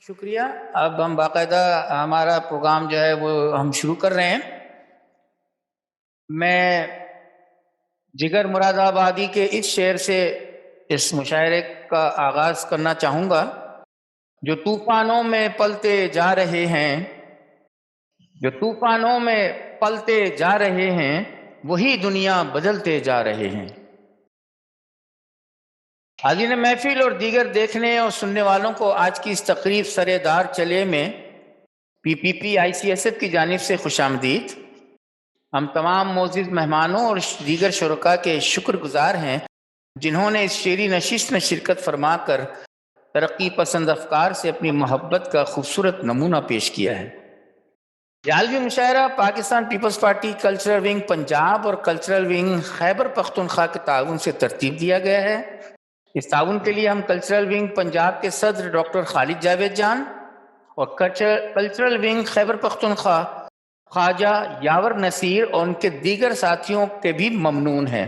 شکریہ۔ اب ہم باقاعدہ ہمارا پروگرام جو ہے وہ ہم شروع کر رہے ہیں۔ میں جگر مراد آبادی کے اس شعر سے اس مشاعرے کا آغاز کرنا چاہوں گا۔ جو طوفانوں میں پلتے جا رہے ہیں، جو طوفانوں میں پلتے جا رہے ہیں، وہی دنیا بدلتے جا رہے ہیں۔ حاضرین محفل اور دیگر دیکھنے اور سننے والوں کو آج کی اس تقریب سرے دار چلے میں پی آئی سی ایس ایف کی جانب سے خوش آمدید۔ ہم تمام معزز مہمانوں اور دیگر شرکاء کے شکر گزار ہیں جنہوں نے اس شعری نشست میں شرکت فرما کر ترقی پسند افکار سے اپنی محبت کا خوبصورت نمونہ پیش کیا ہے۔ یہ عالمی مشاعرہ پاکستان پیپلز پارٹی کلچرل ونگ پنجاب اور کلچرل ونگ خیبر پختونخوا کے تعاون سے ترتیب دیا گیا ہے۔ اس تعاون کے لیے ہم کلچرل ونگ پنجاب کے صدر ڈاکٹر خالد جاوید جان اور کلچرل ونگ خیبر پختونخوا خواجہ یاور نصیر اور ان کے دیگر ساتھیوں کے بھی ممنون ہیں۔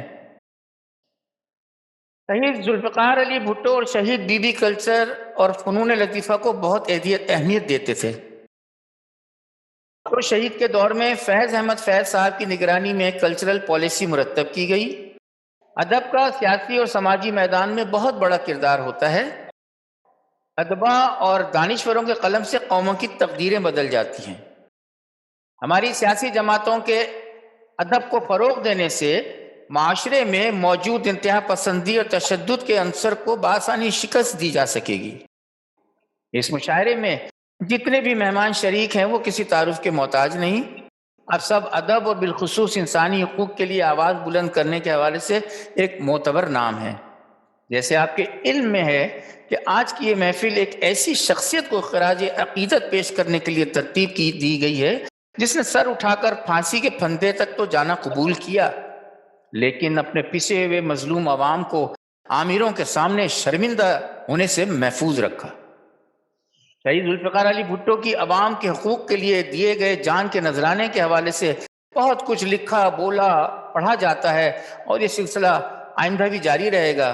شہید ذوالفقار علی بھٹو اور شہید بی بی کلچر اور فنون لطیفہ کو بہت اہمیت دیتے تھے۔ تو شہید کے دور میں فیض احمد فیض صاحب کی نگرانی میں کلچرل پالیسی مرتب کی گئی۔ ادب کا سیاسی اور سماجی میدان میں بہت بڑا کردار ہوتا ہے۔ ادبا اور دانشوروں کے قلم سے قوموں کی تقدیریں بدل جاتی ہیں۔ ہماری سیاسی جماعتوں کے ادب کو فروغ دینے سے معاشرے میں موجود انتہا پسندی اور تشدد کے عنصر کو بآسانی شکست دی جا سکے گی۔ اس مشاعرے میں جتنے بھی مہمان شریک ہیں وہ کسی تعارف کے محتاج نہیں، اب سب ادب اور بالخصوص انسانی حقوق کے لیے آواز بلند کرنے کے حوالے سے ایک معتبر نام ہے۔ جیسے آپ کے علم میں ہے کہ آج کی یہ محفل ایک ایسی شخصیت کو خراج عقیدت پیش کرنے کے لیے ترتیب کی دی گئی ہے جس نے سر اٹھا کر پھانسی کے پھندے تک تو جانا قبول کیا، لیکن اپنے پسے ہوئے مظلوم عوام کو آمیروں کے سامنے شرمندہ ہونے سے محفوظ رکھا۔ شہید ذوالفقار علی بھٹو کی عوام کے حقوق کے لیے دیے گئے جان کے نذرانے کے حوالے سے بہت کچھ لکھا، بولا، پڑھا جاتا ہے اور یہ سلسلہ آئندہ بھی جاری رہے گا۔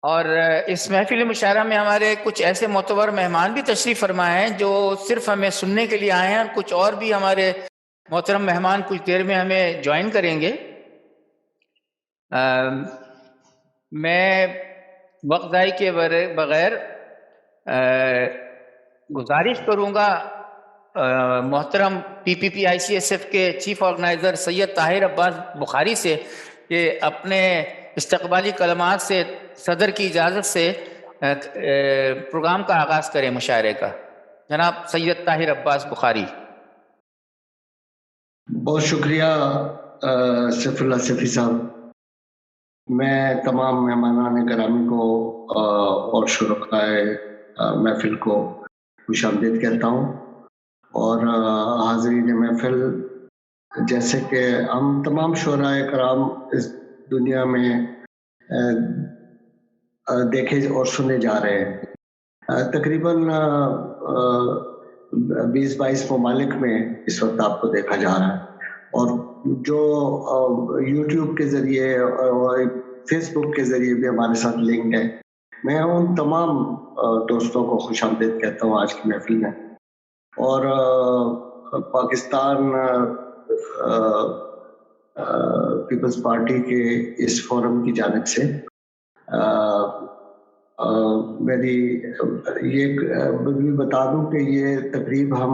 اور اس محفل مشاعرہ میں ہمارے کچھ ایسے معتبر مہمان بھی تشریف فرمائے ہیں جو صرف ہمیں سننے کے لیے آئے ہیں، اور کچھ اور بھی ہمارے محترم مہمان کچھ دیر میں ہمیں جوائن کریں گے۔ میں وقت ضائع کے بغیر گزارش کروں گا محترم پی آئی سی ایس ایف کے چیف آرگنائزر سید طاہر عباس بخاری سے کہ اپنے استقبالی کلمات سے صدر کی اجازت سے پروگرام کا آغاز کریں مشاعرے کا۔ جناب سید طاہر عباس بخاری۔ بہت شکریہ سیف اللہ سیفی صاحب۔ میں تمام مہمانان گرامی کو اور شرکائے محفل کو خوش آمدید کہتا ہوں، اور حاضرین محفل، جیسے کہ ہم تمام شعرائے کرام اس دنیا میں دیکھے اور سنے جا رہے ہیں، تقریباً 20-22 ممالک میں اس وقت آپ کو دیکھا جا رہا ہے، اور جو یوٹیوب کے ذریعے اور فیس بک کے ذریعے بھی ہمارے ساتھ لنک ہے، میں ان تمام دوستوں کو خوش آمدید کہتا ہوں آج کی محفل میں۔ اور پاکستان پیپلز پارٹی کے اس فورم کی جانب سے میری یہ بھی بتا دوں کہ یہ تقریب ہم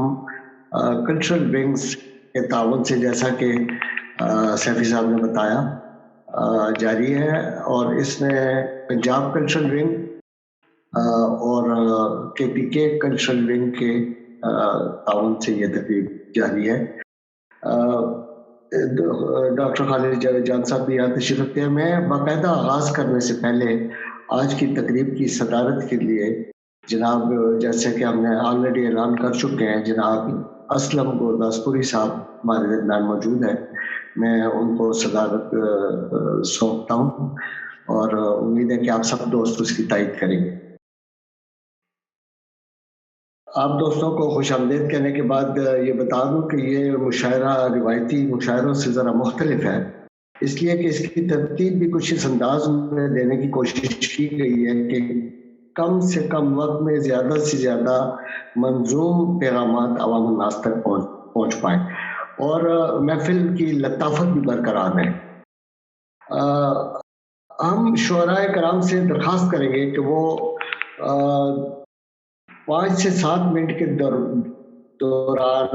کلچرل ونگز کے تعاون سے، جیسا کہ سیفی صاحب نے بتایا، جاری ہے، اور اس میں پنجاب کلچرل ونگ اور کے کلچرل ونگ کے تعاون سے یہ تقریب جاری ہے۔ ڈاکٹر خالد جاوید جان صاحب بھی یہاں تشریف رکھتے ہیں۔ میں باقاعدہ آغاز کرنے سے پہلے آج کی تقریب کی صدارت کے لیے جناب، جیسے کہ ہم نے آلریڈی اعلان کر چکے ہیں، جناب اسلم گورداسپوری صاحب ہمارے درمیان موجود ہیں، میں ان کو صدارت سونپتا ہوں، اور امید ہے کہ آپ سب دوست اس کی تائید کریں گے۔ آپ دوستوں کو خوش آمدید کہنے کے بعد یہ بتا دوں کہ یہ مشاعرہ روایتی مشاعروں سے ذرا مختلف ہے، اس لیے کہ اس کی ترتیب بھی کچھ اس انداز میں دینے کی کوشش کی گئی ہے کہ کم سے کم وقت میں زیادہ سے زیادہ منظوم پیغامات عوام الناس تک پہنچ پائیں اور محفل کی لطافت بھی برقرار رہے۔ ہم شعراء کرام سے درخواست کریں گے کہ وہ 5 سے 7 منٹ کے دوران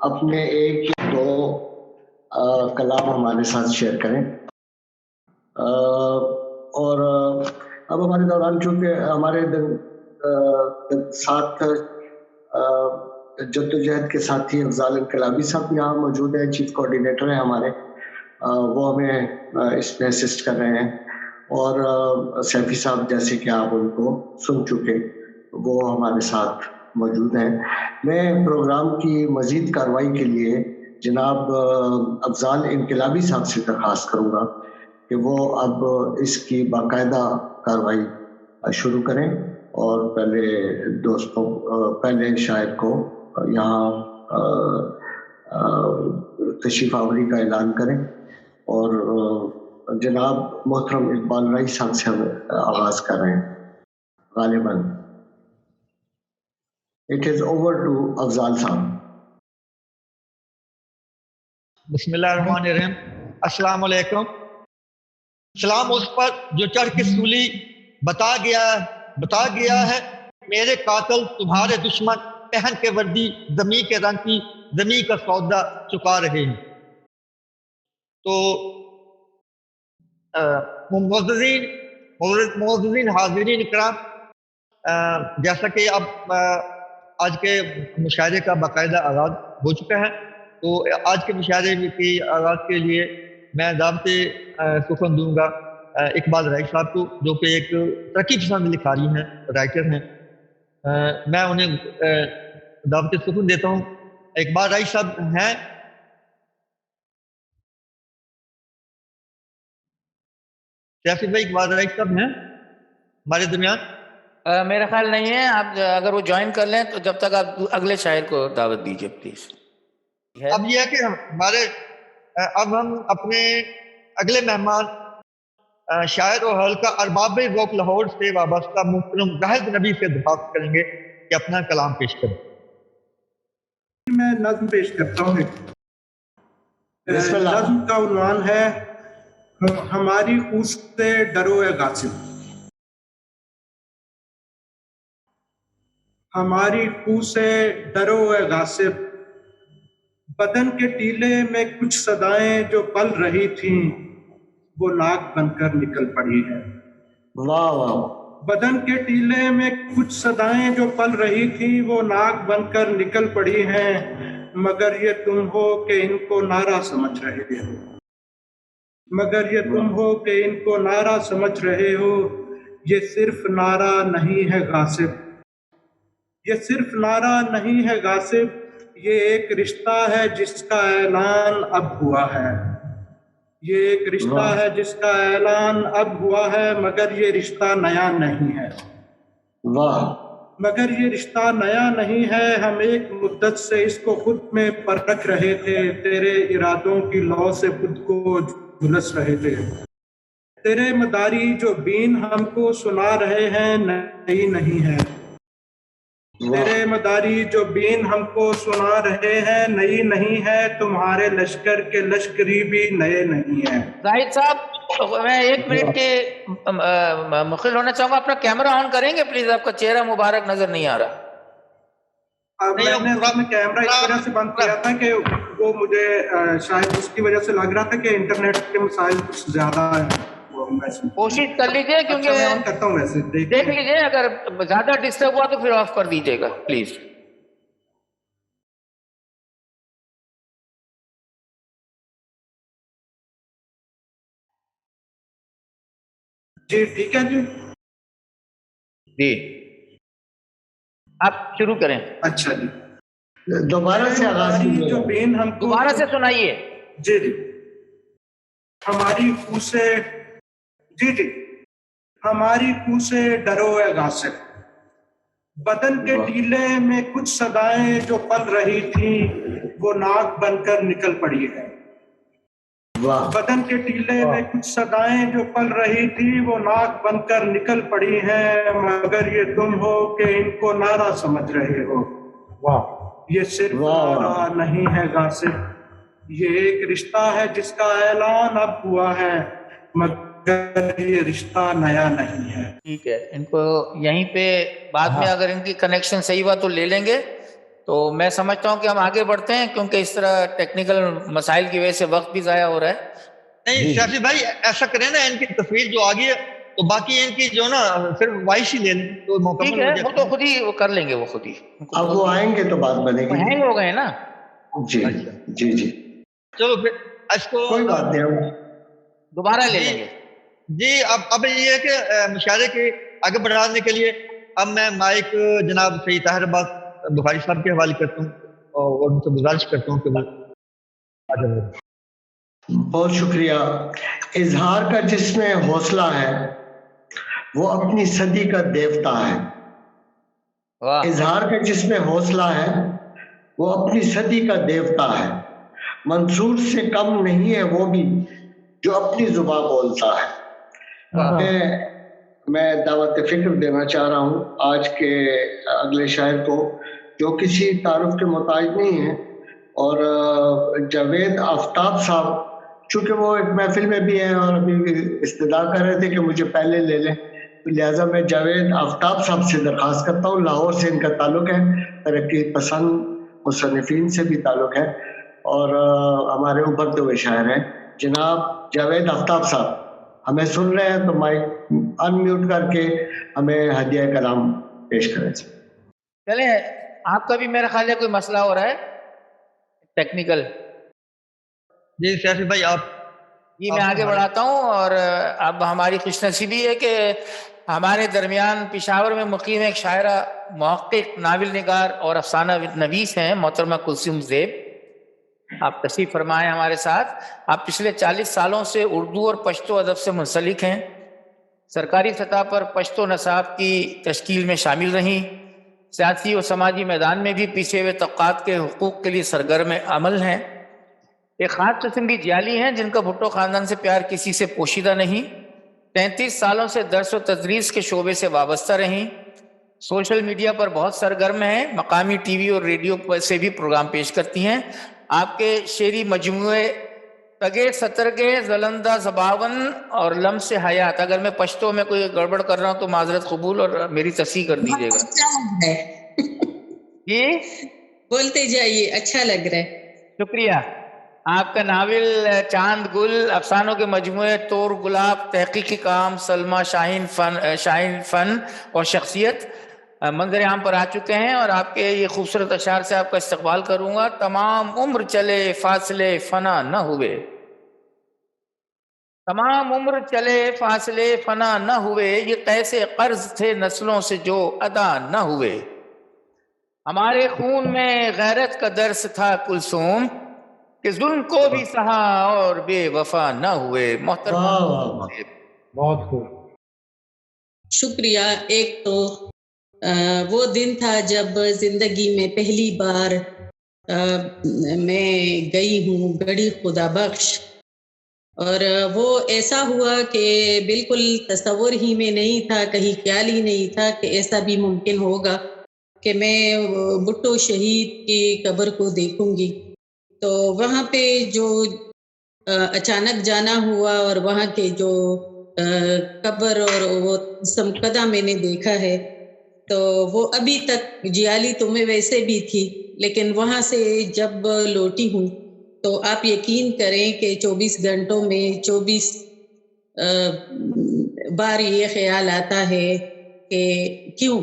اپنے 1 یا 2 کلام ہمارے ساتھ شیئر کریں۔ اور اب ہمارے دوران چونکہ ہمارے ساتھ جدوجہد کے ساتھی افضال انقلابی صاحب یہاں موجود ہیں، چیف کوآرڈینیٹر ہیں ہمارے، وہ ہمیں اس میں اسسٹ کر رہے ہیں، اور سیفی صاحب جیسے کہ آپ ان کو سن چکے وہ ہمارے ساتھ موجود ہیں۔ میں پروگرام کی مزید کارروائی کے لیے جناب افضال انقلابی صاحب سے درخواست کروں گا کہ وہ اب اس کی باقاعدہ کارروائی شروع کریں اور پہلے شاعر کو یہاں تشریف آوری کا اعلان کریں، اور جناب محترم اقبال رائی صاحب سے ہم آغاز کر رہے ہیں۔ غالباً it is over to Afzal صاحب۔ بسم اللہ الرحمن الرحیم۔ السلام علیکم۔ سلام اس پر جو چڑھ کے سولی بتا گیا ہے میرے قاتل تمہارے دشمن پہن کے وردی زمیں کے رنگ کی زمیں کا سودا چکا رہے ہیں۔ تو معززین حاضرین اکرام، جیسا کہ اب آج کے مشاعرے کا باقاعدہ آغاز ہو چکا ہے، تو آج کے مشاعرے کے آغاز کے لیے میں دعوت سخن دوں گا اقبال رائی صاحب کو، جو کہ ایک ترقی پسند لکھاری ہیں، رائٹر ہیں۔ میں انہیں دعوت سخن دیتا ہوں۔ اقبال رائی صاحب ہیں؟ سیاسی بھائی اقبال رائی صاحب ہیں ہمارے درمیان؟ میرا خیال نہیں ہے، آپ اگر وہ جوائن کر لیں تو جب تک آپ اگلے شاعر کو دعوت دیجیے پلیز۔ اب یہ ہے کہ اب ہم اپنے اگلے مہمان شاعر و حلقہ ارباب ذوق لاہور سے وابستہ محترم زاہد نبی سے درخواست کریں گے کہ اپنا کلام پیش کریں۔ میں نظم پیش کرتا ہوں۔ نظم کا عنوان ہے ہماری خو سے ڈرو اے غاصب۔ ہماری خو سے ڈرو اے غاصب، بدن کے ٹیلے میں کچھ صدائیں جو پل رہی تھیں وہ ناک بن کر نکل پڑی ہیں۔ واہ واہ۔ بدن کے ٹیلے میں کچھ صدائیں جو پل رہی تھیں وہ ناک بن کر نکل پڑی ہیں، مگر یہ تم ہو کہ ان کو نعرہ سمجھ رہے ہو، مگر یہ تم ہو کہ ان کو نعرہ سمجھ رہے ہو۔ یہ صرف نعرہ نہیں ہے غاصب، یہ صرف نعرہ نہیں ہے غاصب، یہ ایک رشتہ ہے جس کا اعلان اب ہوا ہے، یہ ایک رشتہ ہے جس کا اعلان اب ہوا ہے، مگر یہ رشتہ نیا نہیں ہے۔ واہ۔ مگر یہ رشتہ نیا نہیں ہے، ہم ایک مدت سے اس کو خود میں پرکھ رہے تھے، تیرے ارادوں کی لو سے خود کو جھلس رہے تھے۔ تیرے مداری جو بین ہم کو سنا رہے ہیں نئی نہیں ہے، تیرے مداری جو بین ہم کو سنا رہے ہیں نئی نہیں ہے، تمہارے لشکر کے لشکری بھی نئے نہیں ہیں۔ زاہد صاحب، میں 1 منٹ کے مخل ہونا چاہوں گا، اپنا کیمرہ آن کریں گے پلیز؟ آپ کا چہرہ مبارک نظر نہیں آ رہا۔ میں نے اپنا کیمرہ اس وجہ سے بند کیا تھا کہ وہ مجھے شاید اس کی وجہ سے لگ رہا تھا کہ انٹرنیٹ کے مسائل کچھ زیادہ ہیں۔ کوشش کر لیجئے، کیونکہ میں آن کرتا ہوں، ویسے دیکھ لیجئے اگر زیادہ ڈسٹرب ہوا تو پھر آف کر دیجئے گا پلیز۔ جی ٹھیک ہے۔ جی آپ شروع کریں۔ اچھا جی، دوبارہ سے آغاز جو بین ہم کو دوبارہ سے سنائیے۔ جی جی۔ ہماری خو سے، جی جی، ہماری خو سے ڈرو اے غاصب، بدن کے ٹیلے میں کچھ صدائیں جو پل رہی تھیں وہ ناک بن کر نکل پڑی ہے۔ वाह बदन के टीले में कुछ सदाएं जो पल रही थी वो नाक बनकर निकल पड़ी हैं, मगर ये तुम हो कि इनको नारा समझ रहे हो। वाह ये सिर्फ नारा नहीं है गासिब, ये एक रिश्ता है जिसका ऐलान अब हुआ है, मगर ये रिश्ता नया नहीं है। ठीक है, इनको यहीं पे बाद में अगर इनकी कनेक्शन सही हुआ तो ले लेंगे। तो मैं समझता हूँ कि हम आगे बढ़ते हैं, क्योंकि इस तरह टेक्निकल मसाइल की वजह से वक्त भी ज़ाया हो रहा है। नहीं सियासी भाई, ऐसा करें ना, इनकी तस्वीर जो आ गई है तो बाकी इनकी जो ना सिर्फ वॉइस ही ले लें तो ठीक मुकम्मल हो है, जाए। वो तो खुद ही वो कर लेंगे, वो खुद ही। अब वो आएंगे तो बात बनेगी। हैंग हो गए ना। जी जी जी, चलो फिर इसको कोई बात नहीं, हम दोबारा ले लेंगे। जी। अब ये है कि मुशायरे के आगे बढ़ाने के लिए अब मैं माइक जनाब सईद ताहिर अब्बास बुखारी साहब के हवाले करता हूँ और उनसे गुजारिश करता हूँ कि वो आगे बढ़ें। बहुत शुक्रिया। इजहार का जिसमें हौसला है वो अपनी सदी का देवता है। वाह, इजहार का जिसमें हौसला है वो अपनी सदी का देवता है। मंसूर से कम नहीं है वो भी जो अपनी जुबान बोलता है। मैं दावत फिक्र देना चाह रहा हूँ आज के अगले शायर को, जो किसी तारुफ के मोहताज नहीं है, और जावेद आफ्ताब साहब, चूंकि वो एक महफिल में भी हैं और अभी इस्तदा कर रहे थे कि मुझे पहले ले लें, तो लिहाजा मैं जावेद आफ्ताब साहब से दरख्वास्त करता हूँ। लाहौर से इनका ताल्लुक है, तरक्की पसंद मुसन्निफीन से भी ताल्लुक है और हमारे उभरते हुए शायर हैं। जनाब जावेद आफ्ताब साहब हमें सुन रहे हैं तो माइक अनम्यूट करके हमें हदिया कलाम पेश करें। चले, आपका भी मेरा ख्याल है कोई मसला हो रहा है टेक्निकल। जी सियासी भाई आप जी, मैं आगे बढ़ाता हूँ। और अब हमारी खुशनसीबी है कि हमारे दरमियान पिशावर में मुकीम एक शायरा, मुहक्किक, नाविल निगार और अफसाना नवीस हैं मोहतरमा कुलसुम ज़ेब। आप तशरीफ फरमाएं हमारे साथ। आप पिछले 40 सालों से उर्दू और पश्तो अदब से मुंसलिक हैं। सरकारी सतह पर पश्तो नसाब की तश्कील में शामिल रहीं। सियासी और समाजी मैदान में भी पीछे हुए तबक़ात के हुकूक़ के लिए सरगर्म अमल हैं। एक ख़ास किस्म की जियाली हैं जिनका भुट्टो ख़ानदान से प्यार किसी से पोशीदा नहीं। 33 सालों से दर्स व तदरीस के शोबे से वाबस्ता रहीं। सोशल मीडिया पर बहुत सरगर्म हैं। मकामी टीवी और रेडियो पर से भी प्रोग्राम पेश करती हैं। आपके शेरी मजमूए तगे सतरगे, जलंदा जबावन और लम्स हयात, अगर मैं पश्तो में कोई गड़बड़ कर रहा हूँ तो माजरत कबूल और मेरी तस्हीह कर दीजिएगा। अच्छा लग रहा है, जी बोलते जाइए, अच्छा लग रहा है। शुक्रिया। आपका नाविल चांद गुल, अफसानों के मजमूए तोर गुलाब, तहकीकी काम, सलमा, शाहीन फन और शख्सियत मंजर आम पर आ चुके हैं और आपके ये खूबसूरत अशार से आपका इस्तकबाल करूँगा। तमाम उम्र चले फासले फना न हुए, तमाम उम्र चले फासले फना न हुए, ये कैसे कर्ज थे नस्लों से जो अदा न हुए। हमारे खून में गैरत का दर्स था कुलसूम, कि जुल्म को भी सहा और बेवफा न हुए। मोहतरमा बहुत खूब, शुक्रिया। एक तो वो दिन था जब जिंदगी में पहली बार मैं गई हूँ गढ़ी खुदा बख्श, और वो ऐसा हुआ कि बिल्कुल तस्वुर ही में नहीं था, कहीं ख्याल ही नहीं था कि ऐसा भी मुमकिन होगा कि मैं भुट्टो शहीद की कब्र को देखूंगी। तो वहाँ पे जो अचानक जाना हुआ और वहाँ के जो कब्र और वो समकदा मैंने देखा है, तो वो अभी तक जियाली तो मैं वैसे भी थी, लेकिन वहाँ से जब लौटी हूँ तो आप यकीन करें कि 24 घंटों में 24 बार ये ख्याल आता है कि क्यों,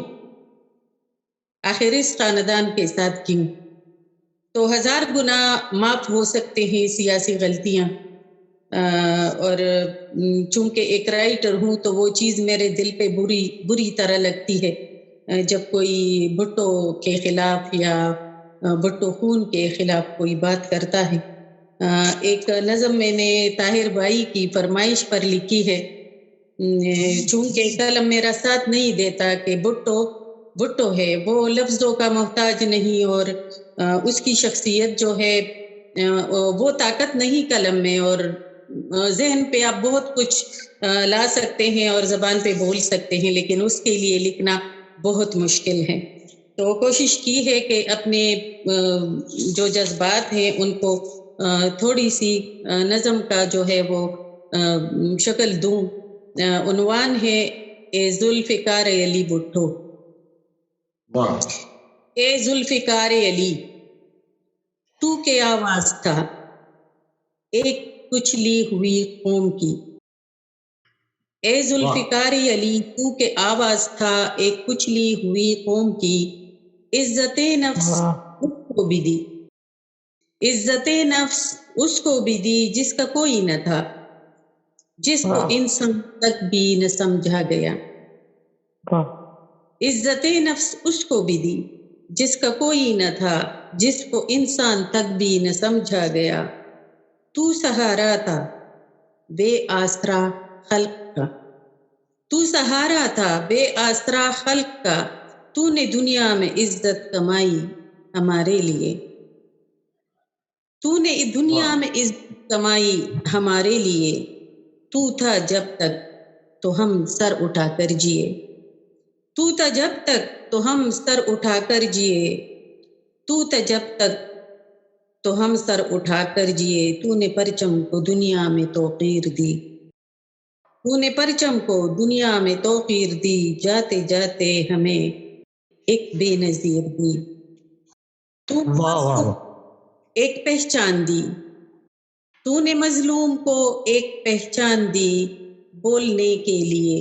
आखिर इस खानदान के साथ क्यों। तो 1000 गुना माफ़ हो सकते हैं सियासी गलतियाँ, और चूंकि एक राइटर हूँ तो वो चीज़ मेरे दिल पे बुरी तरह लगती है जब कोई भुट्टो के खिलाफ या भुट्टो खून के खिलाफ कोई बात करता है। एक नज़म मैंने ताहिर भाई की फरमाइश पर लिखी है, चूंकि कलम मेरा साथ नहीं देता कि भुट्टो है, वो लफ्ज़ों का मोहताज नहीं और उसकी शख्सियत जो है वो ताकत नहीं कलम में, और ذہن پہ آپ بہت کچھ لا سکتے ہیں اور زبان پہ بول سکتے ہیں، لیکن اس کے لیے لکھنا بہت مشکل ہے۔ تو کوشش کی ہے کہ اپنے جو جذبات ہیں ان کو تھوڑی سی نظم کا جو ہے وہ شکل دوں۔ عنوان ہے اے ذوالفقار علی بھٹو۔ واہ، اے ذوالفقار علی، تو کیا آواز تھا ایک کچلی ہوئی قوم کی۔ اے ذوالفقار علی، تو کہ آواز تھا ایک کچلی ہوئی قوم کی، عزت نفس اس کو بھی دی، عزت نفس اس کو بھی دی جس کا کوئی نہ تھا، جس کو انسان تک بھی نہ سمجھا گیا۔ عزت نفس اس کو بھی دی جس کا کوئی نہ تھا، جس کو انسان تک بھی نہ سمجھا گیا۔ تو سہارا تھا بے آسرا خلق کا، تو سہارا تھا بے آسرا خلق کا، تو نے دنیا میں عزت کمائی ہمارے لیے، تو نے دنیا میں عزت کمائی ہمارے لیے۔ تو تھا جب تک تو ہم سر اٹھا کر جیے، تو تھا جب تک تو ہم سر اٹھا کر جیے، تو تھا جب تک تو ہم سر اٹھا کر جیے۔ تو نے پرچم کو دنیا میں توقیر دی، تو نے پرچم کو دنیا میں توقیر دی، جاتے جاتے ہمیں ایک بے نظیر دی۔ تو نے ایک پہچان دی، تو نے مظلوم کو ایک پہچان دی، بولنے کے لیے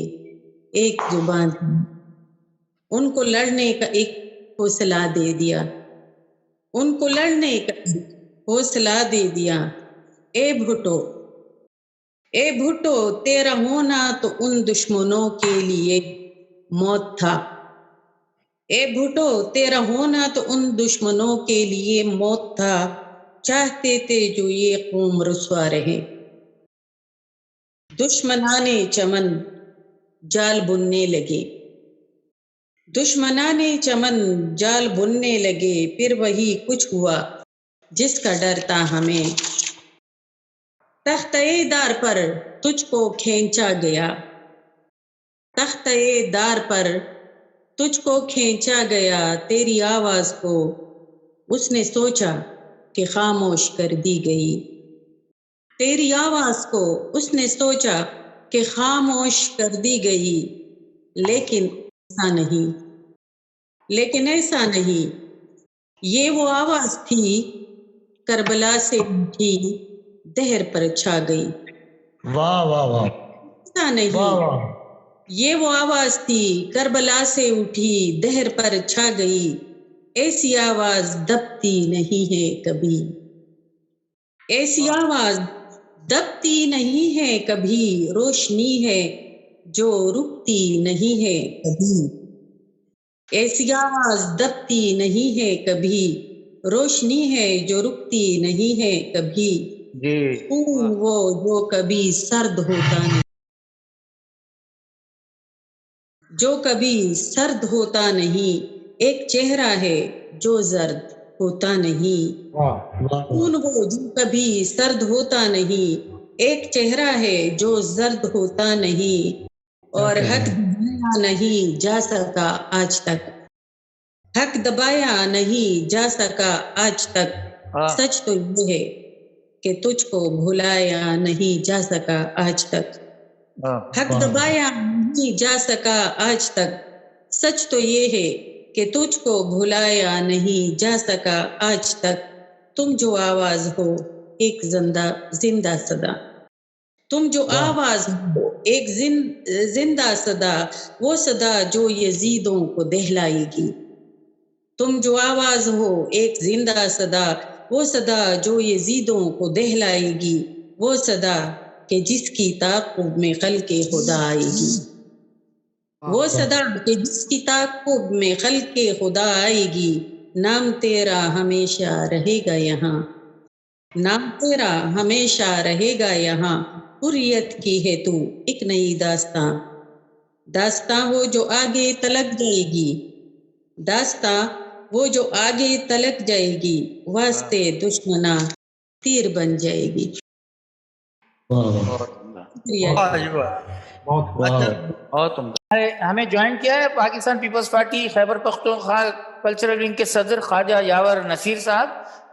ایک زبان دی، ان کو لڑنے کا ایک حوصلہ دے دیا، ان کو لڑنے کا ایک حوصلہ دے دیا۔ اے بھٹو، اے بھٹو، تیرا ہونا تو ان دشمنوں کے لیے موت تھا، اے بھٹو، تیرا ہونا تو ان دشمنوں کے لیے موت تھا، چاہتے تھے جو یہ قوم رسوا رہے۔ دشمنان چمن جال بننے لگے، دشمنان چمن جال بننے لگے، پھر وہی کچھ ہوا جس کا ڈر تھا ہمیں۔ تختہ دار پر تجھ کو کھینچا گیا، تختہ دار پر تجھ کو کھینچا گیا، تیری آواز کو اس نے سوچا کہ خاموش کر دی گئی، تیری آواز کو اس نے سوچا کہ خاموش کر دی گئی۔ لیکن ایسا نہیں، لیکن ایسا نہیں، یہ وہ آواز تھی کربلا سے اٹھی دہر پر چھا گئی۔ واہ واہ واہ، ایسا نہیں، یہ وہ آواز تھی کربلا سے اٹھی دہر پر چھا گئی۔ ایسی آواز دبتی نہیں ہے کبھی، ایسی آواز دبتی نہیں ہے کبھی، روشنی ہے جو رکتی نہیں ہے کبھی، ایسی آواز دبتی نہیں ہے کبھی، روشنی ہے جو رکتی نہیں ہے کبھی۔ خون وہ جو کبھی سرد ہوتا نہیں، جو کبھی سرد ہوتا نہیں، ایک چہرہ ہے جو زرد ہوتا نہیں۔ خون وہ جو کبھی سرد ہوتا نہیں، ایک چہرہ ہے جو زرد ہوتا نہیں، اور حق دبایا نہیں جا سکا آج تک، حق دبایا نہیں جا سکا آج تک۔ سچ تو یہ ہے کہ تجھ کو بھلایا نہیں جا سکا آج تک، حق دبایا نہیں جا سکا آج تک۔ سچ تو یہ ہے کہ تجھ کو بھلایا نہیں جا سکا آج تک۔ تم جو آواز ہو ایک زندہ صدا، تم جو آواز ہو ایک زندہ صدا، وہ صدا جو یزیدوں کو دہلائے گی۔ تم جو آواز ہو ایک زندہ صدا، وہ صدا جو یزیدوں کو دہلائے گی، وہ صدا کہ جس کی تعاقب میں خلق خدا آئے گی، وہ صدا کہ جس کی تعاقب میں خلق خدا آئے گی۔ نام تیرا ہمیشہ رہے گا یہاں، نام تیرا ہمیشہ رہے گا یہاں، حریت کی ہے تو ایک نئی داستاں، داستاں وہ جو آگے تلک جائے گی، داستاں وہ جو آگے تلک جائے گی، واسطے دشمنا تیر بن جائے گی۔ बहुत उम्दा, शुक्रिया। वाह जी वाह, वाह। अच्छा बहुत उम्दा। हमें ज्वाइन किया है पाकिस्तान पीपल्स पार्टी खैबर पख्तूनख्वा कल्चरल विंग के सदर ख्वाजा यावर नसीर साहब,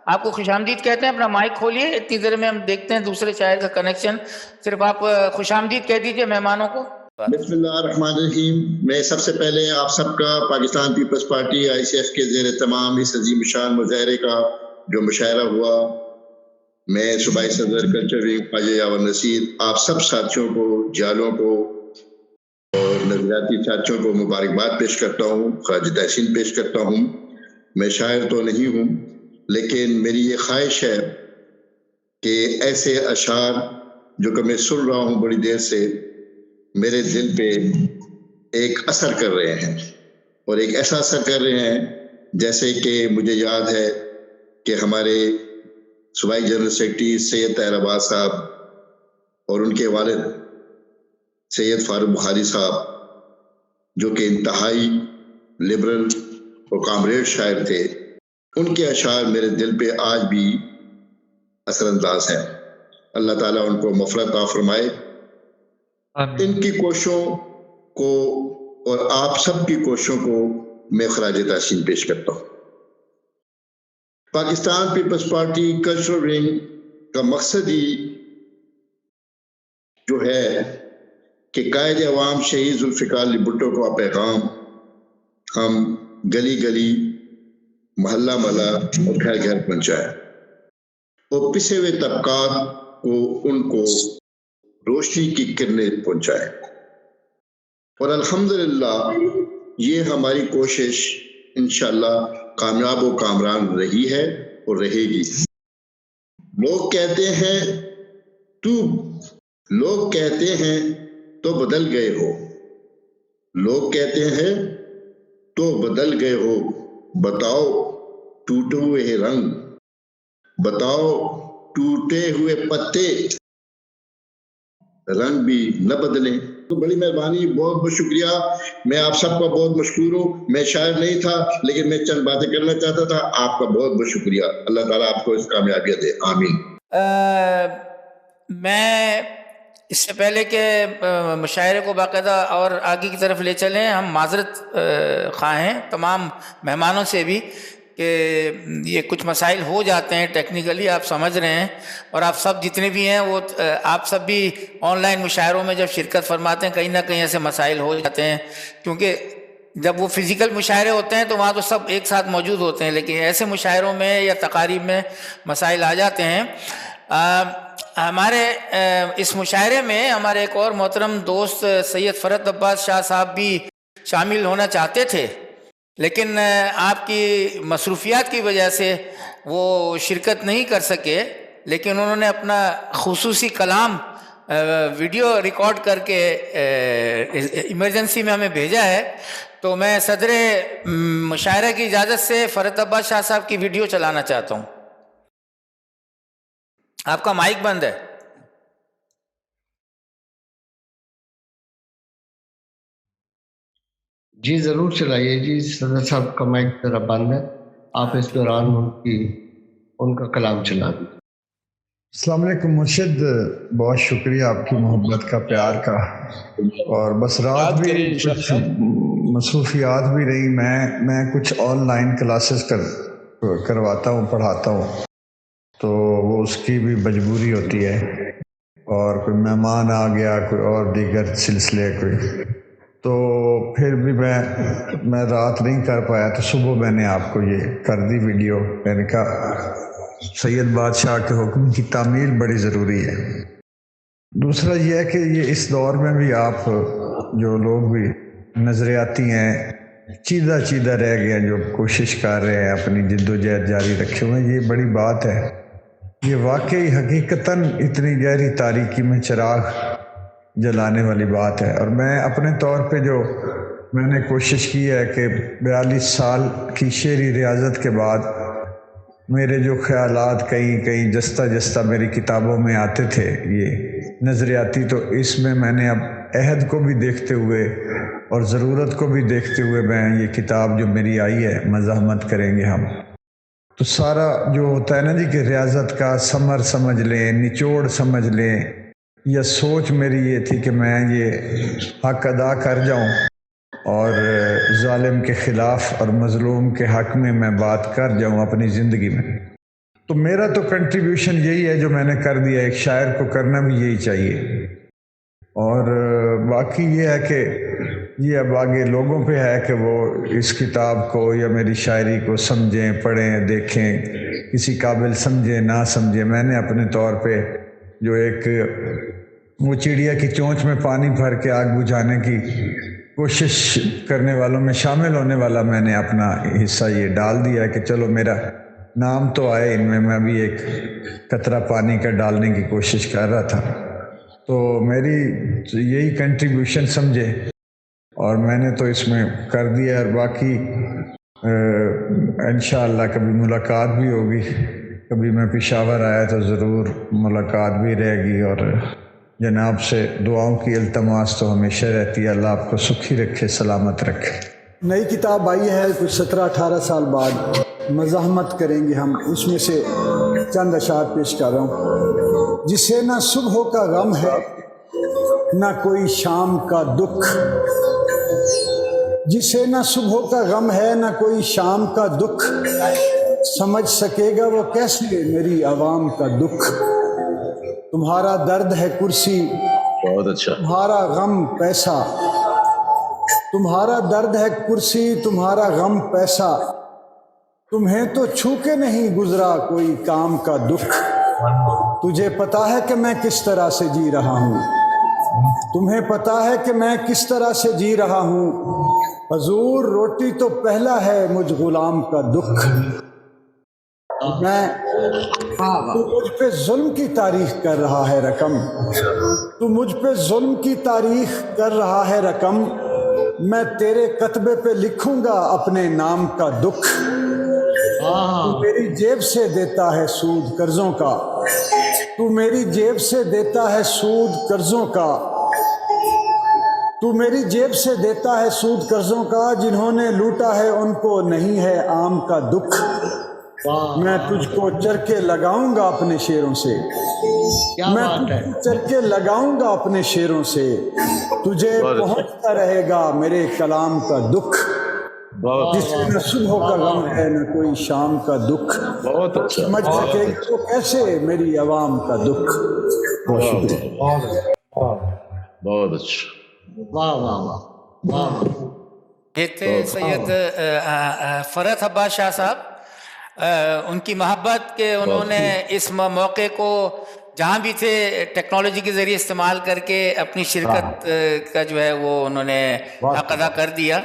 आपको खुशामदीद कहते हैं। अपना माइक खोलिए, इतनी देर में हम देखते हैं दूसरे शायर का कनेक्शन। सिर्फ आप खुशामदीद कह दीजिए मेहमानों को। बिस्मिल्लाहिर्रहमानिर्रहीम। मैं सबसे पहले आप सबका पाकिस्तान पीपल्स पार्टी ICF के ज़ेर तमाम इस अजीम शान मुजाहरे का जो मुशायरा हुआ, मैं सूबाई सदर कल्चर विंग ख्वाजा यावर नसीर आप सब साथियों को, जालों को और नजरियाती साथियों को मुबारकबाद पेश करता हूँ, ख्वाजा तहसीन पेश करता हूँ। मैं शायर तो नहीं हूँ, लेकिन मेरी ये ख्वाहिश है कि ऐसे अशार जो कि मैं सुन रहा हूँ बड़ी देर से, मेरे दिल पे एक असर कर रहे हैं, और एक ऐसा असर कर रहे हैं जैसे कि मुझे याद है कि हमारे सूबाई जनरल सेक्रेटरी सैयद ताहिर अब्बास साहब और उनके वालिद सैयद फारूक बुखारी साहब, जो कि इंतहाई लिबरल और कामरेड शायर थे, उनके अशार मेरे दिल पे आज भी असरअंदाज हैं। अल्लाह ताला उनको मफ़रत अता फरमाए। इनकी कोशिशों को और आप सब की कोशिशों को मैं खराज तहसीन पेश करता हूँ। पाकिस्तान पीपल्स पार्टी कल्चरल विंग का मकसद ही जो है कि कायद अवाम शहीद जुल्फ़िकार अली भुट्टो का पैगाम हम गली गली, महल्ला महल्ला और घर घर पहुंचाए, और पिसे हुए तबकात को उनको रोशनी की किरणें पहुंचाए। और अल्हम्दुलिल्लाह ये हमारी कोशिश इंशाअल्लाह कामयाब व कामरान रही है और रहेगी। लोग कहते हैं तो बदल गए हो, लोग कहते हैं तो बदल गए हो, बताओ टूटे हुए रंग, बताओ टूटे हुए पत्ते, रंग भी न बदले। तो बड़ी मेहरबानी, बहुत बहुत शुक्रिया। मैं आप सबका बहुत मशकूर हूँ। मैं शायर नहीं था, लेकिन मैं चंद बातें करना चाहता था। आपका बहुत बहुत शुक्रिया। अल्लाह ताला आपको इस कामयाबियत दे, आमीन। मैं इससे पहले कि मुशायरे को बाकायदा और आगे की तरफ ले चलें, हम माजरत ख़्वाह हैं तमाम मेहमानों से भी कि ये कुछ मसाइल हो जाते हैं टेक्निकली, आप समझ रहे हैं, और आप सब जितने भी हैं वो आप सब भी ऑनलाइन मुशायरों में जब शिरकत फरमाते हैं कहीं ना कहीं ऐसे मसाइल हो जाते हैं, क्योंकि जब वो फिज़िकल मुशायरे होते हैं तो वहाँ तो सब एक साथ मौजूद होते हैं, लेकिन ऐसे मुशायरों में या तकारीब में मसाइल आ जाते हैं। हमारे इस मुशायरे में हमारे एक और मोहतरम दोस्त सैयद फ़रत अब्बास शाह साहब भी शामिल होना चाहते थे, लेकिन आपकी मसरूफियात की वजह से वो शिरकत नहीं कर सके, लेकिन उन्होंने अपना खुसूसी कलाम वीडियो रिकॉर्ड करके इमरजेंसी में हमें भेजा है। तो मैं सदरे मुशायरे की इजाज़त से फ़रत अब्बास शाह साहब की वीडियो चलाना चाहता हूँ। आपका माइक बंद है। जी जरूर चलाइए जी। सदर साहब का माइक जरा बंद है, आप इस दौरान उनका कलाम चला दीजिए। अस्सलाम वालेकुम मुर्शिद, बहुत शुक्रिया आपकी मोहब्बत का, प्यार का। और बस रात भी कुछ मसरूफियात भी रही, मैं कुछ ऑनलाइन क्लासेस करवाता हूँ, पढ़ाता हूँ, तो वो उसकी भी मजबूरी होती है, और कोई मेहमान आ गया, कोई और दीगर सिलसिले कोई, तो फिर भी मैं रात नहीं कर पाया। तो सुबह मैंने आपको ये कर दी वीडियो। मैंने कहा सैयद बादशाह के हुक्म की तामील बड़ी ज़रूरी है। दूसरा ये है कि ये इस दौर में भी आप जो लोग भी नज़रियाती हैं, चीदा रह गए हैं, जो कोशिश कर रहे हैं अपनी जिद्दोजहद जारी रखे हुए हैं, ये बड़ी बात है। ये वाकई हकीकतन इतनी गहरी तारीकी में चिराग जलाने वाली बात है। और मैं अपने तौर पे जो मैंने कोशिश की है कि 42 साल की शेरी रियाजत के बाद मेरे जो ख्यालात कहीं जस्ता मेरी किताबों में आते थे ये नज़रियाती, तो इसमें मैंने अब अहद को भी देखते हुए और ज़रूरत को भी देखते हुए मैं ये किताब जो मेरी आई है मज़ाहमत करेंगे हम, तो सारा जो होता है ना जी कि रियाजत का समर समझ लें, निचोड़ समझ लें, یا سوچ میری یہ تھی کہ میں یہ حق ادا کر جاؤں اور ظالم کے خلاف اور مظلوم کے حق میں بات کر جاؤں اپنی زندگی میں. تو میرا تو کنٹریبیوشن یہی ہے جو میں نے کر دیا. ایک شاعر کو کرنا بھی یہی چاہیے. اور باقی یہ ہے کہ یہ اب آگے لوگوں پہ ہے کہ وہ اس کتاب کو یا میری شاعری کو سمجھیں، پڑھیں، دیکھیں، کسی قابل سمجھیں نہ سمجھیں. میں نے اپنے طور پہ جو ایک وہ چڑیا کی چونچ میں پانی بھر کے آگ بجھانے کی کوشش کرنے والوں میں شامل ہونے والا میں نے اپنا حصہ یہ ڈال دیا ہے کہ چلو میرا نام تو آئے ان میں بھی ایک قطرہ پانی کا ڈالنے کی کوشش کر رہا تھا. تو میری یہی کنٹریبیوشن سمجھے اور میں نے تو اس میں کر دیا. اور باقی انشاءاللہ کبھی ملاقات بھی ہوگی. کبھی میں پشاور آیا تو ضرور ملاقات بھی رہے گی. اور جناب سے دعاؤں کی التماس تو ہمیشہ رہتی ہے. اللہ آپ کو سکھی رکھے، سلامت رکھے. نئی کتاب آئی ہے کچھ 17-18 سال بعد، مزاحمت کریں گے ہم. اس میں سے چند اشعار پیش کر رہا ہوں. جسے نہ صبح کا غم ہے نہ کوئی شام کا دکھ، جسے نہ صبح کا غم ہے نہ کوئی شام کا دکھ، سمجھ سکے گا وہ کیسے میری عوام کا دکھ. تمہارا درد ہے کرسی، بہت اچھا. تمہارا غم پیسہ، تمہارا درد ہے کرسی، تمہارا غم پیسہ، تمہیں تو چھو کے نہیں گزرا کوئی کام کا دکھ. تجھے پتا ہے کہ میں کس طرح سے جی رہا ہوں، تمہیں پتا ہے کہ میں کس طرح سے جی رہا ہوں. حضور روٹی تو پہلا ہے مجھ غلام کا دکھ. تو مجھ پہ ظلم کی تاریخ کر رہا ہے رقم، تو مجھ پہ ظلم کی تاریخ کر رہا ہے رقم. میں تیرے کتبے پہ لکھوں گا اپنے نام کا دکھ. تو میری جیب سے دیتا ہے سود قرضوں کا، تو میری جیب سے دیتا ہے سود قرضوں کا، تو میری جیب سے دیتا ہے سود قرضوں کا. جنہوں نے لوٹا ہے ان کو نہیں ہے عام کا دکھ. میں تجھ کو چرکے لگاؤں گا اپنے شعروں سے، میں تجھ کو چرکے لگاؤں گا اپنے شعروں سے. تجھے پہنچتا رہے گا میرے کلام کا دکھ. جسے نہ صبح کا غم ہے نہ کوئی شام کا دکھ، سمجھ سکے تو کیسے میری عوام کا دکھ. بہت شکریہ. بہت اچھا. واہ واہ واہ. یہ تھے سید فرحت عباس شاہ صاحب. ان کی محبت کہ انہوں نے اس موقع کو جہاں بھی تھے ٹیکنالوجی کے ذریعے استعمال کر کے اپنی شرکت کا جو ہے وہ انہوں نے حق ادا کر دیا.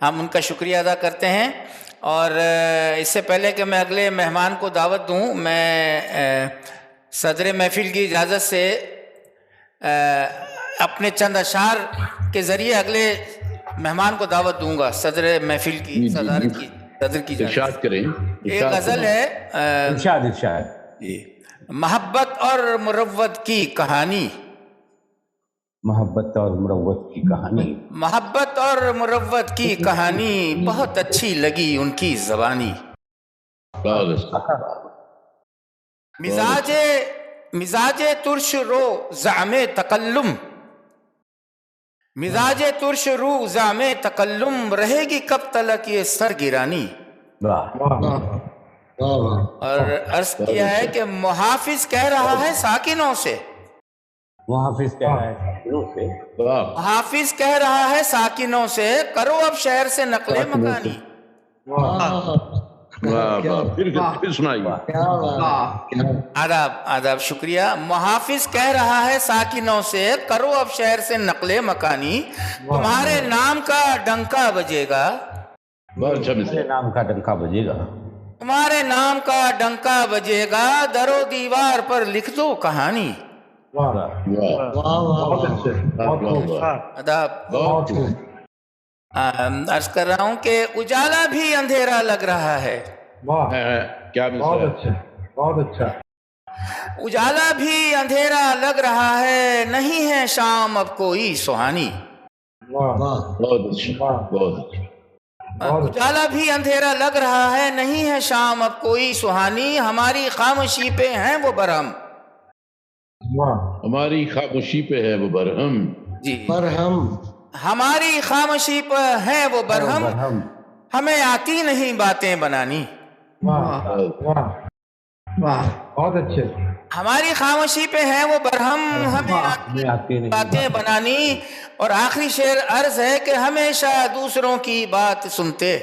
ہم ان کا شکریہ ادا کرتے ہیں. اور اس سے پہلے کہ میں اگلے مہمان کو دعوت دوں، میں صدر محفل کی اجازت سے اپنے چند اشعار کے ذریعے اگلے مہمان کو دعوت دوں گا. صدر محفل کی صدارت کی صدر کی ارشاد کریں. ایک غزل ہے ارشاد جی. محبت اور مروت کی کہانی، محبت اور مروت کی کہانی، محبت اور مروت کی کہانی، بہت اچھی لگی ان کی زبانی. مزاج ترش رو زعم تکلم، مزاج ترش رو زعم تکلم، رہے گی کب تلک یہ سرگرانی. اور عرض کیا ہے کہ محافظ کہہ رہا ہے ساکنوں سے، محافظ کہہ رہا ہے ساکنوں سے، محافظ کہہ رہا ہے ساکنوں سے، کرو اب شہر سے نقل مکانی. آداب شکریہ. محافظ کہہ رہا ہے ساکنوں سے، کرو اب شہر سے نقل مکانی. تمہارے نام کا ڈنکا بجے گا، تمہارے نام کا ڈنکا بجے گا، تمہارے نام کا ڈنکا بجے گا، در و دیوار پر لکھ دو کہانی. آداب. عرض کر رہا ہوں کہ اجالا بھی اندھیرا لگ رہا ہے. کیا بہت اچھا. اجالا بھی اندھیرا لگ رہا ہے، نہیں ہے شام اب کوئی سہانی. اجالا بھی اندھیرا لگ رہا ہے، نہیں ہے شام اب کوئی سہانی. ہماری خاموشی پہ ہیں وہ برہم، हमारी खामोशी पे है वो बरहम। जी, बरहम। हमारी खामोशी पर है वो बरहम, हमें आती नहीं बातें बनानी। वाह वाह वाह, बहुत अच्छे। हमारी खामोशी पे है वो बरहम, हमें आती नहीं बातें बनानी। और आखिरी शेर अर्ज है कि हमेशा दूसरों की बात सुनते,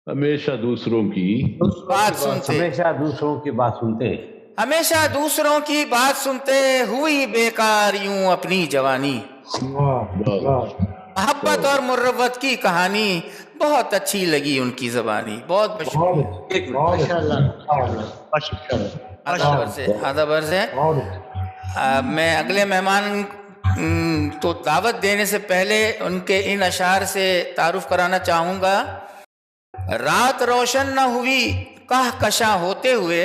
हमेशा दूसरों की बात सुनते, हमेशा दूसरों की बात सुनते, हमेशा दूसरों की बात सुनते, हुई बेकार यूं अपनी जवानी। वाह वाह, मोहब्बत और मुर्रवत की कहानी बहुत अच्छी लगी उनकी जबानी। बहुत बहुत अच्छे, बहुत अच्छे, आदाब अर्ज़ है। बहुत अच्छे। मैं अगले मेहमान तो दावत देने से पहले उनके इन अशार से तारुफ कराना चाहूँगा। रात रोशन न हुई कहकशां होते हुए,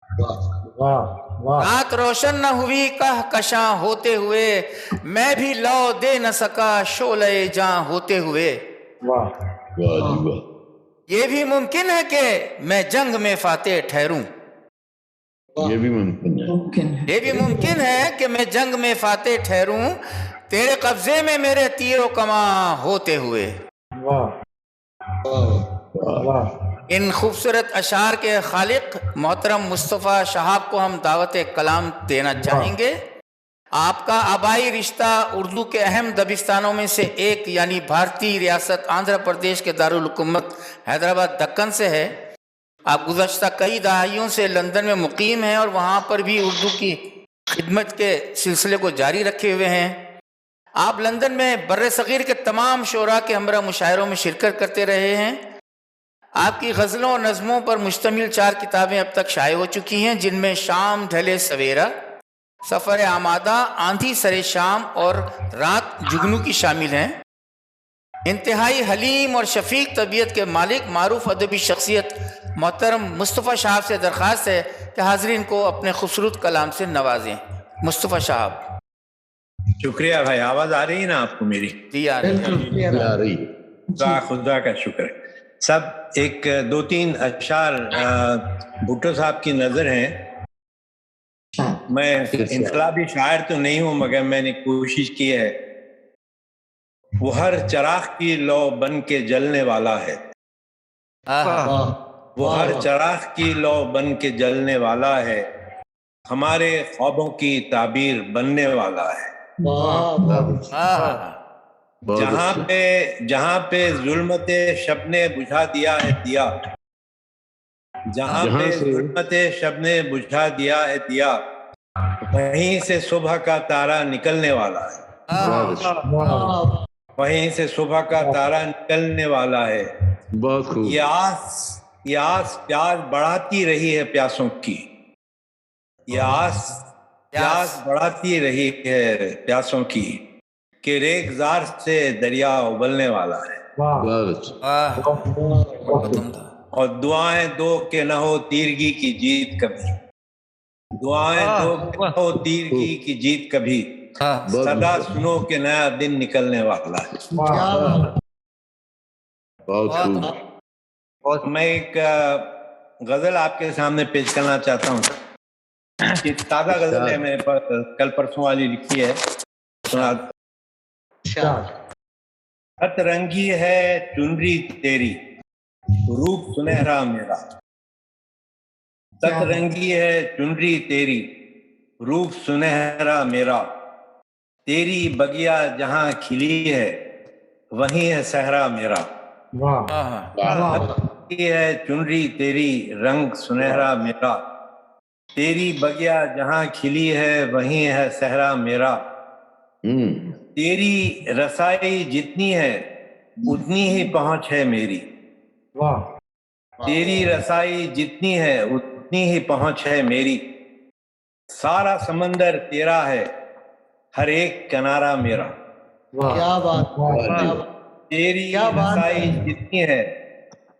वाह वाह, रात रोशन न हुई कहकशां होते हुए, मैं भी लौ दे न सका शोले जां होते हुए। वाह वाह जी वाह। ये भी मुमकिन है कि मैं जंग में फाते ठहरूं, ये भी मुमकिन है, ये भी मुमकिन है कि मैं जंग में फाते ठहरूं, तेरे कब्जे में मेरे तीरों कमा होते हुए। वाह वाह, इन खूबसूरत अशार के खालिक मोहतरम मुस्तफ़ा शहाब को हम दावत कलाम देना चाहेंगे। आपका आबाई रिश्ता उर्दू के अहम दबिस्तानों में से एक यानी भारतीय रियासत आंध्र प्रदेश के दारुल हुकूमत हैदराबाद दक्कन से है। आप गुज़श्ता कई दहाइयों से लंदन में मुकीम हैं और वहाँ पर भी उर्दू की खिदमत के सिलसिले को जारी रखे हुए हैं। आप लंदन में बर्र सग़ीर के तमाम शोरा के हमरा मुशायरों में शिरकत करते रहे हैं। आपकी गज़लों और नज़मों पर मुश्तमिल 4 किताबें अब तक शाये हो चुकी हैं, जिनमें शाम ढले सवेरा, सफ़र आमादा, आंधी सरे शाम और रात जुगनू की शामिल हैं। इंतहाई हलीम और शफीक तबीयत के मालिक मारूफ अदबी शख्सियत मोहतरम मुस्तफ़ा शहाब से दरख्वास्त है कि हाज़रीन को अपने खूबसूरत कलाम से नवाजें। मुस्तफ़ा शहाब। शुक्रिया भाई, आवाज़ आ रही है ना आपको मेरी? जी आ रही है। खुदा का शुक्र है। सब एक 2-3 अशार भुट्टो साहब की नज़र हैं। मैं इनकलाबी शायर तो नहीं हूँ, मगर मैंने कोशिश की है। वो हर चराग की लौ बन के जलने वाला है, वो हर चराग की लौ बन के जलने वाला है, हमारे ख्वाबों की ताबीर बनने वाला है। जहाँ पे जुल्मते शब ने बुझा दिया है दिया, जहाँ पे जुल्मते शब ने बुझा दिया है दिया, वहीं से सुबह का तारा निकलने वाला है, वहीं से सुबह का तारा निकलने वाला है। बहुत खूब। ये आस प्यास बढ़ाती रही है प्यासों की, ये आस प्यास बढ़ाती रही है प्यासों की, कि रेगजार से दरिया उबलने वाला है। और दुआएं दो कि न हो तीरगी की जीत कभी, दुआएं दो कि न हो तीरगी की जीत कभी, सदा सुनो कि नया दिन निकलने वाला है। और मैं एक गजल आपके सामने पेश करना चाहता हूँ। ये ताज़ा गजल है, मेरे पास कल परसों वाली लिखी है, सुना। सतरंगी है चुनरी तेरी, रूप सुनहरा मेरा, सतरंगी है चुनरी तेरी, रूप सुनहरा मेरा, तेरी बगिया जहाँ खिली है वहीं है सहरा मेरा। सतरंगी है चुनरी तेरी, रंग सुनहरा मेरा, तेरी बगिया जहाँ खिली है वहीं है सहरा मेरा। तेरी रसाई जितनी है उतनी ही पहुंच है मेरी, तेरी रसाई जितनी है उतनी ही पहुंच है मेरी, सारा समंदर तेरा है हर एक किनारा मेरा। क्या बात, तेरी रसाई जितनी है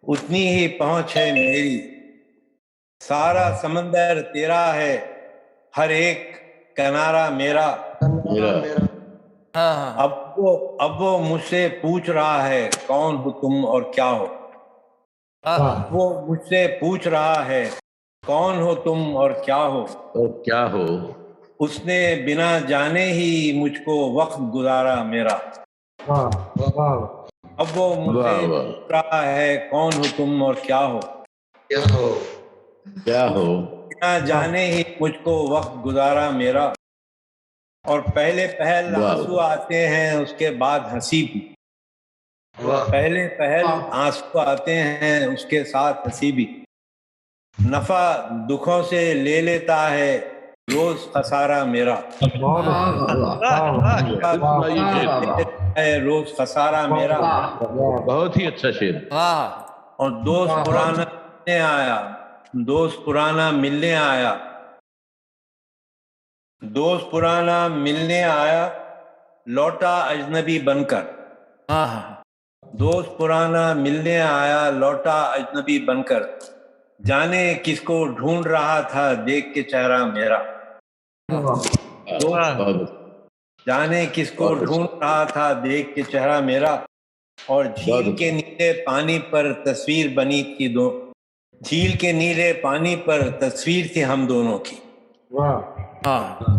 उतनी ही पहुंच है मेरी, सारा समंदर तेरा है हर एक किनारा मेरा। अब वो मुझसे पूछ रहा है कौन हो तुम और क्या हो, वो मुझसे पूछ रहा है कौन हो तुम और क्या हो, और क्या हो, उसने बिना जाने ही मुझको वक्त गुजारा मेरा। वाह वाह अब वो मुझसे वाह वाह, पूछ रहा है कौन हो तुम और क्या हो, क्या हो, बिना जाने ही मुझको वक्त गुजारा मेरा। और पहले पहल वाह आंसू आते हैं उसके बाद हंसी भी, पहले पहल आंसू आते हैं उसके साथ हंसी भी। नफा दुखों से ले लेता है रोज खसारा मेरा, है रोज खसारा मेरा। बहुत ही अच्छा शेर। वाह। और दोस्त पुराना मिलने आया, दोस्त पुराना मिलने आया, दोस्त पुराना मिलने आया, लौटा अजनबी बनकर। हाँ, दोस्त पुराना मिलने आया, लौटा अजनबी बनकर। जाने किसको ढूंढ रहा था देख के चेहरा मेरा। जाने किसको ढूंढ रहा था देख के चेहरा मेरा। और झील के नीले पानी पर तस्वीर बनी थी दो, झील के नीले पानी पर तस्वीर थी हम दोनों की।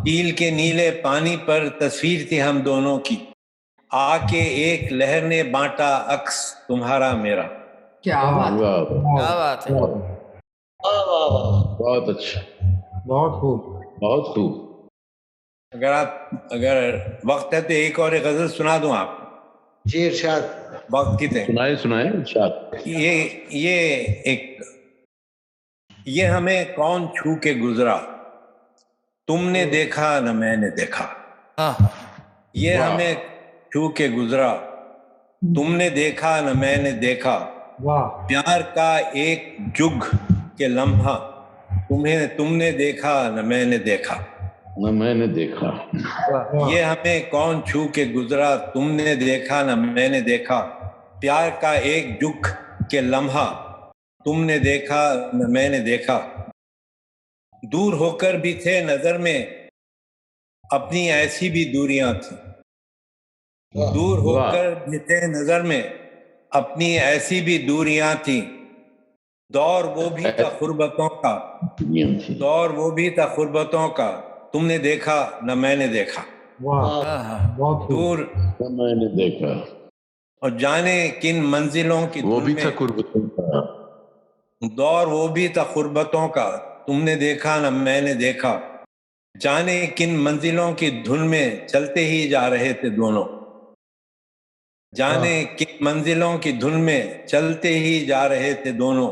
झील के नीले पानी पर तस्वीर थी हम दोनों की। आके एक लहर ने बांटा अक्स तुम्हारा मेरा। क्या बात है। बहुत अच्छा, बहुत खूब। बहुत खूब। अगर वक्त है तो एक और एक गजल सुना दूं आप जी इरशाद। वक्त कितने सुनाए सुनाए इरशाद। ये हमें कौन छू के गुजरा, तुमने देखा न मैंने देखा। ये हमें छू के गुजरा, तुमने देखा न मैंने देखा। प्यार का एक जुग के लम्हा, तुमने देखा न मैंने देखा। न मैंने देखा। ये हमें कौन छू के गुजरा, तुमने देखा न मैंने देखा। प्यार का एक जुग के लम्हा, तुमने देखा न मैंने देखा। दूर होकर भी थे नजर में, अपनी ऐसी भी दूरियां थी। दूर होकर भी थे नजर में, अपनी ऐसी भी दूरियां थी। दौर वो भी था खुरबतों का, दौर वो भी था खुरबतों का। तुमने देखा न मैंने देखा। दूर न मैंने देखा। और जाने किन मंजिलों की वो धुन भी में, था कुर्बतों का। दौर वो भी था खुरबतों का। तुमने देखा न मैंने देखा। जाने किन मंजिलों की धुन में चलते ही जा रहे थे दोनों। जाने किन मंजिलों की धुन में चलते ही जा रहे थे दोनों।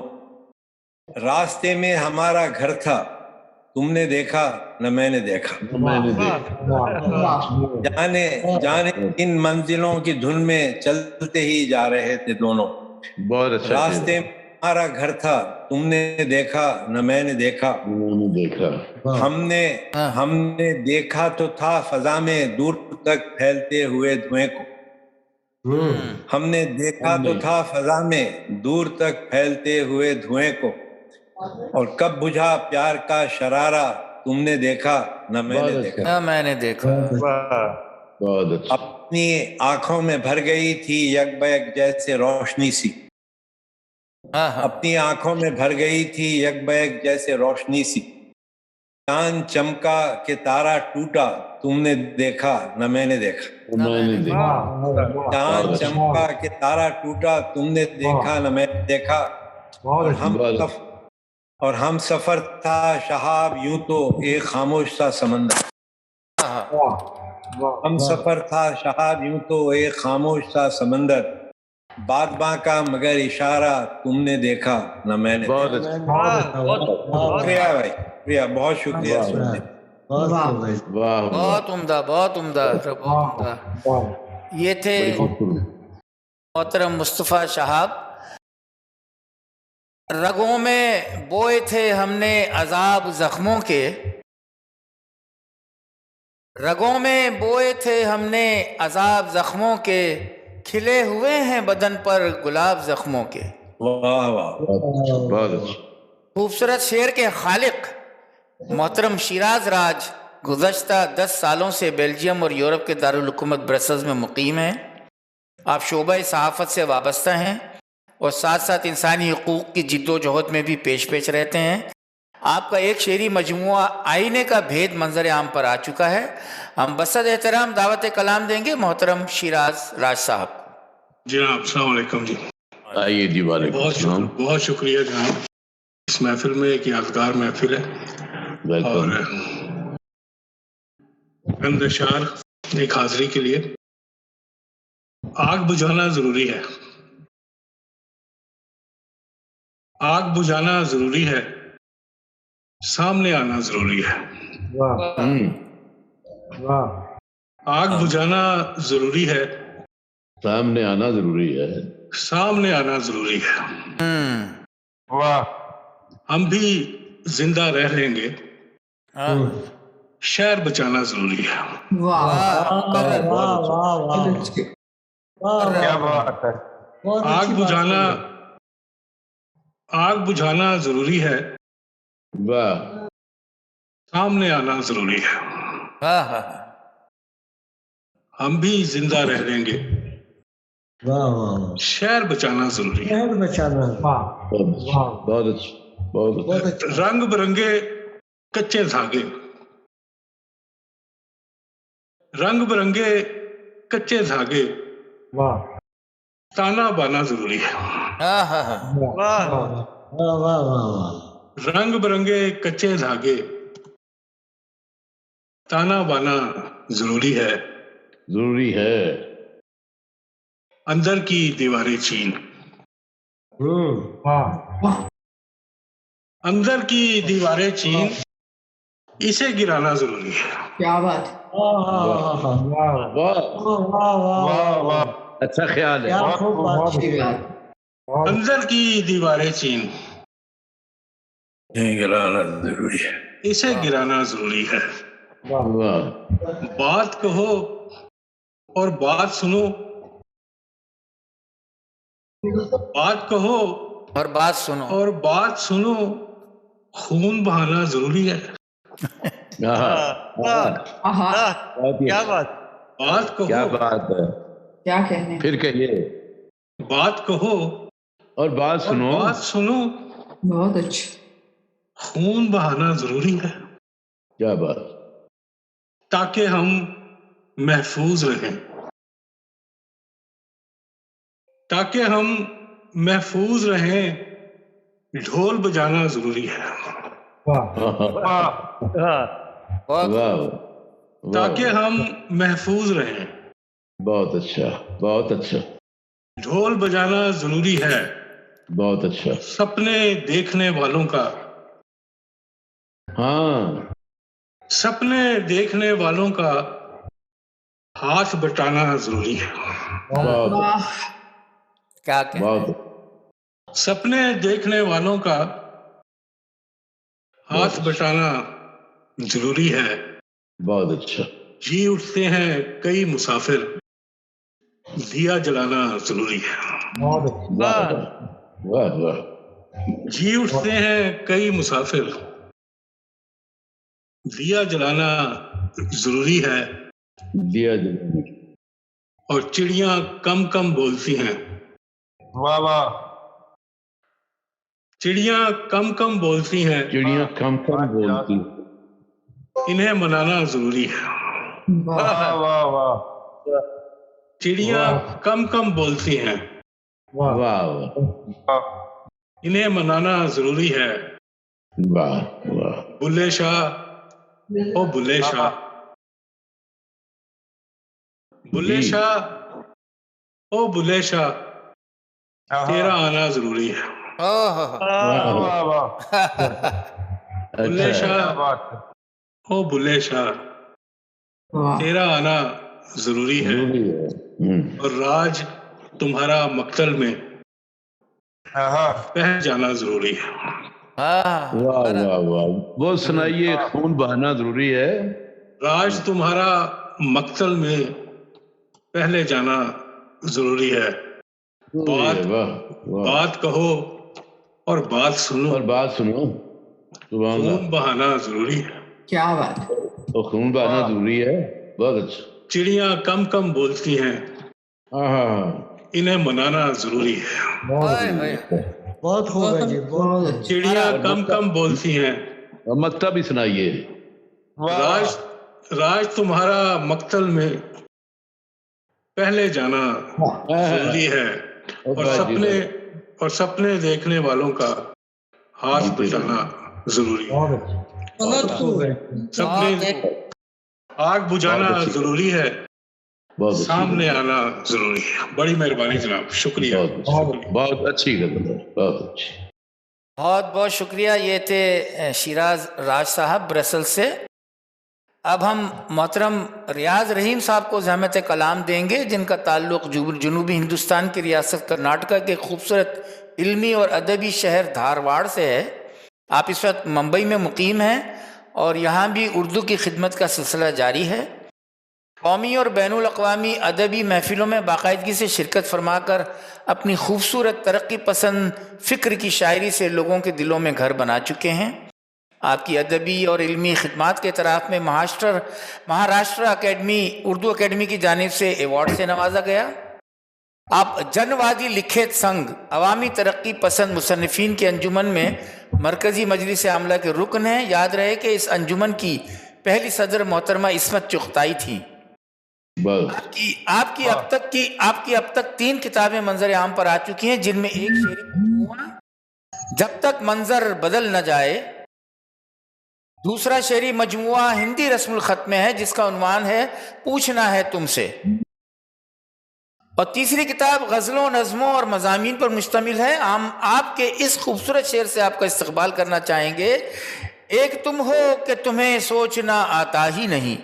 रास्ते में हमारा घर था, तुमने देखा न मैंने देखा। न मैंने देखा। जाने किन मंजिलों की धुन में चलते ही जा रहे थे दोनों। बहुत अच्छा। रास्ते में हमारा घर था, तुमने देखा न मैंने देखा। मैंने देखा। हमने देखा तो था फजा में दूर तक फैलते हुए धुएं को। हमने देखा तो था फजा में दूर तक फैलते हुए धुएं को। और कब बुझा प्यार का शरारा, तुमने देखा न मैंने देखा। न मैंने देखा। बहुत अच्छा। अपनी आंखों में भर गई थी यकबयक जैसे रोशनी सी। अपनी आंखों में भर गई थी यकबयक जैसे रोशनी सी। चांद चमका के तारा टूटा, तुमने देखा न मैंने देखा। न मैंने देखा। चांद चमका के तारा टूटा, तुमने देखा न मैंने देखा। और हम सफर था शहाब यूं तो एक खामोश सा समंदर। हम सफर था शहाब यूं तो एक खामोश सा समंदर। बागबां का मगर इशारा, तुमने देखा न मैंने देखा। शुक्रिया भाई, शुक्रिया, बहुत शुक्रिया। बहुत उम्दा, बहुत उम्दा, बहुत उम्दा। ये थे मोहतरम मुस्तफ़ा शहाब। रगों में बोए थे हमने अजाब जख्मों के, रगों में बोए थे हमने अजाब जख्मों के। खिले हुए हैं बदन पर गुलाब जख्मों के। वाह वाह, खूबसूरत शेर के खालिक मोहतरम शिराज राज गुज़श्ता 10 सालों से बेल्जियम और यूरोप के दारुल हुकूमत ब्रसेल्स में मुकीम हैं। आप शोबा सहाफ़त से वाबस्ता हैं और साथ साथ इंसानी हकूक़ की जिद्दोजहद में भी पेश रहते हैं। آپ کا ایک شعری مجموعہ آئینے کا بھید منظر عام پر آ چکا ہے. ہم بصد احترام دعوت کلام دیں گے محترم شیراز راج صاحب. جناب السلام علیکم. جی آئیے جی. وعلیکم السلام. بہت شکریہ جناب. اس محفل میں ایک یادگار محفل ہے اور چند اشعار ایک حاضری کے لیے. آگ بجھانا ضروری ہے، آگ بجھانا ضروری ہے، سامنے آنا ضروری ہے. آگ بجھانا ضروری ہے، سامنے آنا ضروری ہے، سامنے آنا ضروری ہے. ہم بھی زندہ رہ لیں گے، شہر بچانا ضروری ہے. آگ بجھانا ضروری ہے، سامنے آنا ضروری ہے. ہم بھی زندہ رہ لیں گے، شہر بچانا ضروری ہے. بہت اچھا. رنگ برنگے کچے دھاگے، رنگ برنگے کچے دھاگے، تانا بانا ضروری ہے. رنگ برنگے کچے دھاگے، تانا بانا ضروری ہے. ضروری ہے. اندر کی دیواریں چین، اندر کی دیواریں چین، اسے گرانا ضروری ہے. کیا بات. اچھا خیال ہے. اندر کی دیواریں چین، گرانا ضروری ہے، اسے گرانا ضروری ہے. بات کہو اور بات سنو، بات کہو اور بات سنو، اور بات سنو، خون بہانا ضروری ہے. کیا بات. بات کہو، کیا بات ہے. کیا کہنے. پھر کہیے. بات کہو اور بات اور سنو. بات سنو، بہت اچھا. خون بہانا ضروری ہے. کیا بات. تاکہ ہم محفوظ رہیں، تاکہ ہم محفوظ رہیں، ڈھول بجانا ضروری ہے. تاکہ ہم محفوظ رہیں. بہت اچھا. بہت اچھا. ڈھول بجانا ضروری ہے. بہت اچھا. سپنے دیکھنے والوں کا، ہاں سپنے دیکھنے والوں کا ہاتھ بٹانا ضروری ہے. کیا سپنے دیکھنے والوں کا ہاتھ بٹانا ضروری ہے. بہت اچھا. جی اٹھتے ہیں کئی مسافر، دیا جلانا ضروری ہے. واہ واہ. جی اٹھتے ہیں کئی مسافر، دیا جلانا ضروری ہے. دیا جلانا. اور چڑیاں کم کم بولتی ہیں. چڑیاں کم کم بولتی ہیں، چڑیاں کم کم بولتی. انہیں منانا ضروری ہے. چڑیاں کم کم بولتی ہیں، واہ واہ. انہیں منانا ضروری ہے. واہ واہ. بلے شاہ، او بلے شاہ، بلے شاہ، او بلے شاہ، تیرا آنا ضروری ہے. بلے شاہ، او بلے شاہ، تیرا آنا ضروری ہے. اور راج تمہارا مقتل میں پہ جانا ضروری ہے. واہ واہ واہ. وہ سنائیے. خون بہانا ضروری ہے. راج تمہارا مقتل میں پہلے جانا ضروری ہے. بات کہو اور بات سنو، اور بات سنو. خون بہانا ضروری ہے. کیا بات. تو خون بہانا ضروری ہے. بہت اچھا. چڑیاں کم کم بولتی ہیں، ہاں ہاں. इन्हें मनाना जरूरी है। बहुत खूब है जी, बहुत। चिड़िया कम कम बोलती हैं। मक्ता भी सुनाइए। राज तुम्हारा मक्तल में पहले जाना जरूरी है, और सपने देखने वालों का हाथ बचाना जरूरी है। बहुत खूब। सपने आग बुझाना जरूरी है, सामने आना जरूरी है। बड़ी मेहरबानी जनाब, शुक्रिया। बहुत अच्छी गजल है, बहुत अच्छी। बहुत बहुत शुक्रिया। ये थे शिराज राज साहब ब्रसल से। अब हम मोहतरम रियाज रहीम साहब को ज़हमत कलाम देंगे, जिनका ताल्लुक़ जनूबी हिंदुस्तान की रियासत कर्नाटका के खूबसूरत इल्मी और अदबी शहर धारवाड़ से है। आप इस वक्त मुंबई में मुकीम हैं और यहाँ भी उर्दू की खिदमत का सिलसिला जारी है। कौमी और बैनुल अक़वामी अदबी महफ़िलों में बाकायदगी से शिरकत फरमाकर अपनी खूबसूरत तरक्की पसंद फ़िक्र की शायरी से लोगों के दिलों में घर बना चुके हैं। आपकी अदबी और इल्मी खिदमात के तरफ में महाराष्ट्र अकेडमी उर्दू अकेडमी की जानिब से एवॉर्ड से नवाजा गया। आप जनवादी लिखित संघ अवामी तरक्की पसंद मुसन्निफीन के अंजुमन में मरकज़ी मजलिस आमला के रुकन हैं। याद रहे कि इस अंजुमन की पहली सदर मोहतरमा इस्मत चुगताई थी। आपकी अब तक 3 किताबें मंजर आम पर आ चुकी हैं, जिनमें एक शेरी मजमूआ जब तक मंजर बदल न जाए, दूसरा शेरी मजमूआ हिंदी रस्मुल खत में है जिसका उन्वान है पूछना है तुमसे, और तीसरी किताब गज़लों, नज़मों और मज़ामीन पर मुश्तमिल है। हम आपके इस खूबसूरत शेर से आपका इस्तक़बाल करना चाहेंगे। एक तुम हो कि तुम्हें सोचना आता ही नहीं,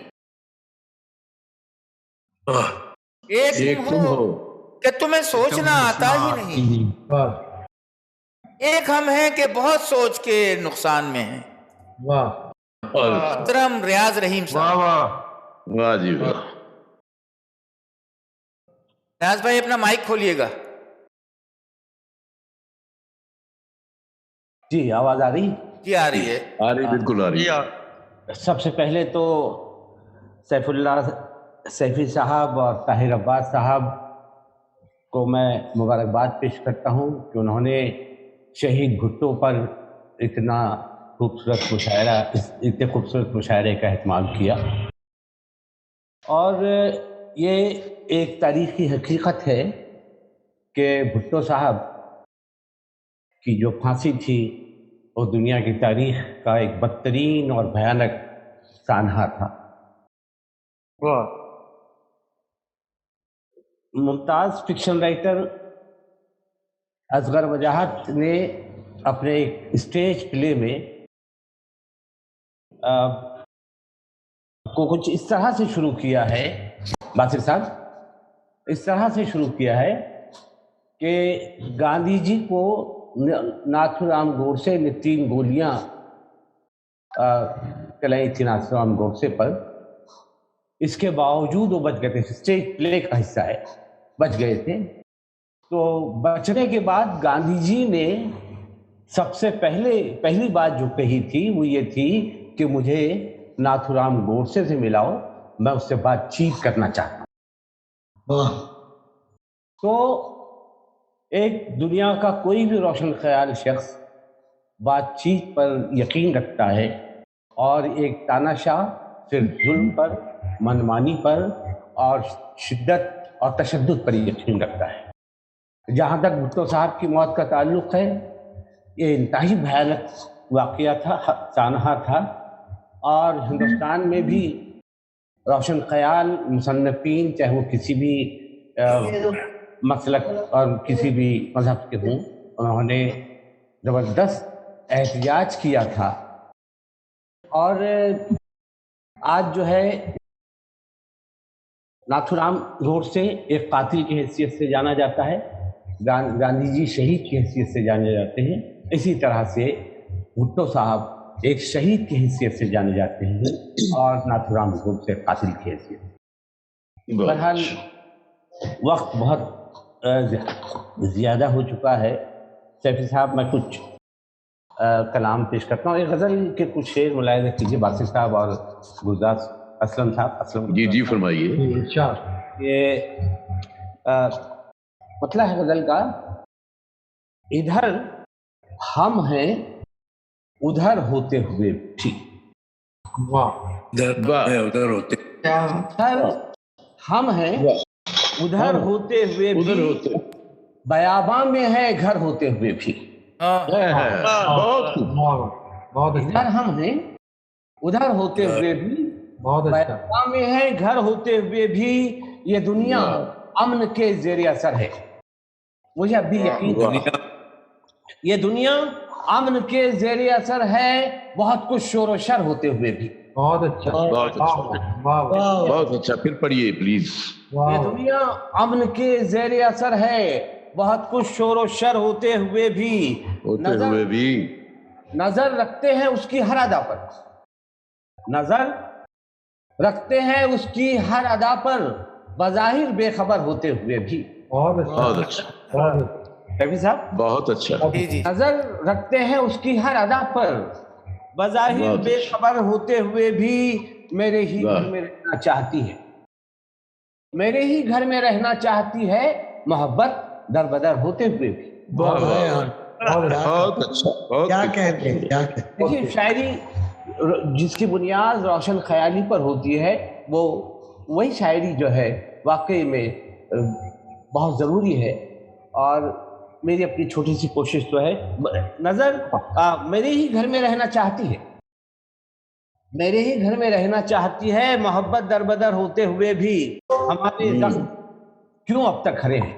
एक तुम हो कि तुम्हें सोचना आता ही नहीं, एक हम हैं कि बहुत सोच के नुकसान में हैं। मोहतरम रियाज रहीम साहब। वाह जी वाह। रियाज भाई अपना माइक खोलिएगा। जी आवाज आ रही? जी आ रही है। आ रही, बिल्कुल आ रही है। सबसे पहले तो सैफी साहब और ताहिर अब्बास साहब को मैं मुबारकबाद पेश करता हूँ कि उन्होंने शहीद भुट्टो पर इतना खूबसूरत मुशायरा, इतने खूबसूरत मुशायरे का एहतमाम किया। और ये एक तारीख़ी हकीकत है कि भुट्टो साहब की जो फांसी थी वो दुनिया की तारीख़ का एक बदतरीन और भयानक सानहा था। मुमताज़ फिक्शन राइटर असगर वजाहत ने अपने एक स्टेज प्ले में को कुछ इस तरह से शुरू किया है, बासिर साहब, इस तरह से शुरू किया है कि गांधी जी को नाथूराम गोडसे ने 3 गोलियां चलाई थी नाथूराम गोडसे पर। इसके बावजूद वो बच गए थे, स्टेज प्ले का हिस्सा है, बच गए थे। तो बचने के बाद गांधी जी ने सबसे पहली बात जो कही थी वो ये थी कि मुझे नाथूराम गोडसे से मिलाओ, मैं उससे बातचीत करना चाहता हूँ। तो एक दुनिया का कोई भी रोशन ख्याल शख्स बातचीत पर यकीन रखता है और एक तानाशाह सिर्फ जुल्म पर, मनमानी पर और शिद्दत और तशद्दुद पर यकीन रखता है। जहाँ तक भुट्टो साहब की मौत का ताल्लुक़ है, ये इंतहाई भयानक वाक़या था, सानहा था। और हिंदुस्तान में भी रोशन ख़याल मुसन्निफ़ीन, चाहे वो किसी भी मसलक और किसी भी मज़हब के हों, उन्होंने ज़बरदस्त एहतिजाज किया था। और आज जो है नाथूराम गोडसे एक कातिल की हैसियत से जाना जाता है, गांधी जी शहीद की हैसियत से जाने जाते हैं। इसी तरह से भुट्टो साहब एक शहीद की हैसियत से जाने जाते हैं और नाथूराम गोडसे कातिल की हैसियत। बहरहाल वक्त बहुत ज़्यादा हो चुका है। सैफी साहब, मैं कुछ कलाम पेश करता हूँ। एक गज़ल के कुछ शेर मुलाहिज़ा कीजिए बासिर साहब और गुलजार असलम साहब। जी फरमाइए। ये मतलब है गजल का, इधर हम हैं उधर होते हुए भी। उधर होते, हम हैं उधर होते हुए भी, बयाबा में है घर होते हुए भी। इधर हम हैं उधर होते हुए भी, बयाबा में है घर होते हुए भी, ये दुनिया अमन के जेर असर है। मुझे अब भी यकीन है ये दुनिया अमन के जेर असर है, बहुत कुछ शोर और शर होते हुए भी। बहुत अच्छा, बहुत अच्छा, बहुत अच्छा, फिर पढ़िए प्लीज। ये दुनिया अमन के जेर असर है, बहुत कुछ शोर और शर होते हुए भी, नजर रखते हैं उसकी हर अदा पर, नजर रखते हैं उसकी हर अदा पर, बज़ाहिर बेखबर होते हुए भी। बहुत अच्छा, रफी साहब बहुत अच्छा। नजर रखते हैं उसकी हर अदा पर, बज़ाहिर बेखबर होते हुए भी, मेरे ही घर में रहना चाहती है, मेरे ही घर में रहना चाहती है, मोहब्बत दर बदर होते हुए भी। बहुत अच्छा, क्या कहते हैं, क्या कहते हैं। देखिए, शायरी जिसकी बुनियाद रोशन ख्याली पर होती है, वो वही शायरी जो है वाकई में बहुत ज़रूरी है। और मेरी अपनी छोटी सी कोशिश तो है, नज़र मेरे ही घर में रहना चाहती है, मेरे ही घर में रहना चाहती है, मोहब्बत दर बदर होते हुए भी, हमारे जख्म क्यों अब तक हरे हैं,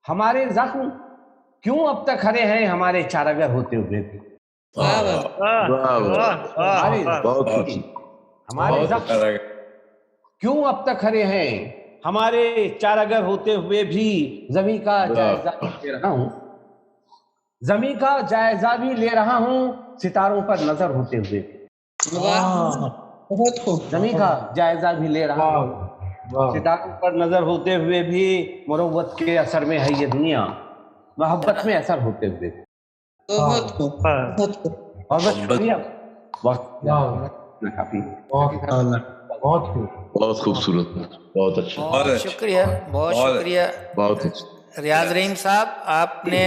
हमारे जख्म क्यों अब तक हरे हैं, हमारे चारागर होते हुए भी। हमारे जख्म क्यों अब तक हरे हैं, हमारे चारागर होते हुए भी, जमीन का जायजा ले रहा हूँ, जमीन का जायजा भी ले रहा हूँ, सितारों पर नजर होते हुए भी। बहुत खूब। जमीन का जायजा भी ले रहा हूँ, सितारों पर नजर होते हुए भी, मुरव्वत के असर में है ये दुनिया, मोहब्बत में असर होते हुए। बहुत खूब, बहुत खूब। और बस शुक्रिया, काफी बहुत खूबसूरत, बहुत अच्छा, बहुत शुक्रिया, बहुत शुक्रिया। बहुत अच्छा। रियाज रहीम साहब, आपने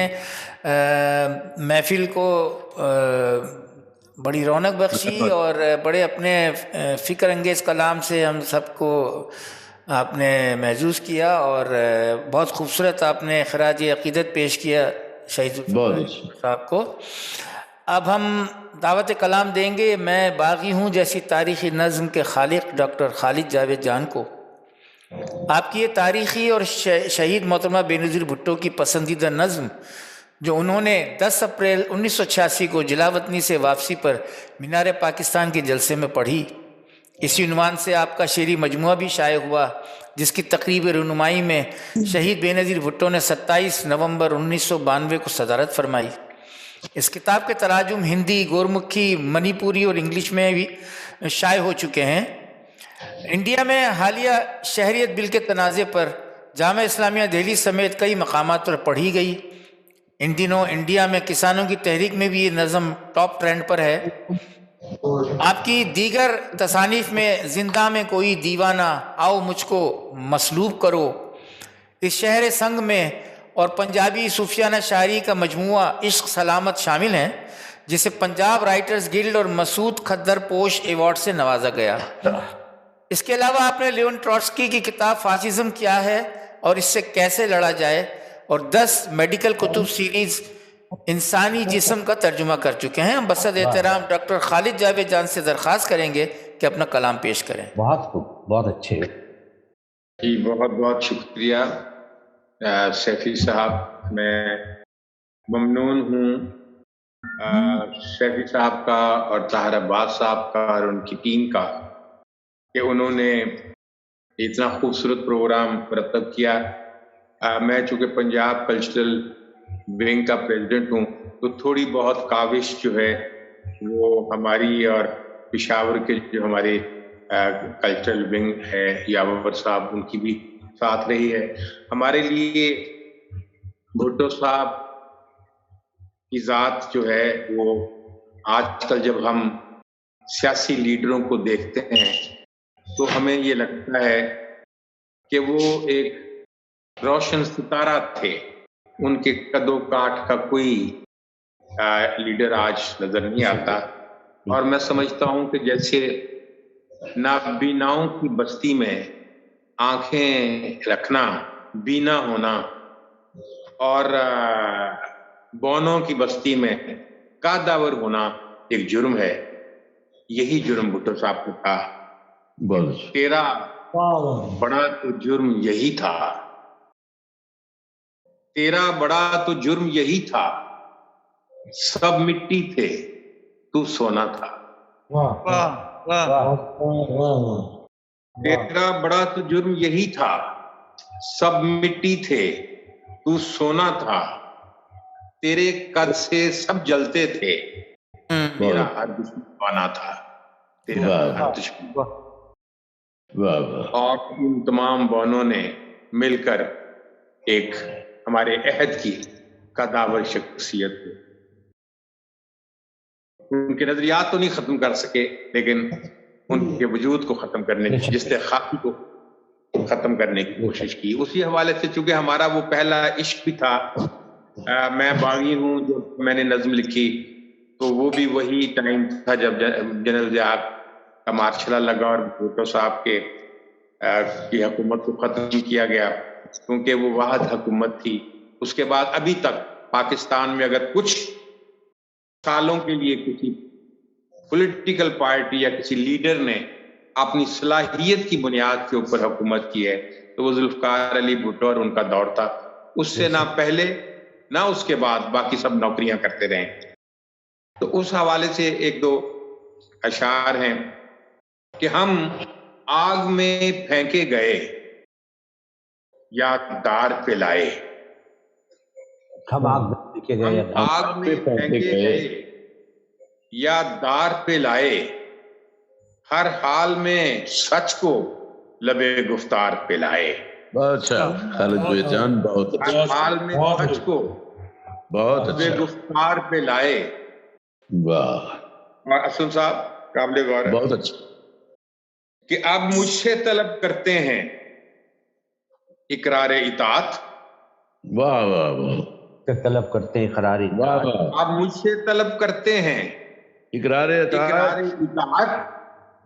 महफिल को बड़ी रौनक बख्शी और बड़े अपने फ़िक्र अंगेज़ कलाम से हम सबको आपने महजूज़ किया, और बहुत खूबसूरत आपने खराज अक़ीदत पेश किया शहीद साहब को। अब हम दावत कलाम देंगे मैं बागी हूँ जैसी तारीख़ी नज़्म के खालिक डॉक्टर खालिद जावेद जान को। आपकी ये तारीख़ी और शहीद मोहतरमा बेनज़ीर भुट्टो की पसंदीदा नज़्म, जो उन्होंने 10 अप्रैल 1986 को जिलावतनी से वापसी पर मीनार पाकिस्तान के जलसे में पढ़ी, इसी उन्वान से आपका शेरी मजमुआ भी शाये हुआ, जिसकी तकरीब रुनुमाई में शहीद बेनज़ीर भुट्टो ने 27 नवंबर 1992 को सदारत फरमाई। इस किताब के तराजुम हिंदी, गोरमुखी, मणिपुरी और इंग्लिश में भी शाये हो चुके हैं। इंडिया में हालिया शहरियत बिल के तनाज़े पर जामिया इस्लामिया दिल्ली समेत कई मकामात पर पढ़ी गई। इन दिनों इंडिया में किसानों की तहरीक में भी ये नज़म टॉप ट्रेंड पर है। आपकी दीगर तसानीफ में जिंदा में कोई दीवाना, आओ मुझको मसलूब करो, इस शहर संग में और पंजाबी सूफियाना शायरी का मजमुआ इश्क सलामत शामिल हैं, जिसे पंजाब राइटर्स गिल्ड और मसूद खद्दर पोश एवॉर्ड से नवाजा गया। इसके अलावा आपने लियोन ट्रॉट्स्की की किताब फासिज्म क्या है और इससे कैसे लड़ा जाए और 10 मेडिकल कुतुब सीरीज इंसानी जिस्म का तर्जुमा कर चुके हैं। हम बसद एहतराम डॉक्टर खालिद जावेद जान से दरख्वास्त करेंगे कि अपना कलाम पेश करें। बहुत खूब, बहुत अच्छे जी, बहुत बहुत शुक्रिया सैफी साहब। मैं ममनून हूँ सैफी साहब का और ताहिर अब्बास साहब का और उनकी टीम का कि उन्होंने इतना खूबसूरत प्रोग्राम मुरतब किया। मैं चूँकि पंजाब कल्चरल विंग का प्रेसिडेंट हूँ, तो थोड़ी बहुत काविश जो है वो हमारी और पेशावर के जो हमारे कल्चरल विंग है यावर साहब, उनकी भी साथ रही है। हमारे लिए भुट्टो साहब की ज़ात जो है वो आजकल जब हम सियासी लीडरों को देखते हैं तो हमें ये लगता है कि वो एक रोशन सितारा थे, उनके कदों काठ का कोई लीडर आज नजर नहीं आता। और मैं समझता हूं कि जैसे नाबीनाओं की बस्ती में आंखें रखना, बीना होना, और बौनों की बस्ती में कादावर होना एक जुर्म है, यही जुर्म भुट्टो साहब को था। तेरा बड़ा तो जुर्म यही था, तेरा बड़ा तो जुर्म यही था, सब मिट्टी थे तू सोना था। तेरा बड़ा तो जुर्म यही था, सब मिट्टी थे तू सोना था, तेरे कद से सब जलते थे, मेरा हर दुश्मन बना था, तेरा हर दुश्मन। और इन तमाम बौनों ने मिलकर एक हमारे अहद की कदावर शख्सियत को, उनके नजरियात तो नहीं खत्म कर सके, लेकिन उनके वजूद को खत्म करने की, जिससे खाकी को खत्म करने की कोशिश की। उसी हवाले से चूंकि हमारा वो पहला इश्क भी था, मैं बागी हूँ जब मैंने नज्म लिखी, तो वो भी वही टाइम था जब जनरल ज़िया का मार्शल लगा और भुट्टो साहब के की हुकूमत को खत्म किया गया, क्योंकि वो वाहिद हुकूमत थी। उसके बाद अभी तक पाकिस्तान में अगर कुछ सालों के लिए किसी पॉलिटिकल पार्टी या किसी लीडर ने अपनी सलाहियत की बुनियाद के ऊपर हुकूमत की है, तो वो जुल्फकार अली भुट्टो और उनका दौर था। उससे ना पहले ना उसके बाद बाकी सब नौकरियां करते रहे। तो उस हवाले से एक दो अशार हैं कि हम आग में फेंके गए या दार पे लाए, हम आग में फेंके गए, आग में फेंके गए या दार पे लाए, हर हाल में सच को लबे गुफ्तार पे लाए। अच्छा खालिद भाई जान, बहुत हर हाल में सच को बहुत लबे अच्छा, गुफ्तार पे लाए। वाह और असलम साहब काबिल गौर है बहुत अच्छा, कि अब मुझसे तलब करते हैं इकरार इताअत, वाह वाह वाह, तलब करते हैं इकरार वाह इताअत, वाह, अब मुझसे तलब करते हैं इकरार इकरार इताअत, इताअत,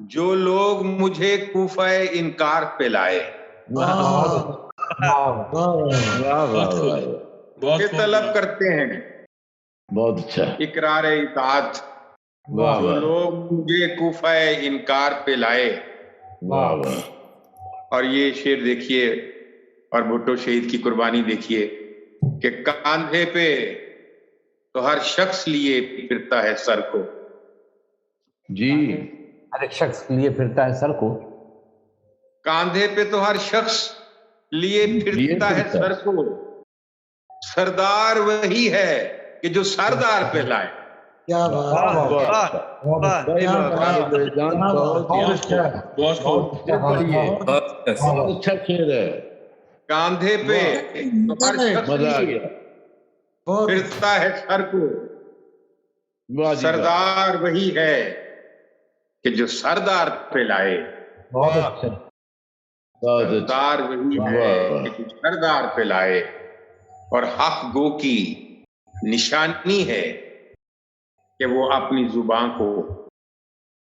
जो लोग मुझे कूफे इनकार पे लाए। वाह वाह वाह, मुझसे तलब करते हैं बहुत अच्छा, इकरार इताअत, वाह जो वाह लोग मुझे कूफे इनकार पे लाए। वाह वाह, और ये शेर देखिए, और भुट्टो शहीद की कुर्बानी देखिए कि कांधे पे तो हर शख्स लिए फिरता है सर को। जी हर एक शख्स लिए फिरता है सर को, कांधे पे तो हर शख्स लिए फिरता है सर को, सरदार वही है कि जो सरदार पे लाए। क्या बात बहुत अच्छा शेर है, कांधे पे तो हर शख्स मजा आ लिए गया, फिरता है सर को, वाह जी वाह, सरदार वही है कि जो सरदार पे लाए। बहुत अच्छा, सरदार वही है कि जो सरदार पे लाए। और हक गो की निशानी है कि वो अपनी जुबान को,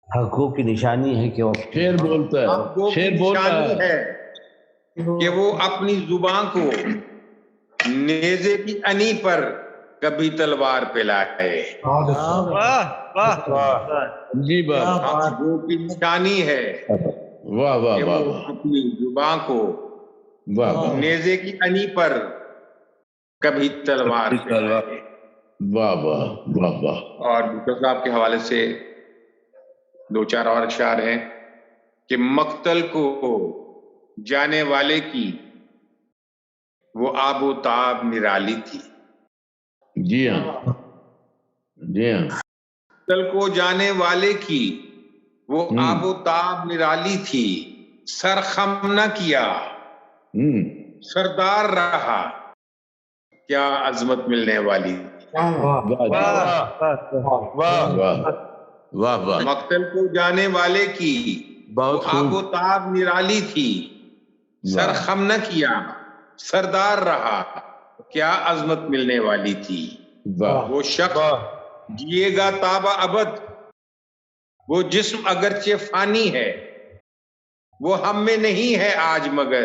हकों की निशानी है कि वो शेर बोलता हक गो है, की शेर बोलता निशानी है, है कि वो अपनी जुबान को नेज़े की अनी पर कभी तलवार पे लाए। जी वाह हक गो की निशानी है वाह वाह कि वाह वो वाह, अपनी जुबान को वाह वाह नेज़े की अनी पर कभी तलवार पे लाए। वाह वाह वाह वाह, और भुट्टो साहब के हवाले से दो चार और अशार हैं कि मक्तल को जाने वाले की वो आबो ताब निराली थी। जी हाँ जी हाँ, मक्तल को जाने वाले की वो आबो ताब निराली थी, सर खम न किया सरदार रहा, क्या अजमत मिलने वाली। वाह वाह, मक्तल को जाने वाले की बहुत वो आबो ताब निराली थी, सर खम न किया सरदार रहा, क्या अजमत मिलने वाली थी। वो शख्स जिएगा ताबा अबद, वो जिस्म अगरचे फानी है, वो हम में नहीं है आज मगर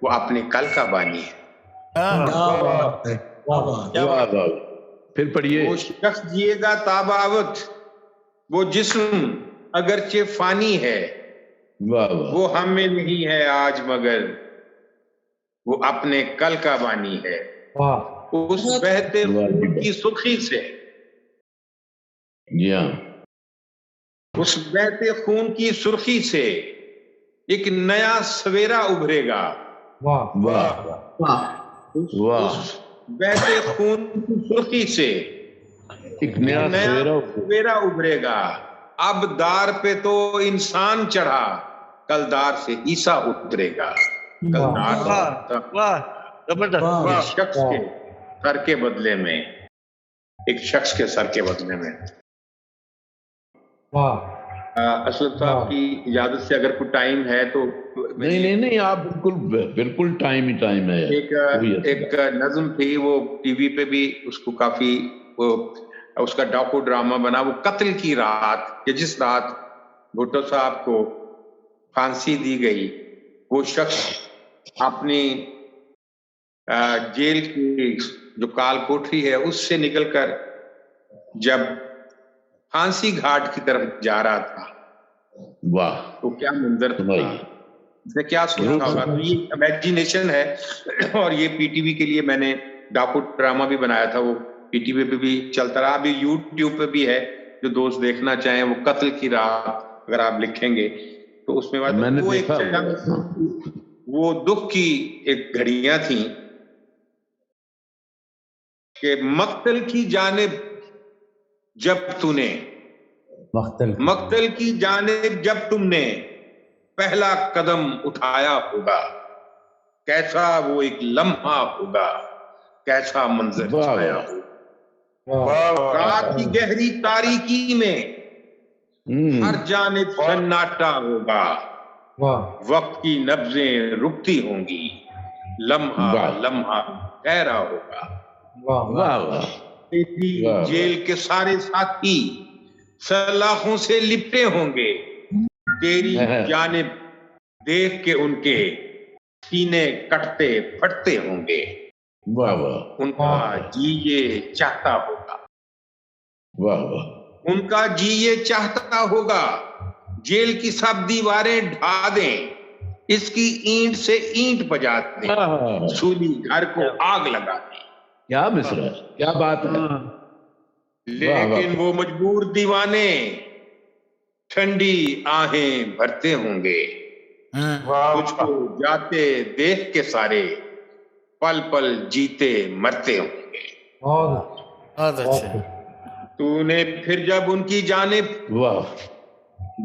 वो अपने कल का बानी है। फिर पढ़िए। वो शख्स जिएगा ताबा अबद, वो जिस्म अगरचे फानी है, वो हम में नहीं है आज मगर वो अपने कल का बानी है। उस बहते खून की सुर्खी से, उस बहते खून की सुर्खी से एक नया सवेरा उभरेगा। उस बहते खून की सुर्खी से एक नया सवेरा उभरेगा। अब दार पे तो इंसान चढ़ा, कल दार से ईसा उतरेगा। कल दार शख्स के सर के बदले में, एक शख्स के सर के बदले में। असलम साहब की इजाजत से अगर कोई टाइम है तो नहीं, आप बिल्कुल टाइम ही टाइम है। एक नज्म थी, वो टीवी पे भी उसको काफी उसका डॉक्यू ड्रामा बना, वो कत्ल की रात, कि जिस रात भुट्टो साहब को फांसी दी गई, वो शख्स अपनी जेल की जो काल कोठरी है उससे निकलकर जब फांसी घाट की तरफ जा रहा था, वाह, तो क्या मंजर था, इसने क्या सोचा होगा। तो ये इमेजिनेशन है, और ये पीटीवी के लिए मैंने डॉक्यू ड्रामा भी बनाया था, वो पीटीवी पे भी चलता रहा, अभी यूट्यूब पे भी है, जो दोस्त देखना चाहें। वो कत्ल की रात अगर आप लिखेंगे तो उसमें मैंने वो देखा, वो दुख की एक घड़ियां थी कि मक्तल की जानिब जब तूने, मक्तल की जानिब जब तुमने पहला कदम उठाया होगा, कैसा वो एक लम्हा होगा, कैसा मंजर छाया होगा। रात की गहरी तारीकी में हर जानिब सन्नाटा होगा, वक्त की नब्जें रुकती होंगी, लम्हा लम्हा ठहरा होगा। तेरी जेल के सारे साथी सलाखों से लिपटे होंगे, तेरी जानिब देख के उनके सीने कटते फटते होंगे, उनका जी ये चाहता होगा, उनका जी ये चाहता होगा जेल की सब दीवारें ढा दें, इसकी ईंट से ईंट बजा दें, सूली घर को आग लगा दें। क्या मिसरा, क्या बात है। लेकिन वो मजबूर दीवाने ठंडी आहें भरते होंगे, तुझको जाते देख के सारे पल पल जीते मरते होंगे। बहुत अच्छे। तूने फिर जब उनकी जानिब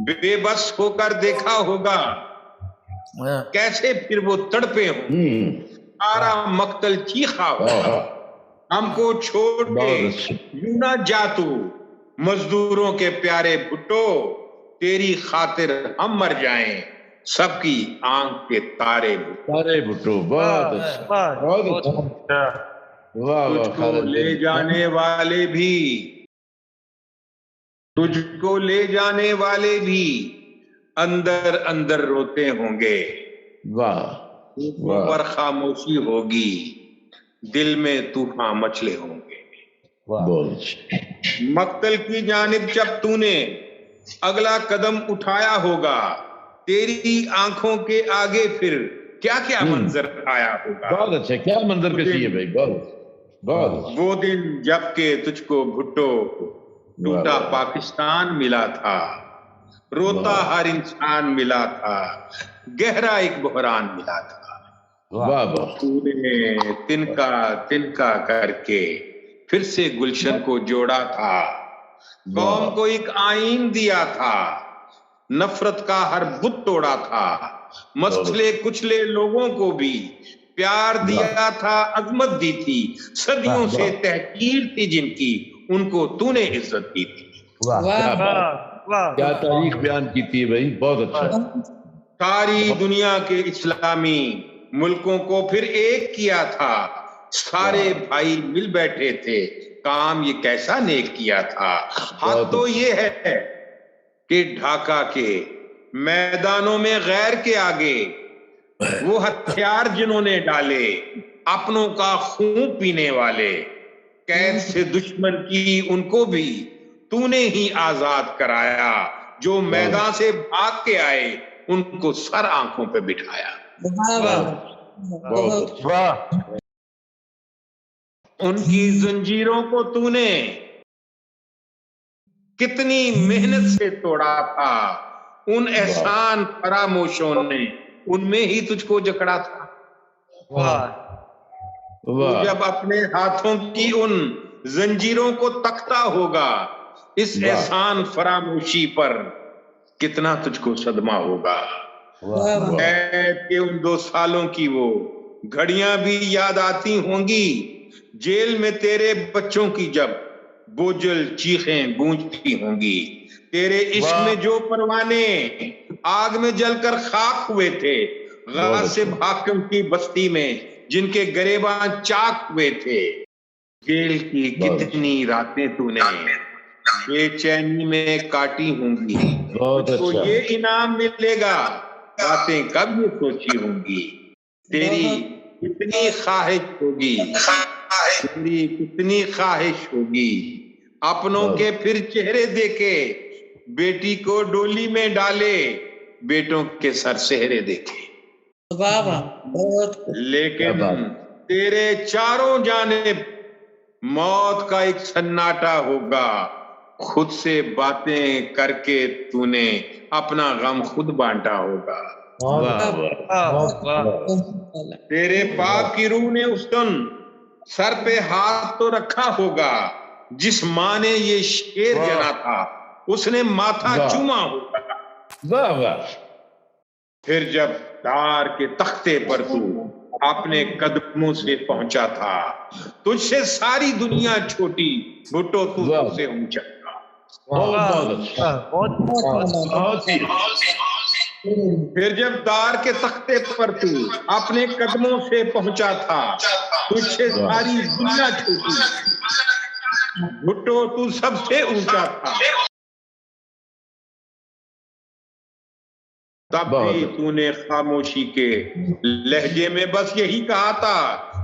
बेबस होकर देखा होगा, कैसे फिर वो तड़पे होंगे, सारा मक्तल चीखा होगा, हमको छोड़ के यूं ना जा तू, मजदूरों के प्यारे भुट्टो, तेरी खातिर हम मर जाएं, सबकी आंख के तारे भुट्टो। बहुत अच्छा, बहुत अच्छा। तुझको ले जाने वाले भी, तुझको ले जाने वाले भी अंदर अंदर रोते होंगे, पर खामोशी होगी, दिल में तूफान मचले होंगे। मक्तल की जानिब जब तूने अगला कदम उठाया होगा, तेरी आंखों के आगे फिर क्या क्या मंजर आया होगा। बहुत अच्छा, क्या मंजर कशी है भाई, बहुत। वो दिन जबकि तुझको भुट्टो टूटा पाकिस्तान मिला था, रोता हर इंसान मिला था, गहरा एक बहरान मिला था। तूने तिनका तिनका करके फिर से गुलशन को जोड़ा था, कौम को एक आईन दिया था, नफरत का हर बुत तोड़ा था, मसले कुचले लोगों को भी प्यार दिया था, अजमत दी थी, सदियों से तहकीर थी जिनकी, उनको तूने इज्जत दी थी। क्या तारीख बयान की थी भाई, बहुत अच्छा। सारी दुनिया के इस्लामी ملکوں کو پھر ایک کیا تھا، سارے بھائی مل بیٹھے تھے، کام یہ کیسا نیک کیا تھا۔ حق تو یہ ہے کہ ڈھاکہ کے میدانوں میں غیر کے آگے وہ ہتھیار جنہوں نے ڈالے، اپنوں کا خون پینے والے، قید سے دشمن کی ان کو بھی تو نے ہی آزاد کرایا، جو میدان سے بھاگ کے آئے ان کو سر آنکھوں پہ بٹھایا۔ ان کی زنجیروں کو تو نے کتنی محنت سے توڑا تھا، ان احسان فراموشوں نے ان میں ہی تجھ کو جکڑا تھا۔ تو جب اپنے ہاتھوں کی ان زنجیروں کو تکتا ہوگا، اس احسان فراموشی پر کتنا تجھ کو صدمہ ہوگا۔ قید کے ان 2 سالوں کی وہ گھڑیاں بھی یاد آتی ہوں گی، جیل میں تیرے بچوں کی جب بوجھل چیخیں گونجتی ہوں گی، تیرے عشق میں جو پروانے آگ میں جل کر خاک ہوئے تھے، غاصب حاکم کی بستی میں جن کے گریباں چاک ہوئے تھے، جیل کی کتنی راتیں تو نے بے چینی میں کاٹی ہوں گی، تجھ کو یہ انعام ملے گا، باتیں کب یہ سوچی ہوں گی، تیری کتنی خواہش ہوگی، تیری کتنی خواہش ہوگی، اپنوں کے پھر چہرے دیکھے، بیٹی کو ڈولی میں ڈالے، بیٹوں کے سر سہرے دیکھے، لیکن تیرے چاروں جانب موت کا ایک سناٹا ہوگا، خود سے باتیں کر کے تو نے اپنا غم خود بانٹا ہوگا۔ تیرے باپ کی روح نے اس دن سر پہ ہاتھ تو رکھا ہوگا، جس ماں نے یہ شیر جنا تھا اس نے ماتھا چوما ہوگا۔ پھر جب دار کے تختے پر تو اپنے قدموں سے پہنچا تھا، تجھ سے ساری دنیا چھوٹی، بھٹو تو سے اونچا تھا۔ پھر جب دار کے تختے پر تو اپنے قدموں سے پہنچا تھا، تجھ سے ساری دنیا چھوٹی، بھٹو تو سب سے اونچا تھا۔ تب بھی تو نے خاموشی کے لہجے میں بس یہی کہا تھا،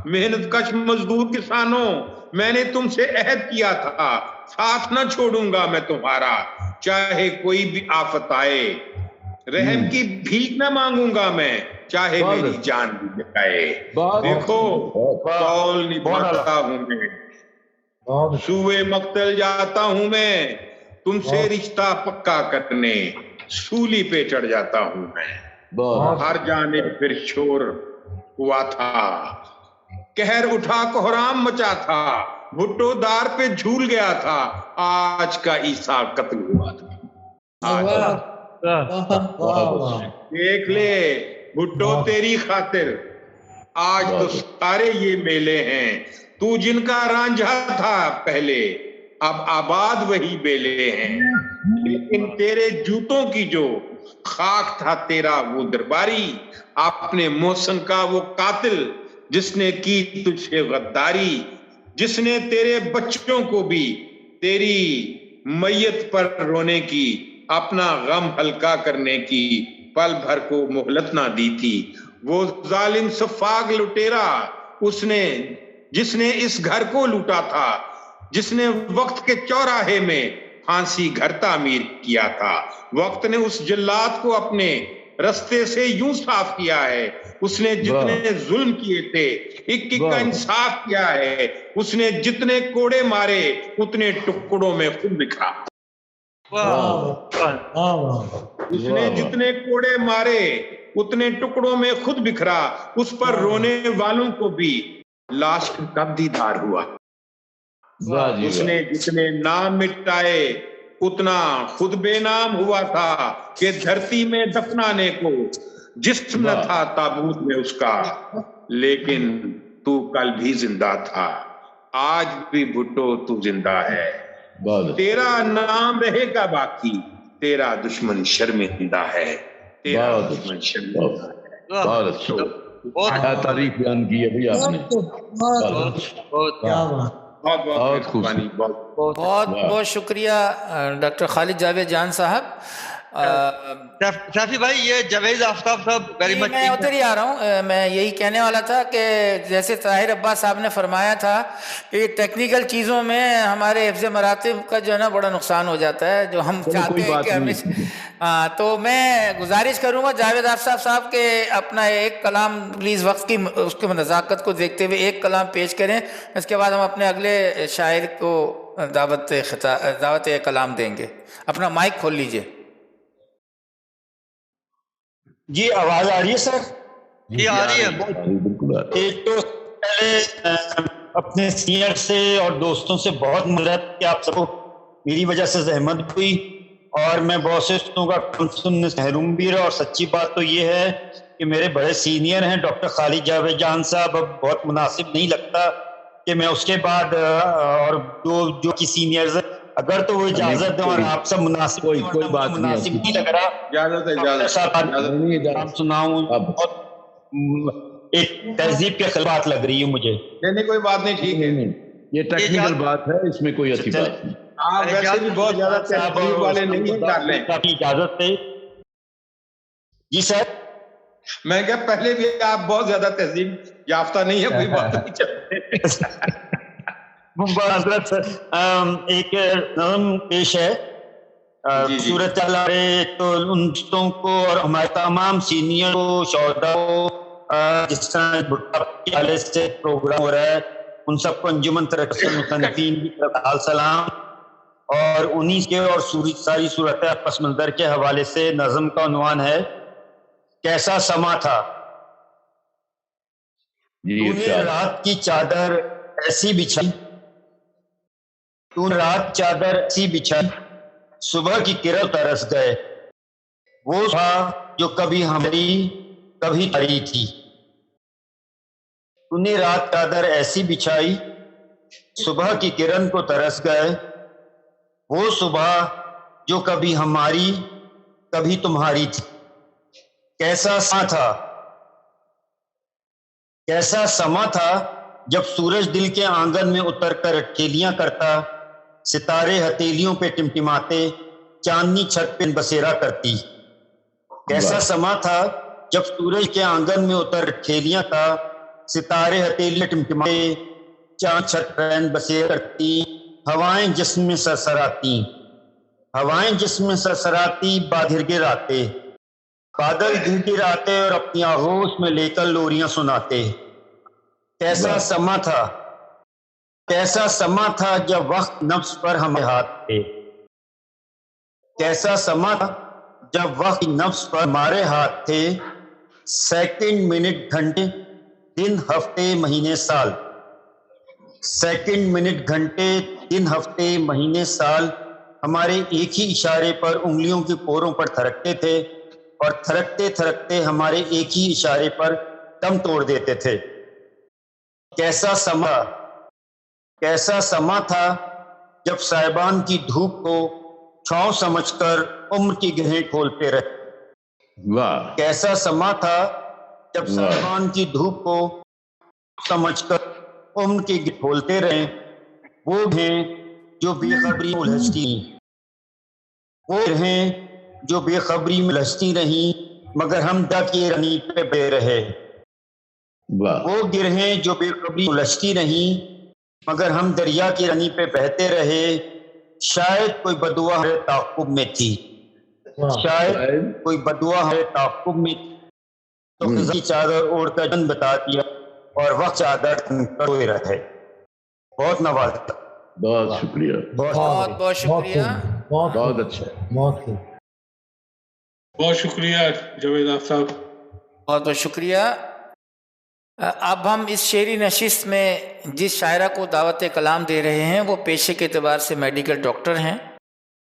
محنت کش مزدور کسانوں، میں نے تم سے عہد کیا تھا، ساتھ نہ چھوڑوں گا میں تمہارا، چاہے کوئی بھی آفت آئے، رحم کی بھیک نہ مانگوں گا میں، چاہے میری جان بھی جائے۔ دیکھو قول نبھاتا ہوں میں، سوئے مقتل جاتا ہوں میں، تم سے رشتہ پکا کرنے سولی پہ چڑھ جاتا ہوں میں۔ ہر جانب پھر شور ہوا تھا، قہر اٹھا کوہرام مچا تھا، بھٹو دار پہ جھول گیا تھا، آج کا عیسیٰ قتل ہوا تھا۔ دیکھ لے بھٹو تیری خاطر آج تو سارے یہ میلے ہیں، تو جن کا رانجھا تھا پہلے اب آباد وہی بیلے ہیں، لیکن تیرے جوتوں کی جو خاک تھا تیرا وہ درباری، اپنے محسن کا وہ قاتل جس نے کی تجھ سے غداری، جس نے تیرے بچوں کو بھی تیری میت پر رونے کی، اپنا غم ہلکا کرنے کی پل بھر کو مہلت نہ دی تھی، وہ ظالم سفاق لٹیرا اس نے جس نے اس گھر کو لوٹا تھا، جس نے وقت کے چوراہے میں پھانسی گھر تعمیر کیا تھا، وقت نے اس جلاد کو اپنے رستے سے یوں صاف کیا ہے، اس نے جتنے ظلم کیے تھے ایک ایک کا انصاف کیا ہے، اس نے جتنے کوڑے مارے اتنے ٹکڑوں میں خود بکھرا، اس نے جتنے کوڑے مارے اتنے ٹکڑوں میں خود بکھرا، اس پر رونے والوں کو بھی لاش کب دیدار ہوا، اس نے جتنے نام مٹائے اتنا خود بے نام ہوا تھا، کہ دھرتی میں دفنانے کو جسم نہ تھا تابوت میں اس کا، لیکن تو کل بھی زندہ تھا، آج بھی بھٹو تو زندہ ہے، تیرا نام رہے گا باقی، تیرا دشمن شرمندہ ہے، تیرا دشمن شرمندہ ہے۔ क्या तारीफ बयान की है भाई आपने। बहुत खूब, बहुत बहुत शुक्रिया डॉक्टर खालिद जावेद जान साहब। सैफी भाई, ये जावेद आफ्ताब साहब वेरी मच। मैं उधर ही आ रहा हूँ। मैं यही कहने वाला था कि जैसे ताहिर अब्बास साहब ने फरमाया था कि टेक्निकल चीज़ों में हमारे हिफ्ज़ मरातिब का जो है ना बड़ा नुकसान हो जाता है, जो हम चाहते हैं कि हमें। तो मैं गुजारिश करूँगा जावेद आफ्ताब साहब के अपना एक कलाम प्लीज़ वक्त की उसके नज़ाकत को देखते हुए एक कलाम पेश करें, इसके बाद हम अपने अगले शायर को दावत कलाम देंगे। अपना माइक खोल लीजिए। जी आवाज आ रही है सर? जी आ रही है। एक तो पहले अपने सीनियर से और दोस्तों से बहुत मदद कि आप सबको मेरी वजह से जहमत हुई, और मैं बहुत से दोस्तों का कम सुनने से महरूम भी रहा। और सच्ची बात तो ये है कि मेरे बड़े सीनियर हैं डॉक्टर खालिद जावेद जान साहब, अब बहुत मुनासिब नहीं लगता कि मैं उसके बाद और जो की सीनियर्स अगर तो वो इजाजत दें और आप सब मुनासिब कोई बात मुनासिब नहीं लग रहा। इजाजत सुनाऊं, बहुत एक तहजीब के खिलाफ लग रही है मुझे। नहीं कोई बात नहीं, ठीक है, ये टेक्निकल बात है, इसमें कोई अच्छी बात नहीं। आप वैसे भी बहुत ज्यादा तहजीब वाले नहीं कर ले। आपकी इजाजत से जी सर। मैं क्या पहले भी आप बहुत ज्यादा तहजीब याफ्ता नहीं है, कोई बात नहीं चलते। एक नज़म पेश है सूरत तो उन दोस्तों को और हमारे तमाम सीनियर को, शोहदा को, जिस तरह भुट्टा के हवाले से प्रोग्राम हो रहा है, उन सबको अंजुमन तरक्की मुसन्निफीन की तरफ हाल सलाम। और उन्हीं के और सारी सूरत पस मंजर के हवाले से नज़म का उन्वान है कैसा समा था। तूने रात की चादर ऐसी बिछाई, तूने रात चादर ऐसी बिछाई, सुबह की किरण तरस गए। वो था जो कभी हमारी कभी तारी थी। तूने रात चादर ऐसी बिछाई, सुबह की किरण को तरस गए। वो सुबह जो कभी हमारी कभी तुम्हारी थी। कैसा समा था, कैसा समा था जब सूरज दिल के आंगन में उतरकर अटखेलियां करता, सितारे हथेलियों पे टिमटिमाते, चांदनी छत पे बसेरा करती। कैसा समा था जब सूरज के आंगन में उतर अटखेलियां का, सितारे हथेलियां टिमटिमाते, चांद छत पे बसेरा करती। हवाएं जिस्म में सरसराती, हवाएं जिस्म में सरसराती, बादल गिराते, बादल गिराते और अपनी आगोश में लेकर लोरियां सुनाते। कैसा समा था, कैसा समा था जब वक्त नफ्स पर हमारे हाथ थे। कैसा समा था जब वक्त नफ्स पर हमारे हाथ थे। सेकंड मिनट घंटे दिन हफ्ते महीने साल, सेकंड मिनट घंटे दिन हफ्ते महीने साल हमारे एक ही इशारे पर उंगलियों के पोरों पर थरकते थे, और थरकते थरकते हमारे एक ही इशारे पर दम तोड़ देते थे। कैसा समा, कैसा समा था जब साहिबान की धूप को छांव समझकर उम्र की गहें खोलते रहे। वाह। कैसा समा था जब साहिबान की धूप को समझकर उम्र की गहें खोलते रहे। वो हैं जो बेखबरी में उलझती, वो हैं जो बेखबरी में उलझती रही, मगर हम तक ये रनी पे बे रहे। वो गिरहें जो बेखबरी उलझती रही, मगर हम दरिया की रनी पे बहते रहे। शायद कोई बदुआ हमारे ताक़ुब में थी, शायद कोई बदुआ हमारे ताक़ुब में थी, तो खिज़ा की चादर ओढ़ कर जन बता दिया और वक्त चादर सोए रहे। बहुत नवाज़ा, बहुत शुक्रिया, बहुत बहुत शुक्रिया, बहुत अच्छा, बहुत शुक्रिया जावेद आफ्ताब, बहुत बहुत शुक्रिया। अब हम इस शेरी नशिस्त में जिस शायरा को दावत कलाम दे रहे हैं वो पेशे के एतबार से मेडिकल डॉक्टर हैं,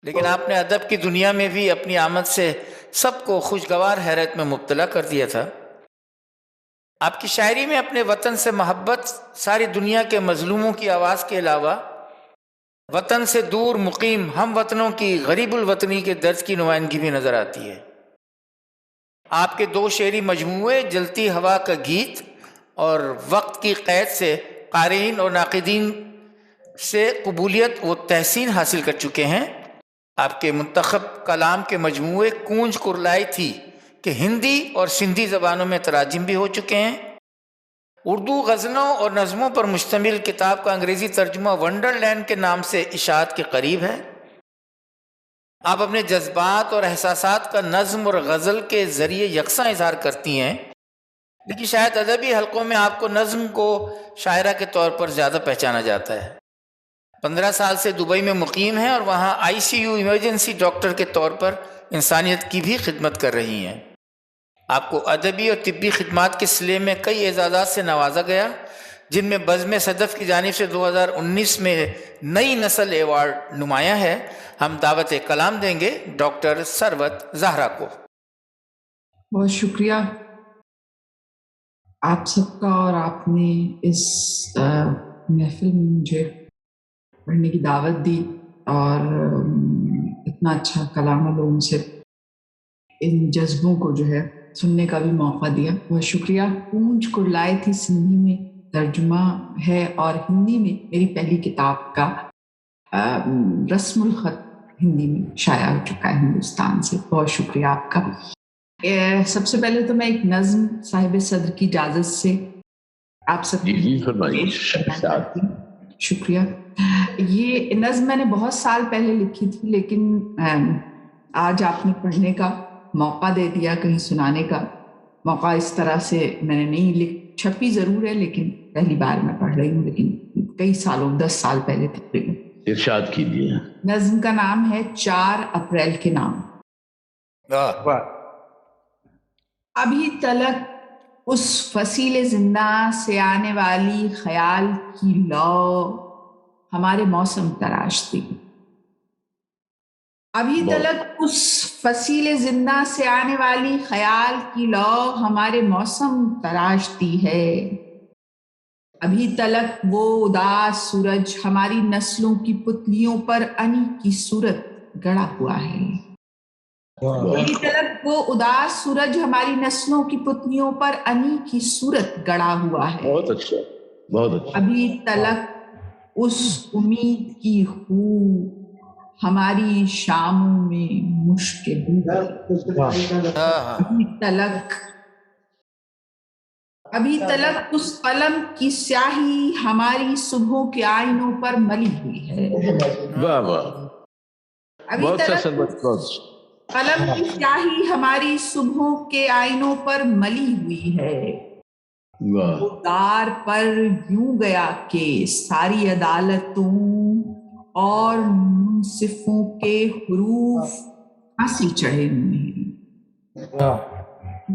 लेकिन आपने अदब की दुनिया में भी अपनी आमद से सबको खुशगवार हैरत में मुब्तला कर दिया था। आपकी शायरी में अपने वतन से मोहब्बत, सारी दुनिया के मजलूमों की आवाज़ के अलावा वतन से दूर मुकीम हम वतनों की गरीबुल वतनी के दर्द की नुमाइंदगी भी नज़र आती है। آپ کے 2 شعری مجموعے جلتی ہوا کا گیت اور وقت کی قید سے قارئین اور ناقدین سے قبولیت و تحسین حاصل کر چکے ہیں۔ آپ کے منتخب کلام کے مجموعے کونج کرلائی تھی کہ ہندی اور سندھی زبانوں میں تراجم بھی ہو چکے ہیں۔ اردو غزلوں اور نظموں پر مشتمل کتاب کا انگریزی ترجمہ ونڈرلینڈ کے نام سے اشاعت کے قریب ہے۔ آپ اپنے جذبات اور احساسات کا نظم اور غزل کے ذریعے یکساں اظہار کرتی ہیں، لیکن شاید ادبی حلقوں میں آپ کو نظم کو شاعرہ کے طور پر زیادہ پہچانا جاتا ہے۔ 15 سال سے دبئی میں مقیم ہیں اور وہاں ICU ایمرجنسی ڈاکٹر کے طور پر انسانیت کی بھی خدمت کر رہی ہیں۔ آپ کو ادبی اور طبی خدمات کے سلسلے میں کئی اعزازات سے نوازا گیا، جن میں بزم صدف کی جانب سے 2019 میں نئی نسل ایوارڈ نمایاں ہے۔ ہم دعوت کلام دیں گے ڈاکٹر ثروت زہرا کو۔ بہت شکریہ آپ سب کا، اور آپ نے اس محفل میں مجھے پڑھنے کی دعوت دی اور اتنا اچھا کلام لوگوں سے ان جذبوں کو جو ہے سننے کا بھی موقع دیا۔ بہت شکریہ۔ کونج کرلائے تھی سندھی میں ترجمہ ہے، اور ہندی میں میری پہلی کتاب کا رسم الخط ہندی میں شائع ہو چکا ہے ہندوستان سے۔ بہت شکریہ آپ کا۔ سب سے پہلے تو میں ایک نظم صاحب صدر کی اجازت سے آپ سب شکریہ۔ یہ نظم میں نے بہت سال پہلے لکھی تھی، لیکن آج آپ نے پڑھنے کا موقع دے دیا، کہیں سنانے کا موقع اس طرح سے میں نے نہیں چھپی ضرور ہے، لیکن پہلی بار میں پڑھ رہی ہوں، لیکن کئی سالوں 10 سال پہلے تقریباً۔ ارشاد کیجیے۔ نظم کا نام ہے 4 اپریل کے نام۔ ابھی تلک اس فصیل زندہ سے آنے والی خیال کی لو ہمارے موسم تراشتی، ابھی تلک اس فصیل زندہ سے آنے والی خیال کی لو ہمارے موسم تراشتی ہے، ابھی تلک وہ اداس سورج ہماری نسلوں کی پتلیوں پر انی کی صورت گڑا ہوا ہے، ابھی تلک وہ اداس سورج ہماری نسلوں کی پتلیوں پر انی کی صورت گڑا ہوا ہے۔ بہت اچھا، بہت اچھا۔ ابھی تلک اس امید کی خو ہماری شاموں میں مشک ابھی تلک اس قلم کی سیاہی ہماری صبحوں کے آئینوں پر ملی ہوئی ہے، واہ واہ، ابھی تلک قلم کی سیاہی ہماری صبحوں کے آئینوں پر ملی ہوئی ہے، وہ دار پر یوں گیا کہ ساری عدالتوں اور منصفوں کے حروف پھانسی چڑھے ہوئے ہیں،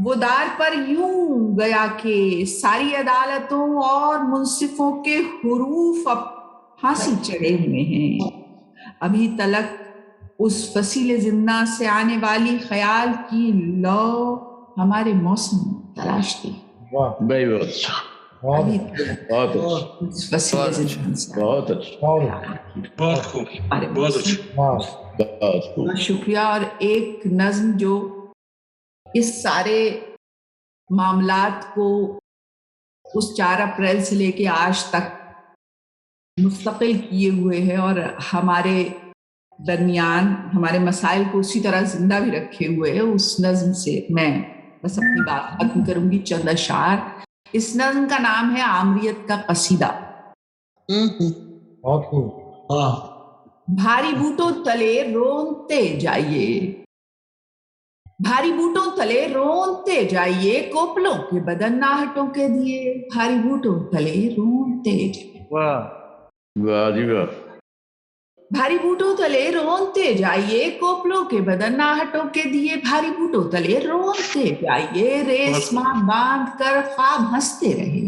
وہ دار پر یوں گیا کہ ساری عدالتوں اور منصفوں کے حروف اب پھانسی چڑھے ہوئے ہیں، ابھی تلک اس فصیل زندہ سے آنے والی خیال کی لو ہمارے موسم تراشتی۔ بہت اچھا، بہت اچھا، بہت اچھا، بہت خوب، بہت اچھا، بہت شکریہ۔ اور ایک نظم جو اس سارے معاملات کو اس 4 اپریل سے لے کے آج تک مستقل کیے ہوئے ہے اور ہمارے درمیان ہمارے مسائل کو اسی طرح زندہ بھی رکھے ہوئے ہے، اس نظم سے میں بس اپنی بات ختم کروں گی، چند اشعار۔ اس نظم کا نام ہے عامریت کا قصیدہ۔ بھاری بوٹوں تلے رونتے جائیے، بھاری بوٹوں تلے رونتے جائیے، کوپلوں کے بدن ناہٹوں کے دیے، بھاری بوٹوں تلے رونتے جائیے، واہ جی واہ، بھاری بوٹوں تلے رونتے جائیے، کوپلوں کے بدن ناہٹوں کے دیے، بھاری بوٹوں تلے رونتے جائیے، ریسماں باندھ کر خواب ہنستے رہے،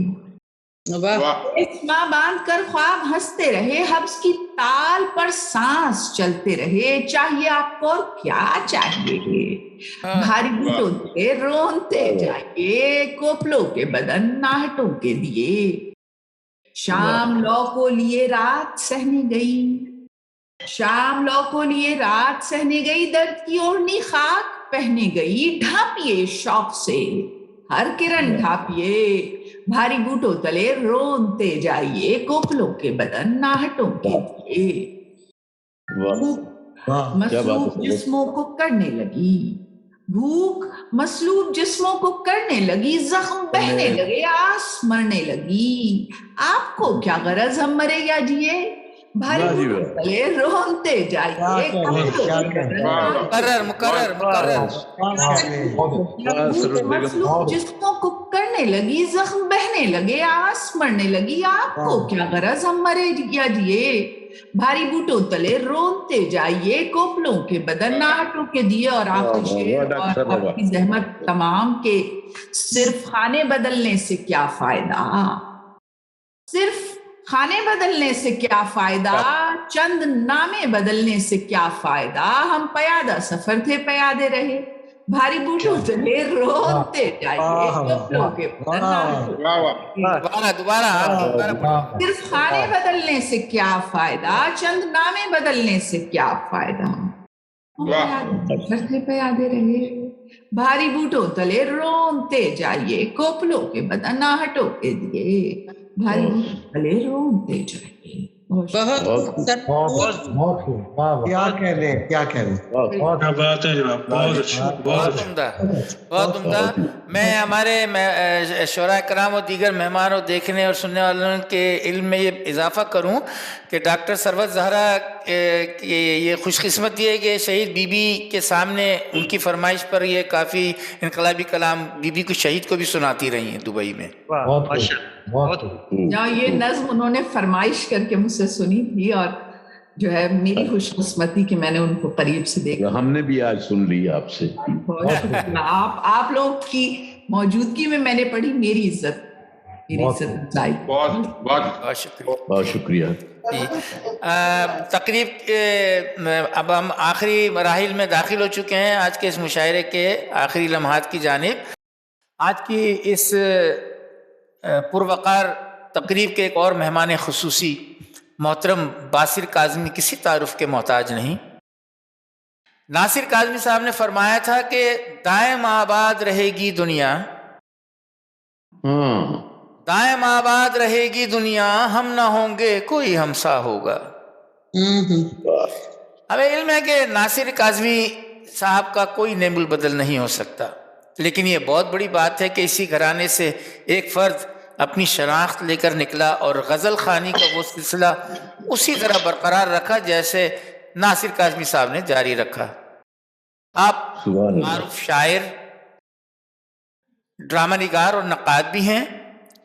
ریسماں باندھ کر خواب ہنستے رہے، حبس کی تال پر سانس چلتے رہے، چاہیے آپ کو اور کیا چاہیے، بھاری بوٹوں تلے رونتے جائیے، کوپلوں کے بدن ناہٹوں کے دیے، شام لو کو لیے رات سہنے گئی، شام لو کو لیے رات سہنے گئی، درد کی اوڑھنی خاک पहने गई ढांपिए शौक से, हर किरण ढांपिए, भारी बूटों तले रोनते जाइए, कोपलों के बदन नाहटों के दिए। मसलूब जिस्मों को करने लगी, भूख मसलूब जिस्मों को करने लगी, जख्म बहने लगे, आस मरने लगी। आपको क्या गरज हम मरे या जिए, भारी तले रोनते जाइए, मसलूब जिस्मों को करने लगी, जख्म बहने लगे, आस मरने लगी। आपको क्या गरज हम मरे या जिए, भारी बूटों तले रोनते जाइए, कोपलों के बदन नाहटों के दिए। और आपकी शेर और आपकी जहमत तमाम के सिर्फ खाने बदलने से क्या फायदा, सिर्फ खाने बदलने से क्या फायदा, चंद नामे बदलने से क्या फायदा। हम पयादा सफर थे पयादे रहे, भारी बूटों तले रोनते जाइए, कोपलों के दोबारा सिर्फ खाने बदलने से क्या फायदा, चंद नामे बदलने से क्या फायदा। सफर थे पयादे रहे, भारी बूटों तले रोनते जाइए, कोपलों के बदन नाहटों के दिए, भारी बूटों तले रोनते जाइए। क्या कह रहे, क्या कह रहे, बहुत बात है जनाब, बहुत उम्दा, बहुत उम्दा। मैं हमारे शोरा कराम और दीगर मेहमान और देखने और सुनने वालों के इल्म में ये इजाफा करूं कि डॉक्टर सरवत ज़हरा ये खुशकिस्मती है कि शहीद बीबी के सामने उनकी फरमाइश पर ये काफ़ी इनकलाबी कलाम बीबी को शहीद को भी सुनाती रही हैं दुबई में। ये नज़्म उन्होंने फरमाइश करके मुझसे सुनी थी और जो है मेरी खुशकिस्मती कि मैंने उनको करीब से देखा। हमने भी आज सुन ली आपसे। आप लोग की मौजूदगी में मैंने पढ़ी, मेरी इज्जत बहुत शुक्रिया, बहुत शुक्रिया। तकरीब अब हम आखिरी मराहिल में दाखिल हो चुके हैं आज के इस मुशायरे के आखिरी लम्हात की जानिब। आज की इस पुरवकार तकरीब के एक और मेहमान खुसूसी मोहतरम बासिर काज़मी किसी तारुफ के मोहताज नहीं। नासिर काज़मी साहब ने फरमाया था कि दाएम आबाद रहेगी दुनिया, दाएम आबाद रहेगी दुनिया, हम ना होंगे कोई हमसा होगा। हमें इल्म है कि नासिर काज़मी साहब का कोई नेमुल बदल नहीं हो सकता, लेकिन ये बहुत बड़ी बात है कि इसी घराने से एक फ़र्द अपनी शनाख्त लेकर निकला और गज़ल ख़ानी का वो सिलसिला उसी तरह बरकरार रखा जैसे नासिर काज़मी साहब ने जारी रखा। आप मारूफ शायर, ड्रामा निगार और नक़ाद भी हैं।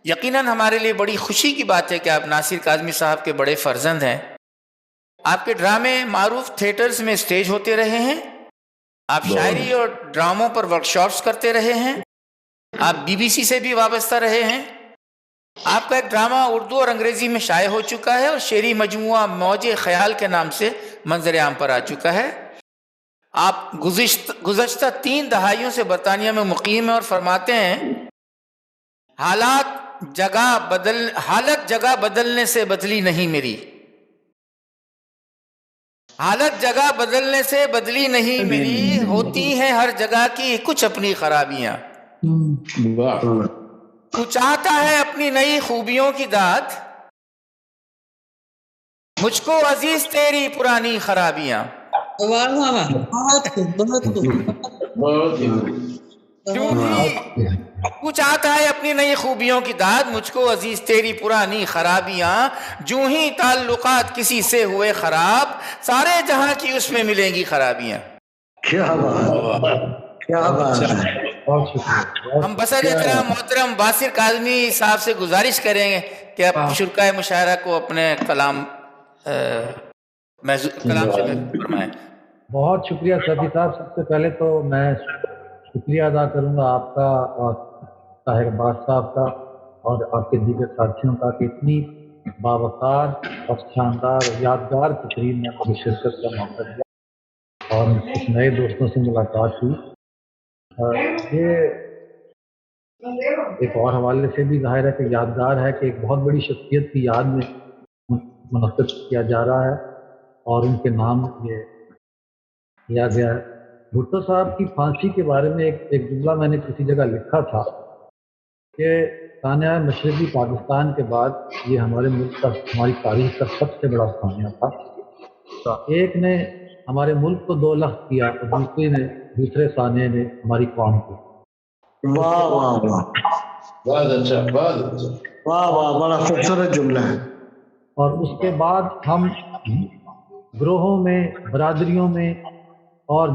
यकीनन हमारे लिए बड़ी खुशी की बात है कि आप नासिर काज़मी साहब के बड़े फर्जंद हैं। आपके ड्रामे मारूफ थिएटर्स में स्टेज होते रहे हैं, आप शायरी और ड्रामों पर वर्कशॉप्स करते रहे हैं, आप बीबीसी से भी वाबस्ता रहे हैं। आपका एक ड्रामा उर्दू और अंग्रेजी में शाये हो चुका है और शेरी मजमुआ मौजे ख्याल के नाम से मंजर आम पर आ चुका है। आप गुज़श्ता 3 दहाइयों से बरतानिया में मुकीम है और फरमाते हैं हालत जगह बदलने से बदली नहीं मेरी, हालत जगह बदलने से बदली नहीं मेरी, होती हैं हर जगह की कुछ अपनी खराबियां। तू चाहता है अपनी नई खूबियों की दाद, मुझको अजीज तेरी पुरानी खराबियां। तू चाहता है अपनी नई खूबियों की दाद, मुझको अजीज तेरी पुरानी खराबियां। जूं ही ताल्लुकात किसी से हुए खराब, सारे जहां की उसमें मिलेंगी खराबियां। क्या बात, क्या बात। हम बसर इकराम मोहतरम बासिर काज़मी साहब से गुजारिश करेंगे कि आप शुरकाए मुशायरा को अपने कलाम से फरमाएं। बहुत शुक्रिया सभी साहब। सबसे पहले तो मैं शुक्रिया अदा करूंगा आपका और ताहिर अब्बास साहब का और आपके दीगर साथियों का कि इतनी बावकार और शानदार यादगार तकरीर में मुझे शिरकत का मौका दिया और कुछ नए दोस्तों से मुलाकात हुई। ये एक और हवाले से भी ज़ाहिर है कि यादगार है कि एक बहुत बड़ी शख्सियत की याद में मुनक़्क़िद किया जा रहा है और उनके नाम ये किया गया है। भुट्टो साहब की फांसी के बारे में एक जुमला मैंने किसी जगह लिखा था कि सानिया मशरक़ी पाकिस्तान के बाद ये हमारे मुल्क का, हमारी तारीख का सबसे बड़ा सानिया था। तो एक ने हमारे मुल्क को 2 लाख किया और दूसरे सानिया ने हमारी कौम को। वाह वाह वाह, बहुत अच्छा, बहुत अच्छा, वाह वाह, बड़ा खूबसूरत जुमला है। और उसके बाद हम ग्रोहों में, बरादरियों में और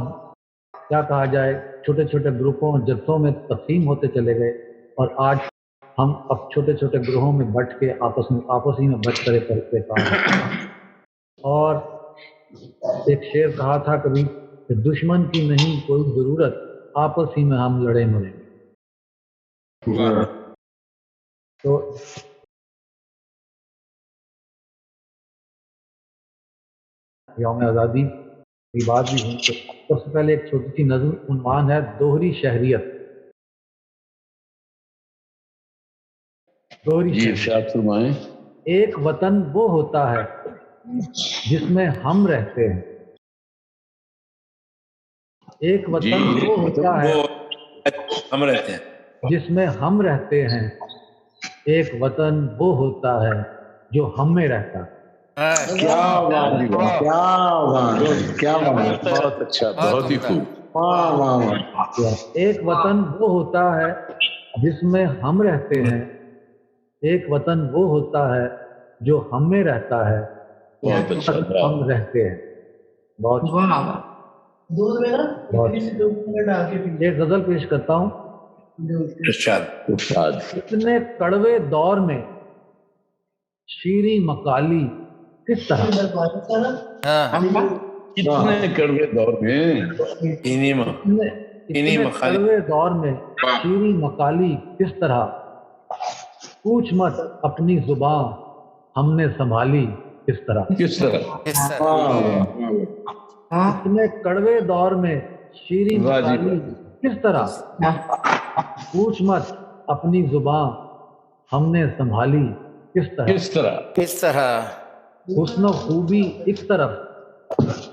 क्या कहा जाए, छोटे छोटे ग्रुपों, जत्थों में तकसीम होते चले गए और आज हम अब छोटे छोटे ग्रोहों में बट के आपसी में बट करे करते काम। और एक शेर कहा था कभी कि दुश्मन की नहीं कोई ज़रूरत, आपस ही में हम लड़े मरेंगे। तो यौम आज़ादी की बात भी हुई तो सबसे पहले एक छोटी सी नज़म उन्वान है दोहरी शहरियत। एक वतन वो होता है जिसमें हम रहते हैं, एक वतन वो होता है हम रहते हैं जिसमें हम रहते हैं, एक वतन वो होता है जो हम में रहता है। क्या बात, क्या बात, क्या बात, बहुत अच्छा, बहुत ही खूब, वाह वाह वाह। एक वतन वो होता है जिसमें हम रहते हैं, एक वतन वो होता है जो हम में रहता है, बहुत अच्छा, हम रहते हैं। बहुत एक गजल पेश करता हूँ। इतने कड़वे दौर में शीरी मकाली किस तरह, कितने कड़वे दौर में, इतने कड़वे दौर में शीरी मकाली किस तरह, पूछ मत अपनी जुबान हमने संभाली किस तरह, किस तरह, इतने कड़वे दौर में शीरी मकाली किस तरह, पूछ मत अपनी जुबान हमने संभाली किस तरह, किस तरह, किस तरह, हुस्न खूबी एक तरफ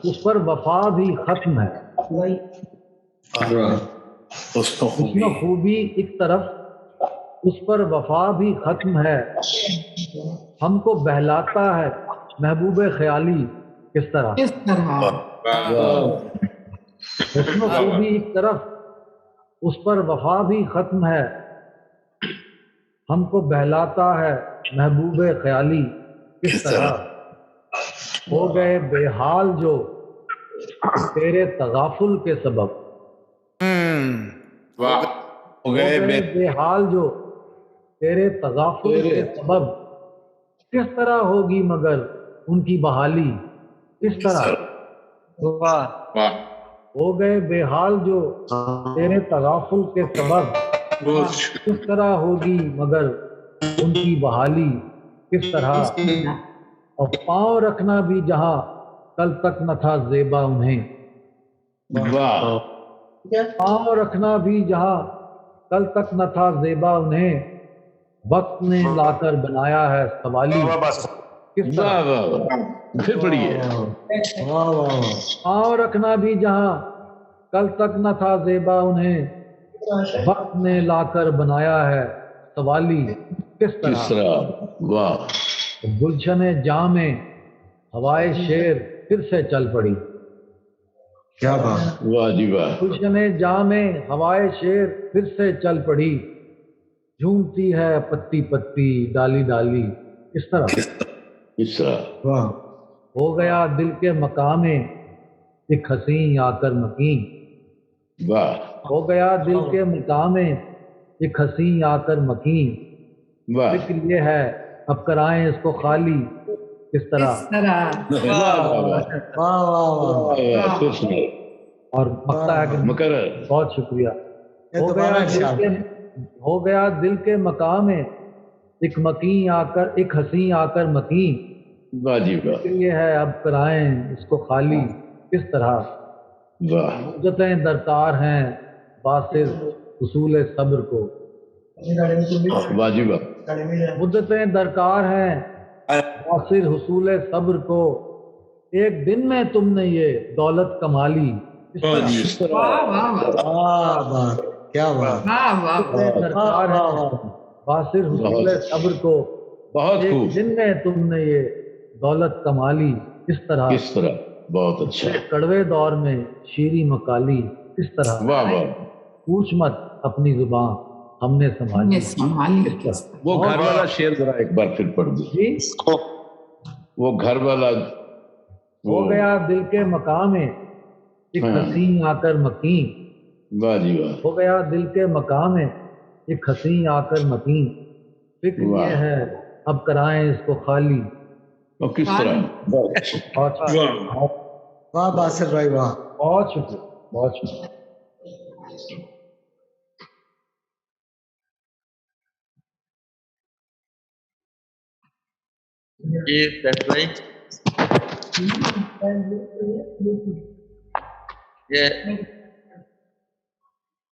उस पर वफा भी खत्म है, हुस्न खूबी एक तरफ उस पर वफा भी खत्म है, हमको बहलाता है महबूबे ख्याली किस तरह, किस तरह, हुस्न खूबी एक तरफ उस पर वफा भी खत्म है, हमको बहलाता है महबूबे ख्याली किस तरह, हो गए बेहाल जो तेरे तगाफुल के सबब, हो गए बेहाल जो तेरे तगाफुल के सबब, किस तरह होगी मगर उनकी बहाली किस तरह, हो गए बेहाल जो तेरे तगाफुल के सबब, किस तरह होगी मगर उनकी बहाली किस तरह, और पाँव रखना भी जहाँ कल तक न था ज़ेबा उन्हें, पाँव रखना भी जहाँ कल तक न था ज़ेबा उन्हें, वक्त ने लाकर बनाया है सवाली किस तरह, फिर पढ़िए, पाँव रखना भी जहाँ कल तक न था ज़ेबा उन्हें, वक्त ने लाकर बनाया है सवाली किस तरह, वाह, गुलशने जाम में हवाए शेर फिर से चल पड़ी, क्या बात, वाह जी वाह, गुलशने जाम में हवाए शेर फिर से चल पड़ी, झूमती है पत्ती पत्ती डाली डाली किस तरह, इस तरह, वाह, हो गया दिल के मकामे एक हसीन आकर मकीन, वाह, हो गया दिल के मकामे एक हसीन आकर मकीन, वाह, फिक्र ये है अब कराएं इसको खाली किस तरह, और मकता है कि बहुत शुक्रिया, हो गया दिल के मकाम में एक मकीन आकर, एक हसीन आकर मकीन, फिक्र ये है अब कराएं इसको खाली किस तरह, मुद्दतें दरकार हैं बासिर हुसूल सब्र को, मुद्दतें दरकार हैं बासिर हुसूल सब्र को, एक दिन में तुमने ये दौलत कमा ली کیا بات سرکار ہے باصر حصول صبر کو بہت ایک خوب دن میں تم نے یہ دولت کما لی کس طرح بہت اچھا کڑوے دور میں شیریں مکالی کس طرح واہ واہ پوچھ مت اپنی زبان ہم نے سنبھالی وہ گھر والا شعر ذرا ایک بار پھر پڑھ دو وہ گھر والا ہو گیا دل کے مقام میں ایک حسین آ کر مکین واہ جی واہ ہو گیا دل کے مقام میں ایک حسین آ کر مکین فکر یہ ہے اب کرائیں اس کو خالی اور کس طرح واہ باصر بھائی واہ بہت شکریہ بہت شکریہ جی بھائی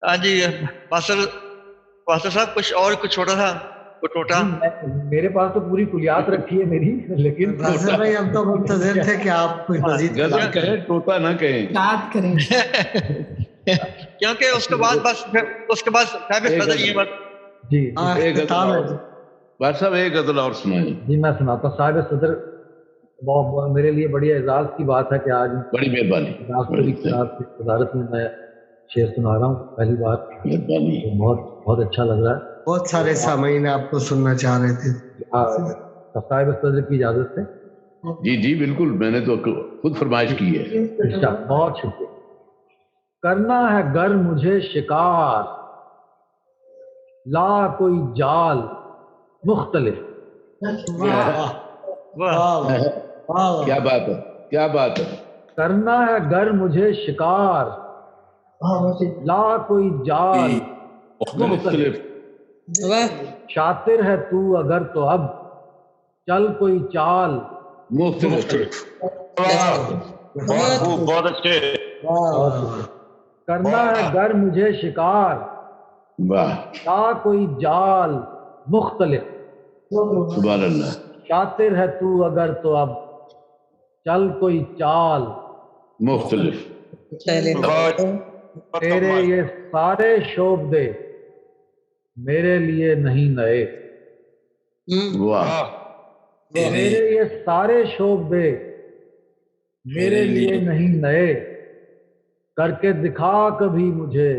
ہاں جی باصر صاحب کچھ اور کچھ چھوٹا تھا ٹوٹا میرے پاس تو پوری کلیات رکھی ہے میری لیکن باصر بھائی ہم تو منتظر تھے کہ آپ کچھ مزید کہیں ٹوٹا نہ کہیں یاد کریں کیونکہ اس کے بعد بس اس کے بعد صاحب صدر یہ بات جی بھائی صاحب ایک غزل اور سنائیں جی میں سناتا ہوں صاحب صدر میرے لیے بڑی اعزاز کی بات ہے کہ آج بڑی مہربانی صدارت میں میں شعر سنا رہا ہوں پہلی بار بہت بہت اچھا لگ رہا ہے بہت سارے سامعین آپ کو سننا چاہ رہے تھے صاحب صدر کی اجازت سے جی جی بالکل میں نے تو خود فرمائش کی ہے بہت شکریہ کرنا ہے گر مجھے شکار لا کوئی جال مختلف کیا بات ہے کیا بات ہے کرنا ہے گر مجھے شکار لا کوئی جال مختلف شاطر ہے تو اگر تو اب چل کوئی چال مختلف بہت اچھے کرنا ہے گر مجھے شکار لا کوئی جال مختلف سبحان اللہ شاطر ہے تو اگر تو اب چل کوئی چال مختلف تیرے یہ سارے شعب دے میرے لیے نہیں نئے واہ میرے یہ سارے شعب دے میرے لیے نہیں نئے کر کے دکھا کبھی مجھے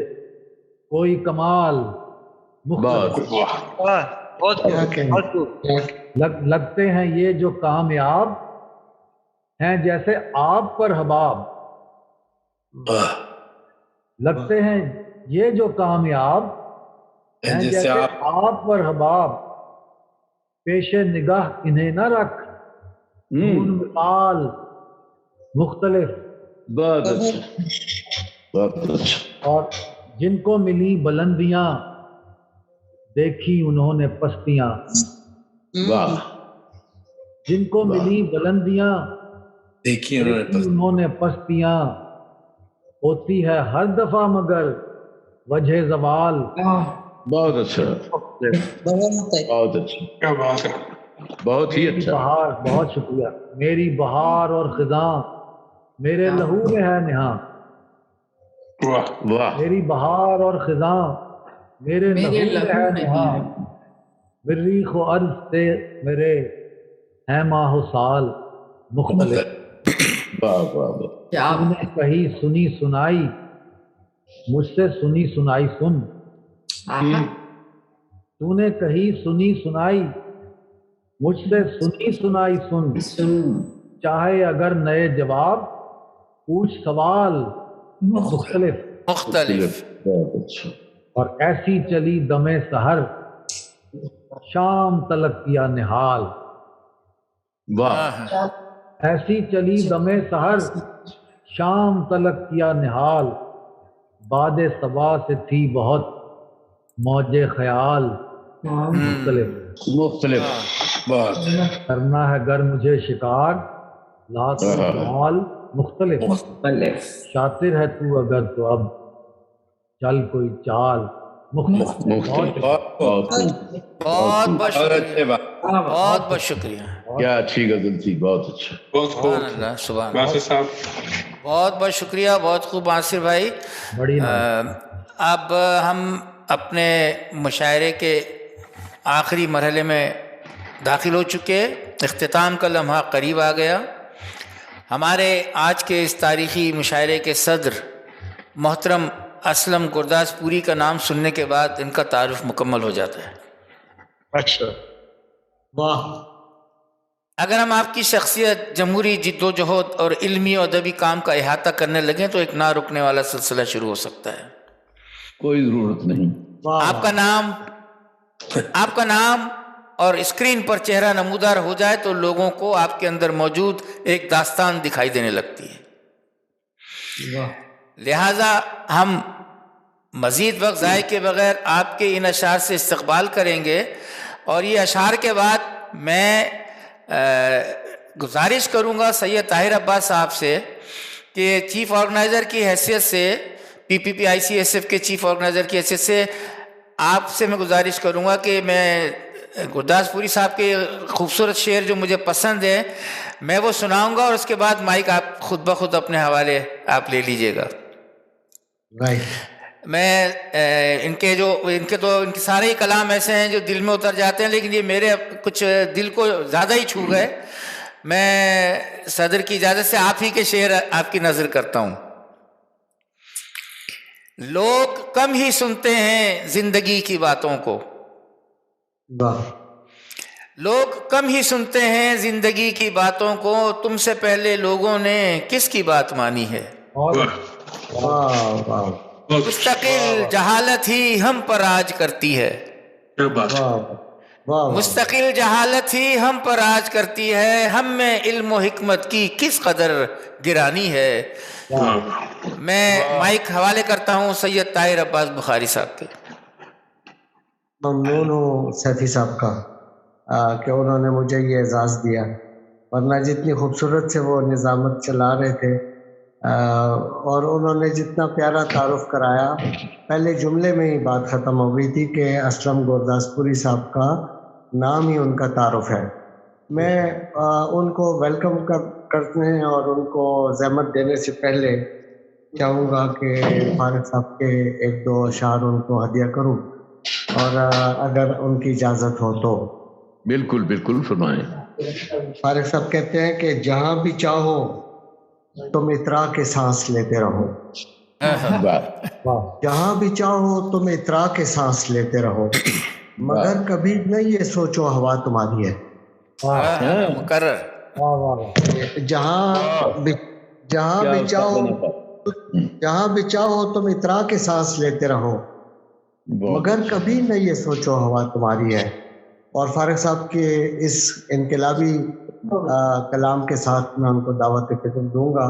کوئی کمال لگتے ہیں یہ جو کامیاب ہیں جیسے آپ پر حباب لگتے ہیں یہ جو کامیاب ہیں جیسے آپ پر حباب پیش نگاہ انہیں نہ رکھ مثال مختلف بہت اچھا اور جن کو ملی بلندیاں دیکھی انہوں نے پستیاں جن کو ملی بلندیاں دیکھی انہوں نے پستیاں ہوتی ہے ہر دفعہ مگر وجہ زوال بہت اچھا بہت اچھا کیا بات ہے بہت ہی اچھا بہار بہت شکریہ میری بہار اور خزاں میرے لہو میں ہے نہاں واہ میری بہار اور خزاں میرے لہو میں ہے نہاں مریخ و عرض سے میرے ہیں ماہ و سال مختلف تم نے کہی سنی سنائی مجھ سے سنی سنائی سن تو نے کہی سنی سنائی مجھ سے سنی سنائی سن چاہے اگر نئے جواب پوچھ سوال مختلف اور ایسی چلی دم سحر شام تلک کیا نہال ایسی چلی دم سحر شام تلک کیا نہال باد صبا سے تھی بہت موج خیال مختلف کرنا ہے گر مجھے شکار لا جال مختلف شاطر ہے تو اگر تو اب چل کوئی چال بہت بہت شکریہ کیا اچھی غزل تھی بہت اچھا بہت خوب سبحان اللہ باصر صاحب बहुत बहुत शुक्रिया, बहुत खूब आसिर भाई। अब हम अपने मुशायरे के आखिरी मरहले में दाखिल हो चुके, इख्तिताम का लम्हा करीब आ गया। हमारे आज के इस तारीख़ी मुशायरे के सदर मोहतरम असलम गुरदासपुरी का नाम सुनने के बाद इनका तारुफ मुकम्मल हो जाता है। अच्छा, वाह। अगर हम आपकी शख्सियत, जमहूरी जिद्दोजहद और इल्मी और अदबी काम का इहाता करने लगें तो एक ना रुकने वाला सिलसिला शुरू हो सकता है। कोई ज़रूरत नहीं। आपका नाम और स्क्रीन पर चेहरा नमूदार हो जाए तो लोगों को आपके अंदर मौजूद एक दास्तान दिखाई देने लगती है। लिहाजा हम मज़ीद वक्त ज़ाय के बगैर आपके इन अशार से इस्तकबाल करेंगे और ये अशार के बाद मैं गुजारिश करूँगा सैयद ताहिर अब्बास साहब से कि चीफ़ ऑर्गेनाइज़र की हैसियत से, PPP ICSF के चीफ़ ऑर्गेनाइज़र की हैसियत से आपसे मैं गुजारिश करूँगा कि मैं गुरदासपुरी साहब के खूबसूरत शेर जो मुझे पसंद है मैं वो सुनाऊँगा और उसके बाद माइक आप खुद ब खुद अपने हवाले आप ले लीजिएगा। मैं इनके सारे ही कलाम ऐसे हैं जो दिल में उतर जाते हैं, लेकिन ये मेरे कुछ दिल को ज़्यादा ही छू गए। मैं सदर की इजाज़त से आप ही के शेर आपकी नज़र करता हूँ। लोग कम ही सुनते हैं जिंदगी की बातों को, लोग कम ही सुनते हैं जिंदगी की बातों को, तुमसे पहले लोगों ने किसकी बात मानी है। मुस्तकिल जहालत ही हम पर राज करती है, मुस्तकिल जहालत ही हम पर राज करती है, हम में इल्म और हिकमत की किस कदर गिरानी है। मैं माइक हवाले करता हूँ सैयद ताहिर अब्बास बुखारी साहब के। ममनून हूँ सैफी साहब का कि उन्होंने मुझे ये एजाज़ दिया, वरना जितनी खूबसूरत से वो निज़ामत चला रहे थे और उन्होंने जितना प्यारा तारुफ कराया, पहले जुमले में ही बात ख़त्म हो गई थी कि असलम गुरदासपुरी साहब का नाम ही उनका तारुफ है। मैं उनको वेलकम करने और उनको ज़हमत देने से पहले चाहूँगा कि फारिग साहब के एक दो अशार उनको हदिया करूँ, और अगर उनकी इजाज़त हो तो। बिल्कुल बिल्कुल फरमाएं। फारिग साहब कहते हैं कि जहाँ भी चाहो तुम इतरा के सांस लेते रहो, जहाँ भी चाहो तुम इतरा के सांस लेते रहो, मगर कभी न ये सोचो हवा तुम्हारी है। जहाँ भी चाहो तुम इतरा के सांस लेते रहो, मगर कभी न ये सोचो हवा तुम्हारी है। और फारिग साहब के इस इनकलाबी कलाम के साथ मैं उनको दावत फ़िक्र दूंगा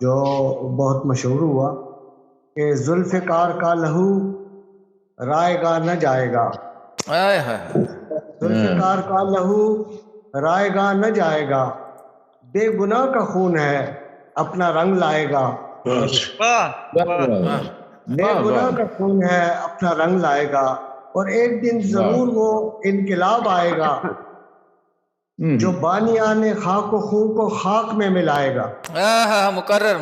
जो बहुत मशहूर हुआ कि जुल्फ़िकार का लहू रायगा न जाएगा, जुल्फ़िकार का लहू रायगा न जाएगा, बेगुनाह का खून है अपना रंग लाएगा, बेगुनाह का खून है अपना रंग लाएगा, और एक दिन जरूर वो इनकलाब आएगा जो बानियाने खाक व खून को खाक में मिलाएगा। मुकर्रर।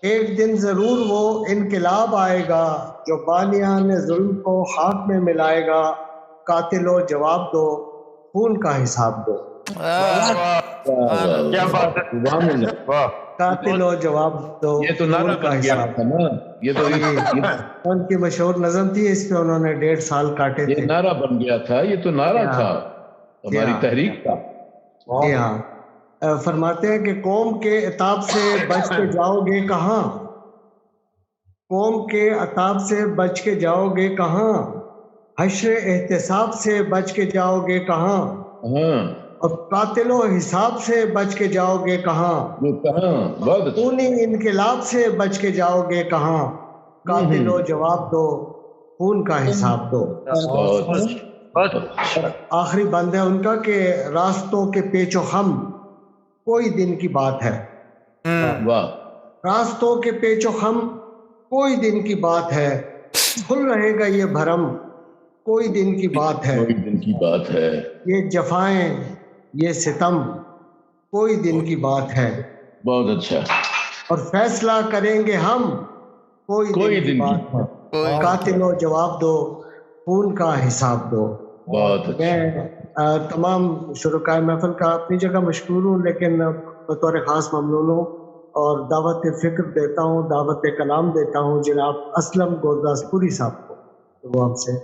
एक दिन जरूर वो इनकलाब आएगा जो बानियाने जुल्म को खाक में मिलाएगा, कातिलो जवाब दो खून का हिसाब दो। क्या बात है, कातिलो जवाब दो। ये तो नारा बन गया था ना, ये तो उनकी मशहूर नज़म थी, इस पे उन्होंने 1.5 साल काटे थे। ये नारा बन गया था, ये तो नारा था हमारी तहरीक का। जी हाँ। फरमाते हैं कि कौम के अताब से बच के जाओगे कहाँ, कौम के अताब से बच के जाओगे कहाँ, हश्र एहतिसाब से बच के जाओगे कहाँ, और कातिलो हिसाब से बच के जाओगे कहाँ, खूनी इनकलाब से बच के जाओगे कहाँ, कातिलो जवाब दो खून का हिसाब दो। आखिरी बंद है उनका कि रास्तों के पेचो खम कोई दिन की बात है, रास्तों के पेचो खम कोई दिन की बात है, खुल रहेगा ये भरम कोई दिन की बात है, कोई दिन की बात है, ये जफाएं ये सितम कोई दिन की बात है, بہت اچھا. اور فیصلہ کریں گے ہم کوئی دن بات ہے. قاتلوں جواب دو، خون کا حساب دو. بہت اچھا. میں تمام شرکائے محفل کا اپنی جگہ مشکور ہوں، لیکن بطور خاص ممنون ہوں اور دعوت فکر دیتا ہوں، دعوت کلام دیتا ہوں جناب اسلم گورداس پوری صاحب کو، تو وہ ہم سے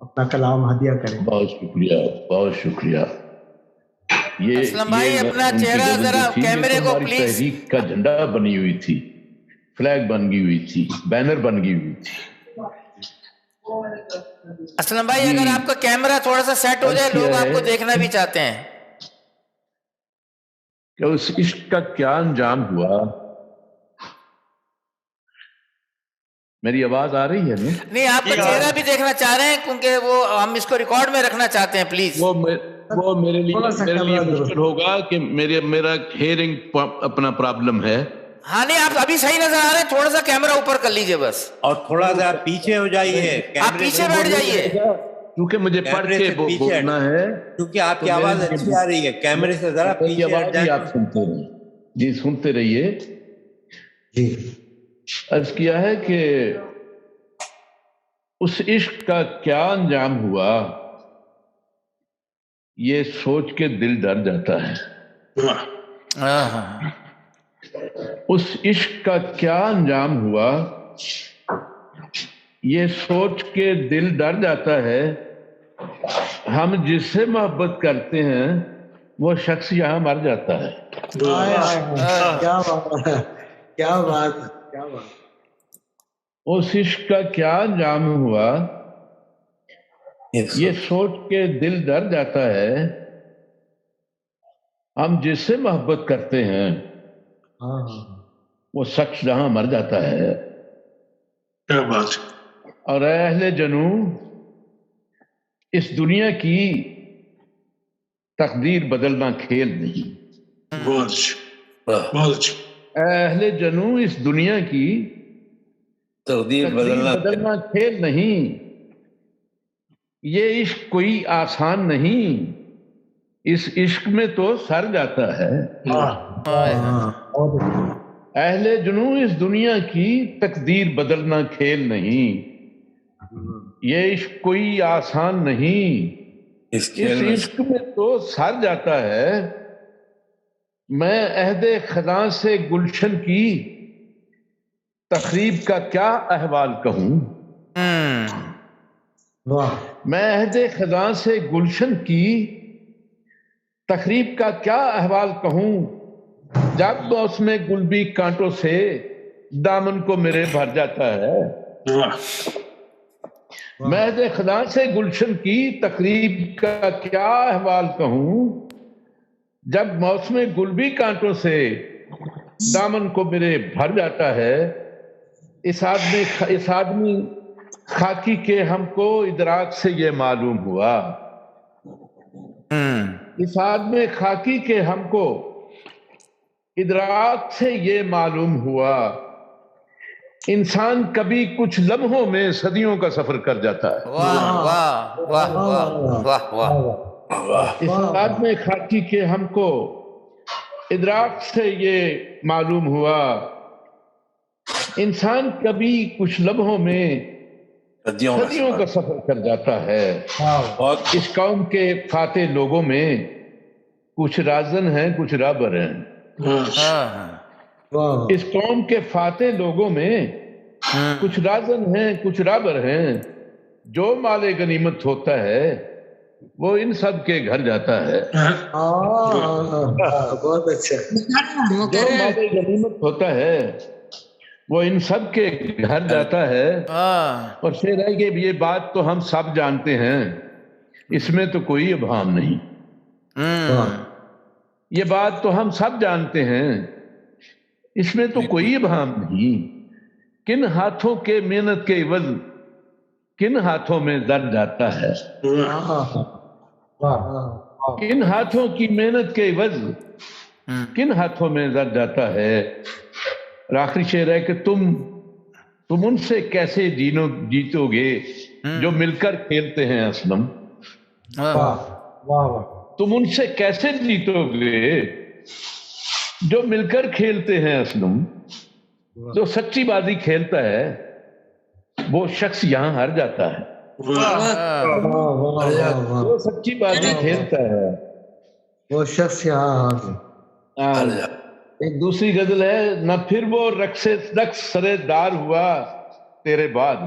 اپنا کلام ہدیہ کریں. بہت شکریہ، بہت شکریہ. یہ اسلم بھائی اپنا چہرہ ذرا کیمرے کو پلیز. تحریک کا جھنڈا بنی ہوئی تھی، فلیگ بن گئی ہوئی تھی، بینر بن گئی ہوئی تھی. اسلم بھائی اگر آپ کا کیمرہ تھوڑا سا سیٹ ہو جائے، لوگ آپ کو دیکھنا بھی چاہتے ہیں. کہ اس عشق کا کیا انجام ہوا. میری آواز آ رہی ہے نا؟ نہیں، آپ کا چہرہ بھی دیکھنا چاہ رہے ہیں کیونکہ وہ ہم اس کو ریکارڈ میں رکھنا چاہتے ہیں. پلیز وہ میرے لیے مشکل ہوگا کہ میرا ہیئرنگ اپنا پرابلم ہے. ہاں نہیں، آپ ابھی صحیح نظر آ رہے ہیں، تھوڑا سا کیمرہ اوپر کر لیجئے بس، اور تھوڑا سا پیچھے ہو جائیے. آپ پیچھے بیٹھ جائیے کیونکہ مجھے پڑھ کے بولنا ہے، کیونکہ آپ کی آواز اچھی آ رہی ہے. کیمرے سے ذرا پیچھے ہٹ جائیں. آپ سنتے رہیے. جی سنتے رہیے. جی عرض کیا ہے کہ اس عشق کا کیا انجام ہوا، یہ سوچ کے دل ڈر جاتا ہے. اس عشق کا کیا انجام ہوا، یہ سوچ کے دل ڈر جاتا ہے. ہم جس سے محبت کرتے ہیں وہ شخص یہاں مر جاتا ہے. کیا بات ہے، کیا بات، کیا بات. اس عشق کا کیا انجام ہوا، یہ سوچ کے دل ڈر جاتا ہے. ہم جس سے محبت کرتے ہیں وہ شخص جہاں مر جاتا ہے. کیا بات. اور اے اہل جنوں، اس دنیا کی تقدیر بدلنا کھیل نہیں. بہت اچھا، بہت اچھا. اے اہل جنوں، اس دنیا کی تقدیر بدلنا کھیل نہیں. یہ عشق کوئی آسان نہیں، اس عشق میں تو سر جاتا ہے. اہل جنوں، اس دنیا کی تقدیر بدلنا کھیل نہیں. یہ عشق کوئی آسان نہیں، اس عشق میں تو سر جاتا ہے. میں عہد خزاں سے گلشن کی تخریب کا کیا احوال کہوں. میں عہد خزاں سے گلشن کی تخریب کا کیا احوال کہوں. جب موسم گل بھی کانٹوں سے دامن کو میرے بھر جاتا ہے. میں عہد خزاں سے گلشن کی تقریب کا کیا احوال کہوں. جب موسم گل بھی کانٹوں سے دامن کو میرے بھر جاتا ہے. اس آدمی خاکی کے ہم کو ادراک سے یہ معلوم ہوا. اس آدمی خاکی کے ہم کو ادراک سے یہ معلوم ہوا. انسان کبھی کچھ لمحوں میں صدیوں کا سفر کر جاتا ہے. واہ واہ واہ واہ واہ واہ. اس آدمی خاکی کے ہم کو ادراک سے یہ معلوم ہوا. انسان کبھی کچھ لمحوں میں صدیوں کا سفر کر جاتا ہے. اور اس قوم کے فاتح لوگوں میں کچھ رازن ہیں، کچھ رابر ہیں. اس قوم کے فاتح لوگوں میں کچھ رازن ہیں، کچھ رابر ہیں. جو مال غنیمت ہوتا ہے وہ ان سب کے گھر جاتا ہے. بہت اچھا. جو مال غنیمت ہوتا ہے وہ ان سب کے گھر جاتا ہے. اور شعر ہے کہ یہ بات تو ہم سب جانتے ہیں، اس میں تو کوئی ابہام نہیں. یہ بات تو ہم سب جانتے ہیں، اس میں تو کوئی ابہام نہیں. کن ہاتھوں کے محنت کے عوض کن ہاتھوں میں در جاتا ہے. کن ہاتھوں کی محنت کے عوض کن ہاتھوں میں در جاتا ہے. اور آخری شعر ہے کہ تم ان سے کیسے جیتو گے جو مل کر کھیلتے ہیں اسلم. تم ان سے کیسے جیتو گے जो मिलकर खेलते हैं असलम, जो सच्ची बाजी खेलता है वो शख्स यहाँ हार जाता है। जो सच्ची बाजी खेलता है वो शख्स यहाँ हार जाता। एक दूसरी गजल है, न फिर वो रक्स सरेदार हुआ तेरे बाद,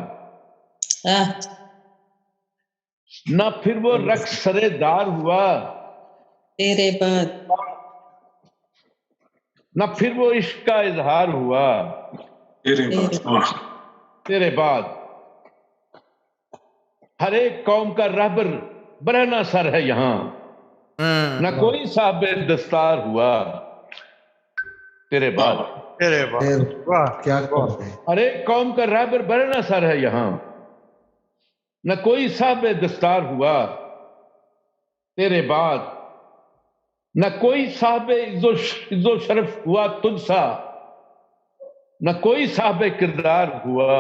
न फिर वो रक्स सरेदार हुआ तेरे बाद, न फिर वो इश्क का इजहार हुआ तेरे बाद। हर एक कौम का रहबर बरहना सर है यहाँ, न कोई साहिब दस्तार हुआ तेरे बाद। क्या हर एक कौम का रहबर बरहना सर है यहाँ, न कोई साहिब दस्तार हुआ तेरे बाद। न कोई साहिब इज्जो शरफ हुआ तुझसा, न कोई साहिब किरदार हुआ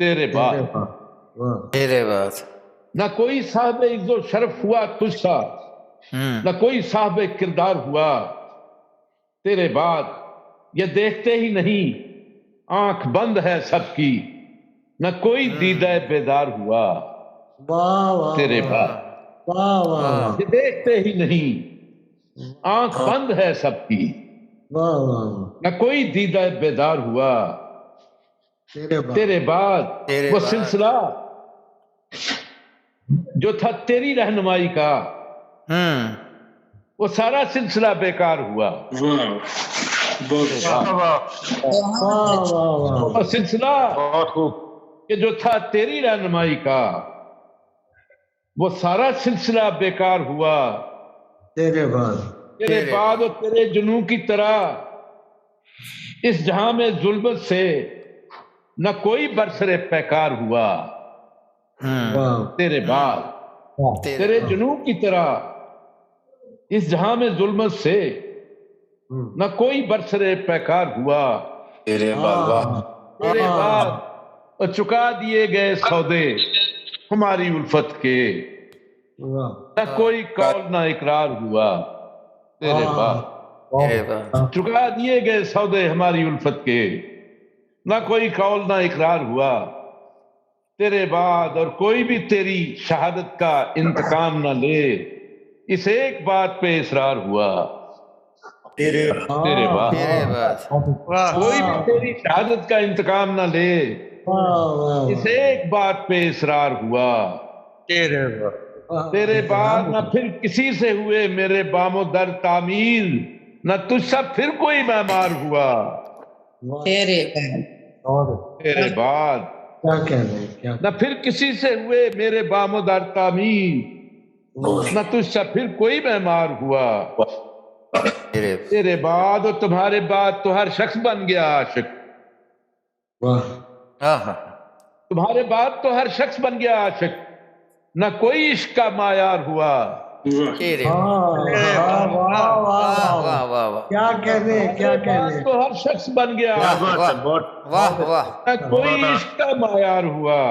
तेरे बाद। तेरे बाद न कोई साहिब इज्जो शरफ हुआ तुझसा, न कोई साहिब किरदार हुआ तेरे बाद। ये देखते ही नहीं आंख बंद है सबकी, न कोई दीदा बेदार हुआ तेरे बाद। ये देखते ही नहीं आंख बंद है सबकी, न कोई दीदा बेदार हुआ तेरे बाद। वो सिलसिला जो था तेरी रहनुमाई का, वो सारा सिलसिला बेकार हुआ। वो सिलसिला कि जो था तेरी रहनुमाई का, वो सारा सिलसिला बेकार हुआ तेरे बाद। और तेरे जुनू की तरह इस जहां में जुल्मत से न कोई बरसरे पैकार हुआ तेरे बाद। तेरे जुनू की तरह इस जहां में जुल्मत से न कोई बरसरे पैकार हुआ तेरे बाद। तेरे बाद चुका दिए गए सौदे हमारी उल्फत के, न कोई कौल न इकरार हुआ तेरे बाद। चुका दिए गए सौदे हमारी उल्फत के, न कोई कौल न इकरार हुआ तेरे बाद। और कोई भी तेरी शहादत का इंतकाम न ले, इस एक बात पे इसरार हुआ तेरे बाद। कोई भी तेरी शहादत का इंतकाम न ले, इस एक बात पे इसरार हुआ तेरे बाद। न फिर किसी से हुए मेरे बामो दर तामीर, न तुझसे फिर कोई मेहमान हुआ तेरे बाद। क्या कह रहे? न फिर किसी से हुए मेरे बामो दर तामीर, न तुझसे फिर कोई मेहमान हुआ तेरे बाद। और तुम्हारे बाद तो हर शख्स बन गया आशिक, तुम्हारे बाद तो हर शख्स बन गया आशिक, न कोई इश्क का मायार हुआ क्या कह रहे? क्या कह रहे? तो हर शख्स बन गया, न कोई इश्क का मायार हुआ।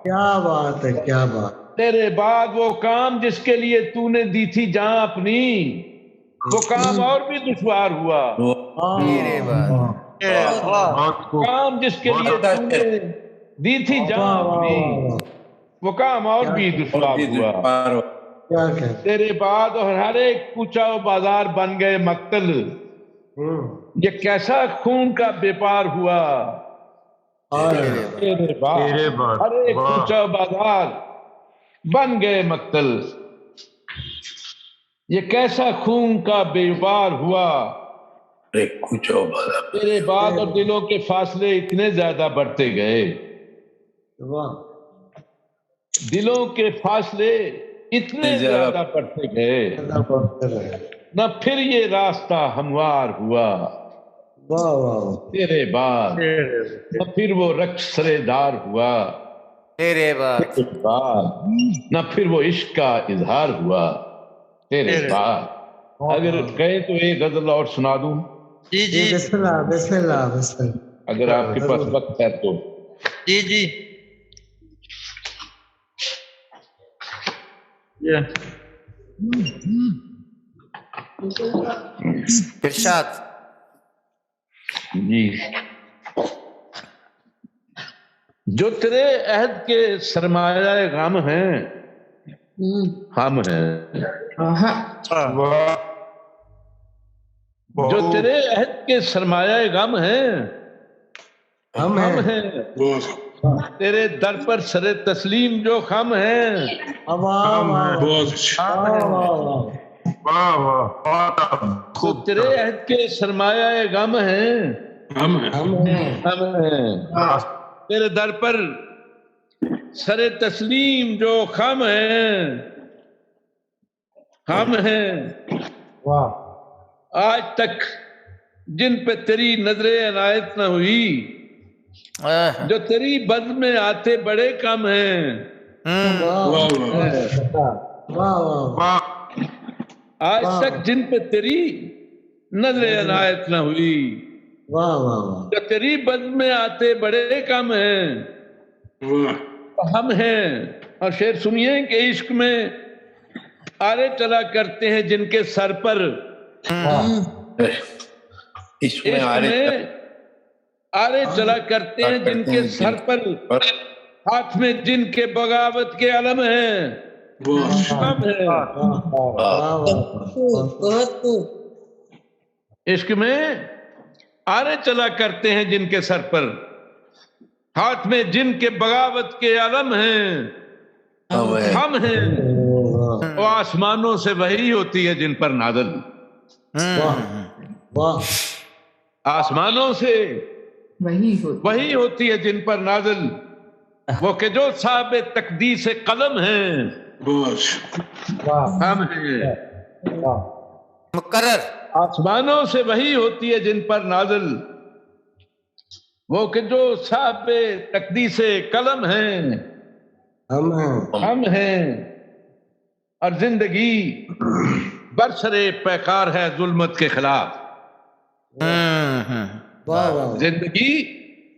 क्या बात है, क्या बात। तेरे बाद वो काम जिसके लिए तूने दी थी जान अपनी, वो काम और भी दुश्वार हुआ तेरे बाद। काम जिसके लिए तूने दी थी जान अपनी, वो काम और भी दुश्वार हुआ तेरे बाद। और हर एक कूचा बाजार बन गए मक्तल, ये कैसा खून का व्यापार हुआ तेरे बाद। हर एक कूचा बाजार बन गए मक्तल, ये कैसा खून का व्यापार हुआ तेरे बाद। और दिलों के फासले इतने ज्यादा बढ़ते गए, दिलों के फासले इतने ज्यादा बढ़ते गए, न फिर ये रास्ता हमवार हुआ तेरे बाद। न फिर वो रक्स सरेदार हुआ तेरे बाद। न फिर वो इश्क का इजहार हुआ तेरे बाद। अगर कहे तो एक गजल और सुना दूं? जी जी, बिस्मिल्लाह बिस्मिल्लाह बिस्मिल्लाह। अगर आपके पास वक्त है तो। जी जी। इरशाद। जी, जो तेरे अहद के सरमाया गम हैं हम हैं, जो तेरे अहद के सरमाया गम हैं हम हैं, तेरे दर पर सरे तस्लीम जो खम हैं तो तेरे अहद के सरमाया गम हैं हम हैं, तेरे दर पर सरे तस्लीम जो खम हैं हम हैं। आज तक जिन पे तेरी नजरे अनायत न हुई, जो तेरी बद में आते बड़े कम हैं। आज तक जिन पे तेरी नजरे अनायत न हुई, जो तेरी बद में आते बड़े कम हैं हम हैं। और शेर सुनिए कि इश्क में आरे चला करते हैं जिनके सर पर, इश्क में आरे चला करते हैं जिनके सर पर, हाथ में जिनके बगावत के अलम हैं हम हैं। इश्क में आरे चला करते हैं जिनके सर पर, हाथ में जिनके बगावत के अलम हैं हम हैं। वो आसमानों से वही होती है जिन पर नाज़िल, आसमानों से वही होती है जिन पर नाज़िल, वो कि जो साहब तकदीस कलम हैं हम हैं। मुकर्रर, आसमानों से वही होती है जिन पर नाज़िल, वो कि जो साहब तकदीस कलम हैं हम हैं। और जिंदगी बरसरे पैकार है जुल्मत के खिलाफ, जिंदगी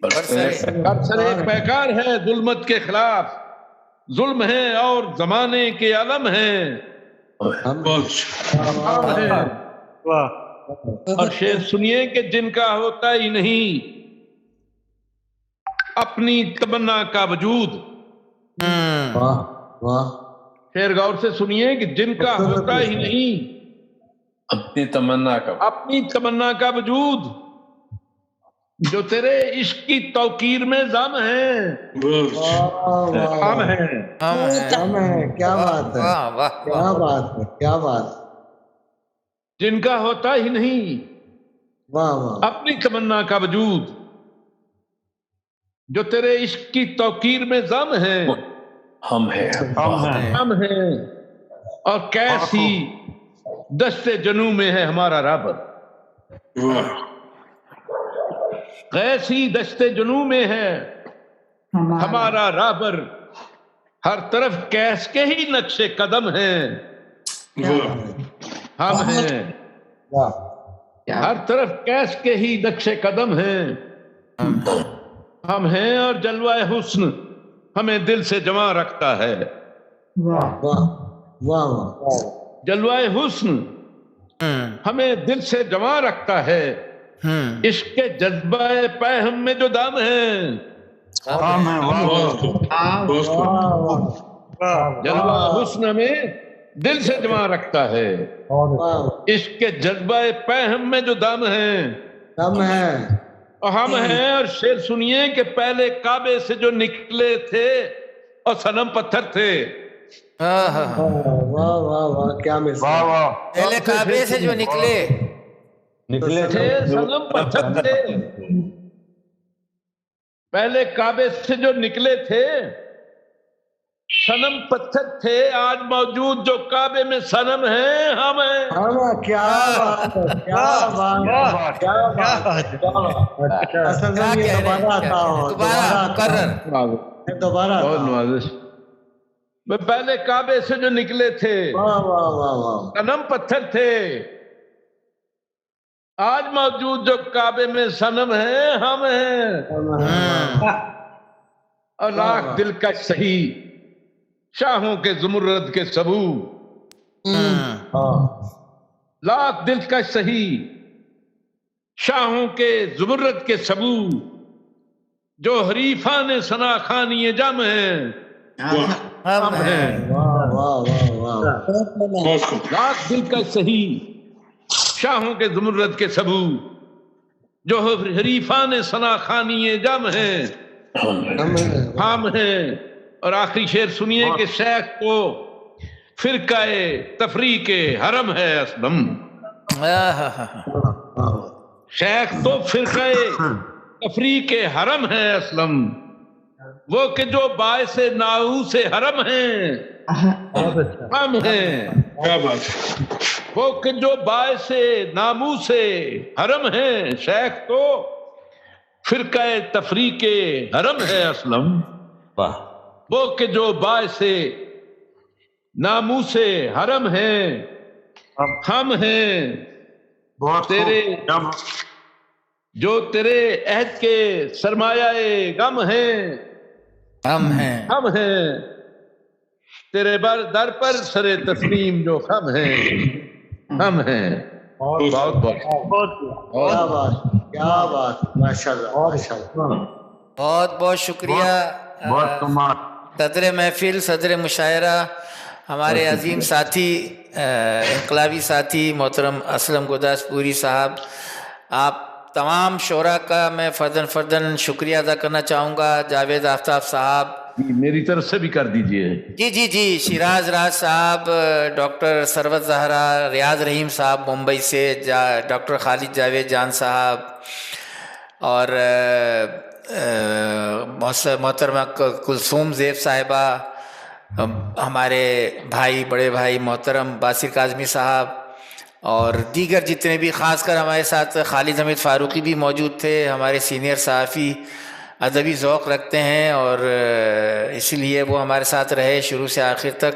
बरसरे पैकार है जुल्मत के खिलाफ, जुल्म है और जमाने के आलम हैं। और शेर सुनिए कि जिनका होता ही नहीं अपनी तमन्ना का वजूद, शेर गौर से सुनिए कि जिनका होता ही नहीं अपनी तमन्ना का वजूद, जो तेरे इश्क की तौकीर में जम है हम हैं। क्या बात है, क्या बात है, क्या बात। जिनका होता ही नहीं अपनी तमन्ना का वजूद, जो तेरे इश्क की तौकीर में जम है हम हैं। और कैसी दस्ते जनू में है हमारा राबर, कैसी दस्ते जनू में है हमारा राबर, हर तरफ कैस के ही नक्शे कदम हैं हम हैं। हर तरफ कैस के ही नक्शे कदम हैं हम हैं। और जलवाए हुस्न हमें दिल से जमा रखता है, जलवाए हुस्न हमें दिल से जमा रखता है। इसके जज्बाए पैहम में जो दम है जलवा हुस्न हमें दिल से जमा रखता है। इसके जज्बाए पैहम में जो दम है हम हैं। और शेर सुनिए कि पहले काबे से जो निकले थे और सनम पत्थर थे। वाह वाह वाह, क्या मिसाल। पहले काबे से जो निकले थे सनम पत्थर थे, पहले काबे से जो निकले थे सनम पत्थर थे। आज मौजूद जो काबे में सनम है हम हैं। क्या बात है, क्या बात, क्या बात। दोबारा पहले काबे से जो निकले थे सनम पत्थर थे, आज मौजूद जो काबे में सनम है हम हैं। और लाख दिल का सही शाहों के जुमुर्रद के सबू, लाख दिलकश सही शाहों के जुमर्रत के सबू जो हरीफान सना खानी जम हैं हम हैं। लाख दिलकश सही शाहों के जुमर्रत के सबू जो हरीफान सना खानी जम हैं हम हैं। और आखिरी शेर सुनिए कि शेख को फिरकाए तफरी के हरम है असलम। शेख तो फिरकाए तफरी के हरम है असलम वो कि जो बायसे नाऊ से हरम हैं हम हैं। वो कि जो बायसे नामू से हरम हैं शेख तो फिरकाए तफरी के हरम है असलम। वो कि जो बायसे नामू से हरम हैं हम हैं। तेरे जो तेरे अहद के सरमायाए गम हैं हम हैं। हम हैं। तेरे दर पर सरे तस्लीम जो खम हैं हम हैं। बहुत बहुत क्या बात माशाल्लाह माशाल्लाह। बहुत बहुत शुक्रिया सदर महफिल सदर मुशायरा हमारे अजीम साथी इनकलाबी साथी मोहतरम असलम गुरदासपुरी साहब। आप तमाम शोरा का मैं फर्दन शुक्रिया अदा करना चाहूँगा। जावेद आफ्ताब साहब मेरी तरफ से भी कर दीजिए। जी जी जी। शिराज राज साहब, डॉक्टर सरवत जहरा, रियाज रहीम साहब मुंबई से, डॉक्टर खालिद जावेद जान साहब और मोहतरमा कुलसूम ज़ेब साहिबा, हमारे भाई बड़े भाई मोहतरम बासिर काज़मी साहब और दीगर जितने भी, ख़ासकर हमारे साथ खालिद हमीद फ़ारूकी भी मौजूद थे। हमारे सीनियर सहाफ़ी अदबी ज़ौक़ रखते हैं और इसीलिए वो हमारे साथ रहे शुरू से आखिर तक।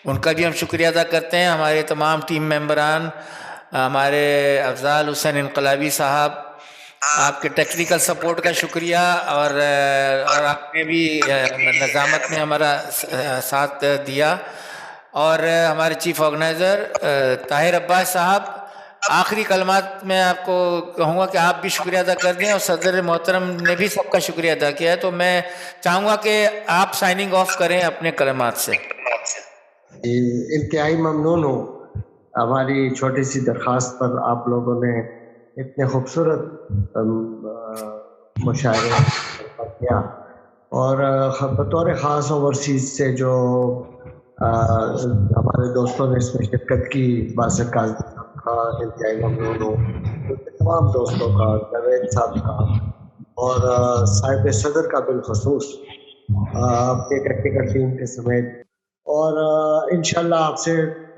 उनका भी हम शुक्रिया अदा करते हैं। हमारे तमाम टीम मेंबरान, हमारे अफजाल हुसैन इनकलाबी साहब, आपके टेक्निकल सपोर्ट का शुक्रिया और आपने भी नज़ामत में हमारा साथ दिया। और हमारे चीफ ऑर्गेनाइज़र ताहिर अब्बास साहब, आखिरी कलमात में आपको कहूँगा कि आप भी शुक्रिया अदा कर दें और सदर मोहतरम ने भी सबका शुक्रिया अदा किया है। तो मैं चाहूँगा कि आप साइनिंग ऑफ करें अपने कलमात से। इंतहाई ममनून हूँ हमारी छोटी सी दरख्वास्त पर आप लोगों ने इतने खूबसूरत मुशायरे किया और बतौर ख़ास ओवरसीज़ से जो हमारे दोस्तों ने इसमें शिरकत की, बासिर काज़मी साहब का इंतहाई ममनून हूँ, तमाम दोस्तों का, जावेद साहब का और साहिब सदर का बिलखसूस, आपके टेक्निकल टीम के समेत। और इंशाल्लाह आपसे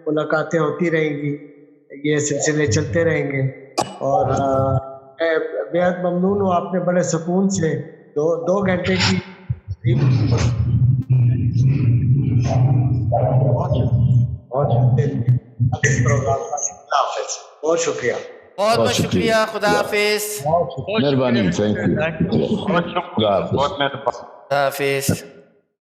मुलाकातें होती रहेंगी, ये सिलसिले चलते रहेंगे। और मैं बेहद ममनून हूँ, आपने बड़े सुकून से दो घंटे की प्रोग्राम का बहुत शुक्रिया। बहुत बहुत शुक्रिया। खुदा हाफिज। मेहरबानी। Thank you. बहुत शुक्रिया। बहुत मेहरबानी। खुदा हाफिज।